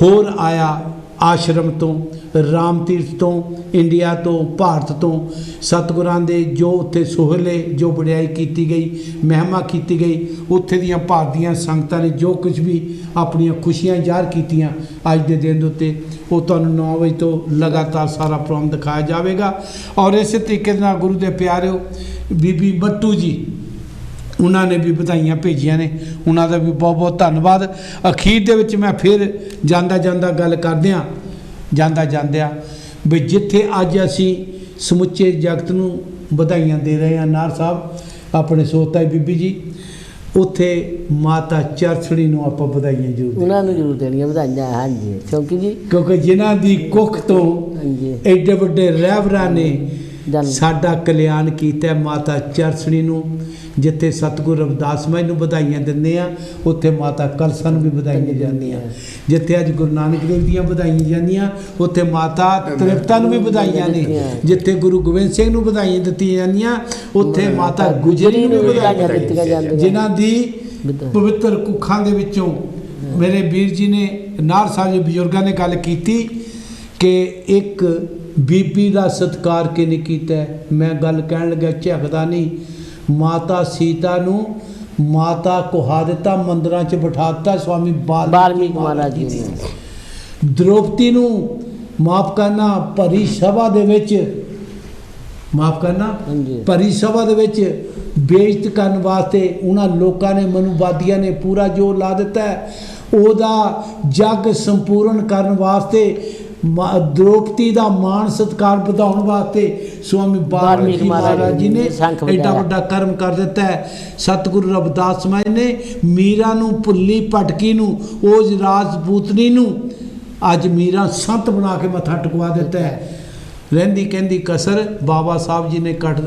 S1: ਹੋਰ ਆਇਆ ਆਸ਼ਰਮ ਤੋਂ, ਰਾਮ ਤੀਰਥ ਤੋਂ, ਇੰਡੀਆ ਤੋਂ, ਭਾਰਤ ਤੋਂ, ਸਤਿਗੁਰਾਂ ਦੇ ਜੋ ਉੱਥੇ ਸੋਹਲੇ, ਜੋ ਵਡਿਆਈ ਕੀਤੀ ਗਈ, ਮਹਿਮਾ ਕੀਤੀ ਗਈ, ਉੱਥੇ ਦੀਆਂ ਭਾਰਤ ਦੀਆਂ ਸੰਗਤਾਂ ਨੇ ਜੋ ਕੁਝ ਵੀ ਆਪਣੀਆਂ ਖੁਸ਼ੀਆਂ ਜ਼ਾਹਰ ਕੀਤੀਆਂ ਅੱਜ ਦੇ ਦਿਨ ਦੇ ਉੱਤੇ, ਉਹ ਤੁਹਾਨੂੰ 9 ਵਜੇ ਤੋਂ ਲਗਾਤਾਰ ਸਾਰਾ ਪ੍ਰੋਗਰਾਮ ਦਿਖਾਇਆ ਜਾਵੇਗਾ। ਔਰ ਇਸੇ ਤਰੀਕੇ ਦੇ ਨਾਲ ਗੁਰੂ ਦੇ ਪਿਆਰਿਓ, ਬੀਬੀ ਬੱਟੂ ਜੀ ਉਹਨਾਂ ਨੇ ਵੀ ਵਧਾਈਆਂ ਭੇਜੀਆਂ ਨੇ, ਉਹਨਾਂ ਦਾ ਵੀ ਬਹੁਤ ਬਹੁਤ ਧੰਨਵਾਦ। ਅਖੀਰ ਦੇ ਵਿੱਚ ਮੈਂ ਫਿਰ ਜਾਂਦਾ ਗੱਲ ਕਰਦਿਆਂ ਜਾਂਦਿਆਂ ਵੀ ਜਿੱਥੇ ਅੱਜ ਅਸੀਂ ਸਮੁੱਚੇ ਜਗਤ ਨੂੰ ਵਧਾਈਆਂ ਦੇ ਰਹੇ ਹਾਂ ਨਾਰ ਸਾਹਿਬ ਆਪਣੇ ਸੋਤਾ ਬੀਬੀ ਜੀ, ਉੱਥੇ ਮਾਤਾ ਚਰਚੜੀ ਨੂੰ ਆਪਾਂ ਵਧਾਈਆਂ ਜ਼ਰੂਰ,
S6: ਉਹਨਾਂ ਨੂੰ ਜ਼ਰੂਰ ਦੇਣੀਆਂ ਵਧਾਈਆਂ। ਹਾਂਜੀ, ਕਿਉਂਕਿ
S1: ਜਿਨ੍ਹਾਂ ਦੀ ਕੁੱਖ ਤੋਂ ਐਡੇ ਵੱਡੇ ਰਹਿਬਰਾਂ ਨੇ ਸਾਡਾ ਕਲਿਆਣ ਕੀਤਾ। ਮਾਤਾ ਚਰਚੜੀ ਨੂੰ ਜਿੱਥੇ ਸਤਿਗੁਰੂ ਰਵਿਦਾਸ ਮਹਾਰਾਜ ਨੂੰ ਵਧਾਈਆਂ ਦਿੰਦੇ ਆ, ਉੱਥੇ ਮਾਤਾ ਕਲਸਾ ਨੂੰ ਵੀ ਵਧਾਈਆਂ ਜਾਂਦੀਆਂ। ਜਿੱਥੇ ਅੱਜ ਗੁਰੂ ਨਾਨਕ ਦੇਵ ਦੀਆਂ ਵਧਾਈਆਂ ਜਾਂਦੀਆਂ, ਉੱਥੇ ਮਾਤਾ ਤ੍ਰਿਪਤਾ ਨੂੰ ਵੀ ਵਧਾਈਆਂ ਨੇ। ਜਿੱਥੇ ਗੁਰੂ ਗੋਬਿੰਦ ਸਿੰਘ ਨੂੰ ਵਧਾਈਆਂ ਦਿੱਤੀਆਂ ਜਾਂਦੀਆਂ, ਉੱਥੇ ਮਾਤਾ ਗੁਜਰੀ ਨੂੰ ਵੀ ਵਧਾਈਆਂ ਦਿੱਤੀਆਂ ਜਾਂਦੀਆਂ, ਜਿਨ੍ਹਾਂ ਦੀ ਪਵਿੱਤਰ ਕੁੱਖਾਂ ਦੇ ਵਿੱਚੋਂ ਮੇਰੇ ਵੀਰ ਜੀ ਨੇ, ਨਾਰ ਸਾਹਿਬ ਜੀ ਬਜ਼ੁਰਗਾਂ ਨੇ ਗੱਲ ਕੀਤੀ ਕਿ ਇੱਕ ਬੀਬੀ ਦਾ ਸਤਿਕਾਰ ਕਿਨੇ ਕੀਤਾ। ਮੈਂ ਗੱਲ ਕਹਿਣ ਲੱਗਾ ਝਕਦਾ ਨਹੀਂ, ਮਾਤਾ ਸੀਤਾ ਨੂੰ ਮਾਤਾ ਕੁਹਾ ਦਿੱਤਾ, ਮੰਦਰਾਂ 'ਚ ਬਿਠਾ ਦਿੱਤਾ ਸਵਾਮੀ ਵਾਲਮੀਕ ਮਹਾਰਾਜ ਜੀ ਨੇ। ਦ੍ਰੋਪਦੀ ਨੂੰ ਮਾਫ ਕਰਨਾ ਭਰੀ ਸਭਾ ਦੇ ਵਿੱਚ, ਭਰੀ ਸਭਾ ਦੇ ਵਿੱਚ ਬੇਇੱਜ਼ਤ ਕਰਨ ਵਾਸਤੇ ਉਹਨਾਂ ਲੋਕਾਂ ਨੇ, ਮਨੂਵਾਦੀਆਂ ਨੇ ਪੂਰਾ ਜ਼ੋਰ ਲਾ ਦਿੱਤਾ। ਉਹਦਾ ਜੱਗ ਸੰਪੂਰਨ ਕਰਨ ਵਾਸਤੇ, ਦ੍ਰੋਪਦੀ ਦਾ ਮਾਣ ਸਤਿਕਾਰ ਵਧਾਉਣ ਵਾਸਤੇ ਸਵਾਮੀ ਵਾਲਮੀਕ ਮਹਾਰਾਜ ਜੀ ਨੇ ਐਡਾ ਵੱਡਾ ਕਰਮ ਕਰ ਦਿੱਤਾ ਹੈ। ਸਤਿਗੁਰੂ ਰਵਿਦਾਸ ਮਹਾਰਾਜ ਨੇ ਮੀਰਾ ਨੂੰ, ਭੁੱਲੀ ਭਟਕੀ ਨੂੰ, ਉਸ ਰਾਜਪੂਤਨੀ ਨੂੰ ਅੱਜ ਮੀਰਾ ਸੰਤ ਬਣਾ ਕੇ ਮੱਥਾ ਟਿਕਵਾ ਦਿੱਤਾ ਹੈ। ਰਹਿੰਦੀ ਕਹਿੰਦੀ ਕਸਰ ਬਾਬਾ ਸਾਹਿਬ ਜੀ ਨੇ ਕੱਢ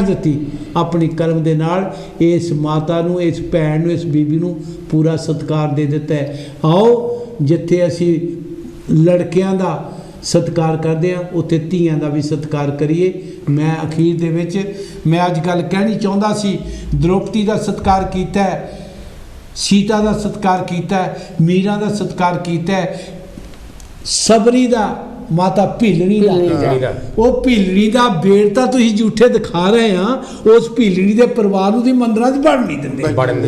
S1: ਦਿੱਤੀ ਆਪਣੀ ਕਲਮ ਦੇ ਨਾਲ। ਇਸ ਮਾਤਾ ਨੂੰ, ਇਸ ਭੈਣ ਨੂੰ, ਇਸ ਬੀਬੀ ਨੂੰ ਪੂਰਾ ਸਤਿਕਾਰ ਦੇ ਦਿੱਤਾ ਹੈ। ਆਓ ਜਿੱਥੇ ਅਸੀਂ ਲੜਕਿਆਂ ਦਾ ਸਤਿਕਾਰ ਕਰਦੇ ਹਾਂ, ਉੱਥੇ ਧੀਆਂ ਦਾ ਵੀ ਸਤਿਕਾਰ ਕਰੀਏ। ਮੈਂ ਅਖੀਰ ਦੇ ਵਿੱਚ ਮੈਂ ਅੱਜ ਗੱਲ ਕਹਿਣੀ ਚਾਹੁੰਦਾ ਸੀ, ਦ੍ਰੋਪਦੀ ਦਾ ਸਤਿਕਾਰ ਕੀਤਾ ਹੈ, ਸੀਤਾ ਦਾ ਸਤਿਕਾਰ ਕੀਤਾ ਹੈ, ਮੀਰਾ ਦਾ ਸਤਿਕਾਰ ਕੀਤਾ ਹੈ, ਸਬਰੀ ਦਾ, ਮਾਤਾ ਭੀਲਣੀ ਦਾ। ਉਹ ਭੀਲਣੀ ਦਾ ਬੇੜ ਤਾਂ ਤੁਸੀਂ ਝੂਠੇ ਦਿਖਾ ਰਹੇ ਆ, ਉਸ ਭੀਲਣੀ ਦੇ ਪਰਿਵਾਰ ਨੂੰ ਦੀ ਮੰਦਰਾਂ 'ਚ ਵੜਨ ਨਹੀਂ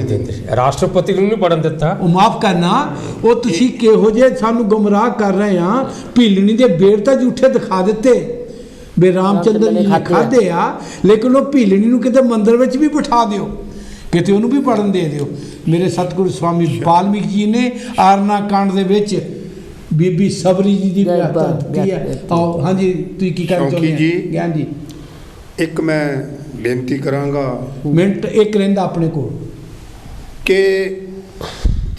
S1: ਦਿੰਦੇ,
S5: ਰਾਸ਼ਟਰਪਤੀ ਨੂੰ ਨਹੀਂ ਵੜਨ ਦਿੱਤਾ।
S1: ਉਹ ਮਾਫ ਕਰਨਾ, ਉਹ ਤੁਸੀਂ ਕਿਹੋ ਜਿਹੇ ਸਾਨੂੰ ਗੁੰਮਰਾਹ ਕਰ ਰਹੇ ਆ। ਭੀਲਣੀ ਦੇ ਬੇੜ ਤਾਂ ਝੂਠੇ ਦਿਖਾ ਦਿੱਤੇ ਵੀ ਰਾਮਚੰਦਰ ਜੀ ਨੇ ਖਾਧੇ ਆ, ਲੇਕਿਨ ਉਹ ਭੀਲਣੀ ਨੂੰ ਕਿਤੇ ਮੰਦਰ ਵਿੱਚ ਵੀ ਬਿਠਾ ਦਿਓ, ਕਿਤੇ ਉਹਨੂੰ ਵੀ ਵੜਨ ਦੇ ਦਿਓ। ਮੇਰੇ ਸਤਿਗੁਰੂ ਸਵਾਮੀ ਵਾਲਮੀਕ ਜੀ ਨੇ ਆਰਨਾ ਕਾਂਡ ਦੇ ਵਿੱਚ ਬੀਬੀ ਸਬਰੀ ਜੀ ਦੀ ਵਿਆਖਿਆ ਦਿੱਤੀ ਹੈ। ਆਓ ਹਾਂਜੀ, ਤੁਸੀਂ ਕੀ ਕਹਿਣਾ ਚਾਹੁੰਦੇ ਜੀ? ਗਿਆਨ ਜੀ,
S7: ਇੱਕ ਮੈਂ ਬੇਨਤੀ ਕਰਾਂਗਾ,
S1: ਮਿੰਟ ਇੱਕ ਰਹਿੰਦਾ ਆਪਣੇ ਕੋਲ,
S7: ਕਿ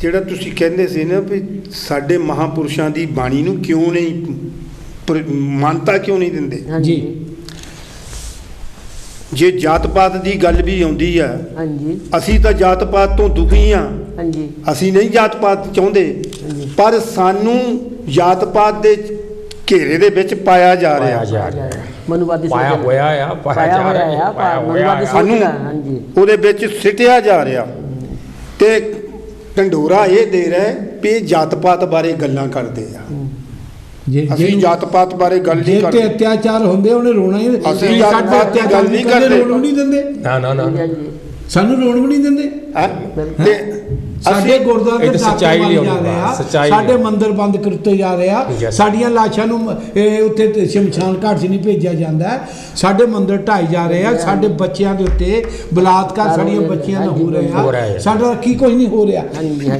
S7: ਜਿਹੜਾ ਤੁਸੀਂ ਕਹਿੰਦੇ ਸੀ ਨਾ ਵੀ ਸਾਡੇ ਮਹਾਂਪੁਰਸ਼ਾਂ ਦੀ ਬਾਣੀ ਨੂੰ ਕਿਉਂ ਨਹੀਂ ਮਾਨਤਾ, ਕਿਉਂ ਨਹੀਂ ਦਿੰਦੇ
S1: ਜੀ।
S7: ਜੇ ਜਾਤ ਪਾਤ ਦੀ ਗੱਲ ਵੀ ਆਉਂਦੀ ਆ,
S6: ਹਾਂਜੀ
S7: ਅਸੀਂ ਤਾਂ ਜਾਤ ਪਾਤ ਤੋਂ ਦੁਖੀ ਆ,
S6: ਹਾਂਜੀ
S7: ਅਸੀਂ ਨਹੀਂ ਜਾਤ ਪਾਤ ਚਾਹੁੰਦੇ, ਪਰ ਸਾਨੂੰ ਜਾਤ ਪਾਤ ਦੇ ਘੇਰੇ ਦੇ ਵਿੱਚ ਪਾਇਆ ਜਾ ਰਿਹਾ,
S6: ਮਨੂਵਾਦੀ
S5: ਪਾਇਆ ਹੋਇਆ ਆ, ਪਾਇਆ ਜਾ ਰਿਹਾ, ਪਾਇਆ ਹੋਇਆ
S7: ਸਾਨੂੰ
S6: ਹਾਂਜੀ
S7: ਉਹਦੇ ਵਿੱਚ ਸਿੱਟਿਆ ਜਾ ਰਿਹਾ। ਤੇ ਢੰਡੋਰਾ ਇਹ ਦੇ ਰਿਹਾ ਵੀ ਇਹ ਜਾਤ ਪਾਤ ਬਾਰੇ ਗੱਲਾਂ ਕਰਦੇ ਆ, ਅਸੀਂ ਜਾਤ ਪਾਤ ਬਾਰੇ ਗੱਲ ਨਹੀਂ
S1: ਜੇ ਤੇ
S7: ਕਰਦੇ।
S1: ਅਤਿਆਚਾਰ ਹੁੰਦੇ ਉਹਨੇ ਰੋਣਾ ਹੀ,
S7: ਅਸੀਂ ਜਾਤ ਪਾਤ ਦੀ ਗੱਲ ਨਹੀਂ ਕਰਦੇ।
S1: ਰੋਣ ਨਹੀਂ ਦਿੰਦੇ,
S5: ਨਾ ਨਾ ਨਾ
S1: ਸਾਨੂੰ ਰੋਣ ਵੀ ਨਹੀਂ ਦਿੰਦੇ।
S7: ਤੇ
S1: ਸਾਡੇ ਗੁਰਦੁਆਰੇ
S5: ਇਹ ਤਾਂ ਸੱਚਾਈ
S1: ਜਾ
S5: ਲਿਆਉਣੀ
S1: ਰਿਹਾ,
S5: ਆ, ਸੱਚਾਈ
S1: ਸਾਡੇ ਮੰਦਿਰ ਬੰਦ ਕਰਤੇ ਜਾ ਰਿਹਾ, ਸਾਡੀਆਂ ਲਾਸ਼ਾਂ ਨੂੰ ਉੱਥੇ ਸ਼ਮਸ਼ਾਨ ਘਾਟ 'ਚ ਨਹੀਂ ਭੇਜਿਆ ਜਾਂਦਾ, ਸਾਡੇ ਮੰਦਿਰ ਢਾਈ ਜਾ ਰਹੇ ਆ, ਸਾਡੇ ਬੱਚਿਆਂ ਦੇ ਉੱਤੇ ਬਲਾਤਕਾਰ ਸਾਡੀਆਂ ਬੱਚੀਆਂ ਨਾਲ ਹੋ ਰਿਹਾ, ਸਾਡਾ ਕੀ ਕੁਝ ਨਹੀਂ ਹੋ ਰਿਹਾ।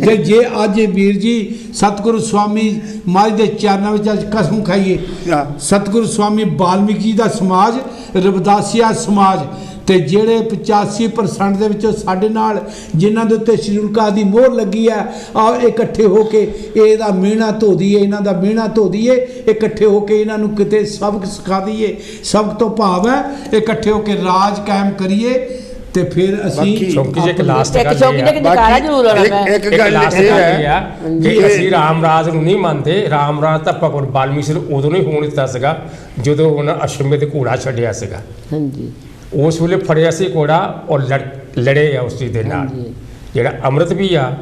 S1: ਤੇ ਜੇ ਅੱਜ ਵੀਰ ਜੀ ਸਤਿਗੁਰੂ ਸਵਾਮੀ ਮਹਾਰਾਜ ਦੇ ਚਰਨਾਂ ਵਿੱਚ ਅੱਜ ਕਸਮ ਖਾਈਏ, ਸਤਿਗੁਰੂ ਸਵਾਮੀ ਵਾਲਮੀਕੀ ਜੀ ਦਾ ਸਮਾਜ, ਰਵਿਦਾਸੀਆ ਸਮਾਜ, ਤੇ ਜਿਹੜੇ 85% ਦੇ ਵਿੱਚੋਂ ਸਾਡੇ ਨਾਲ ਜਿਨ੍ਹਾਂ ਦੇ ਉੱਤੇ ਸ਼ਡਿਊਲ ਕਾਸਟ ਦੀ ਮੋਹਰ ਲੱਗੀ ਹੈ, ਆ ਇਕੱਠੇ ਹੋ ਕੇ ਇਹਦਾ ਮਿਹਣਾ ਧੋ ਦਈਏ, ਇਹਨਾਂ ਦਾ ਮਿਹਣਾ ਧੋ ਦਈਏ, ਇਕੱਠੇ ਹੋ ਕੇ ਇਹਨਾਂ ਨੂੰ ਕਿਤੇ ਸਬਕ ਸਿਖਾ ਦਈਏ। ਸਬਕ ਤੋਂ ਭਾਵ ਹੈ ਇਕੱਠੇ ਹੋ ਕੇ ਰਾਜ ਕਾਇਮ ਕਰੀਏ, ਤੇ ਫਿਰ ਅਸੀਂ
S5: ਚੌਂਕੀ 'ਚ ਇੱਕ ਲਾਸਟ
S6: ਇੱਕ ਚੌਂਕੀ ਦੇ ਜਕਾਰਾ ਜ਼ਰੂਰ ਹੋਣਾ
S7: ਇੱਕ ਗੱਲ ਇਹ ਹੈ
S5: ਕਿ ਅਸੀਂ ਰਾਮ ਰਾਜ ਨੂੰ ਨਹੀਂ ਮੰਨਦੇ। ਰਾਮ ਰਾਜ ਤਾਂ ਭਗਵਾਨ ਵਾਲਮੀਕੀ ਨੂੰ ਉਦੋਂ ਨਹੀਂ ਹੋਣ ਦਿੱਤਾ ਸੀਗਾ ਜਦੋਂ ਉਹਨਾਂ ਅਸ਼ਵਮੇਧ ਘੋੜਾ ਛੱਡਿਆ ਸੀਗਾ।
S6: ਹਾਂਜੀ
S5: ਉਸ ਵੇਲੇ ਫੜਿਆ ਸੀ ਘੋੜਾ ਔਰ ਲੜੇ ਆ ਉਸ ਚੀਜ਼ ਦੇ ਨਾਲ। ਜਿਹੜਾ ਅੰਮ੍ਰਿਤ ਵੀ ਆ,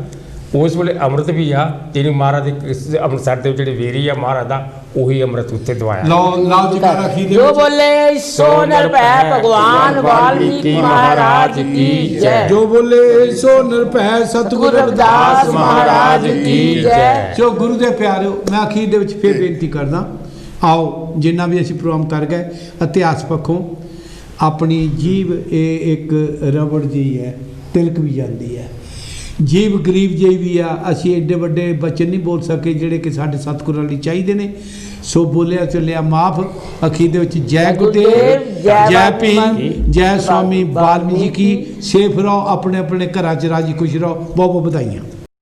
S5: ਉਸ ਵੇਲੇ ਅੰਮ੍ਰਿਤ ਵੀ ਆ, ਜਿਹੜੀ ਮਹਾਰਾਜ ਦੇ ਅੰਮ੍ਰਿਤਸਰ ਦੇ ਜਿਹੜੇ ਵੇਰੀ ਆ ਮਹਾਰਾਜ ਦਾ, ਉਹੀ ਅੰਮ੍ਰਿਤ ਉੱਤੇ ਦਵਾਇਆ।
S1: ਲਓ ਜਕਾਰਾ ਰੱਖੀ ਦੇ
S6: ਜੋ ਬੋਲੇ ਸੋ ਨਿਰਭੈ ਭਗਵਾਨ ਵਾਲਮੀਕੀ ਮਹਾਰਾਜ ਕੀ ਜੈ।
S1: ਜੋ ਬੋਲੇ ਸੋ ਨਿਰਭੈ ਸਤਿਗੁਰੂ ਰਵਿਦਾਸ ਮਹਾਰਾਜ ਕੀ ਜੈ। ਸੋ ਗੁਰੂ ਦੇ ਪਿਆਰਿਓ, ਮੈਂ ਅਖੀਰ ਦੇ ਵਿੱਚ ਫਿਰ ਬੇਨਤੀ ਕਰਦਾ, ਆਓ ਜਿੰਨਾ ਵੀ ਅਸੀਂ ਪ੍ਰੋਗਰਾਮ ਕਰ ਗਏ, ਇਤਿਹਾਸ ਪੱਖੋਂ ਆਪਣੀ ਜੀਭ ਇਹ ਇੱਕ ਰਬੜ ਜਿਹੀ ਹੈ, ਤਿਲਕ ਵੀ ਜਾਂਦੀ ਹੈ, ਜੀਭ ਗਰੀਬ ਜਿਹੀ ਵੀ ਆ। ਅਸੀਂ ਐਡੇ ਵੱਡੇ ਬਚਨ ਨਹੀਂ ਬੋਲ ਸਕੇ ਜਿਹੜੇ ਕਿ ਸਾਡੇ ਸਤਿਗੁਰਾਂ ਲਈ ਚਾਹੀਦੇ ਨੇ, ਸੋ ਬੋਲਿਆ ਚੱਲਿਆ ਮਾਫ। ਅਖੀਰ ਦੇ ਵਿੱਚ ਜੈ ਗੁਰਦੇਵ, ਜੈ ਭੀਮ, ਜੈ ਸਵਾਮੀ ਵਾਲਮੀਕੀ। ਸੇਫ ਰਹੋ, ਆਪਣੇ ਆਪਣੇ ਘਰਾਂ 'ਚ ਰਾਜੀ ਖੁਸ਼ ਰਹੋ। ਬਹੁਤ ਬਹੁਤ ਵਧਾਈਆਂ।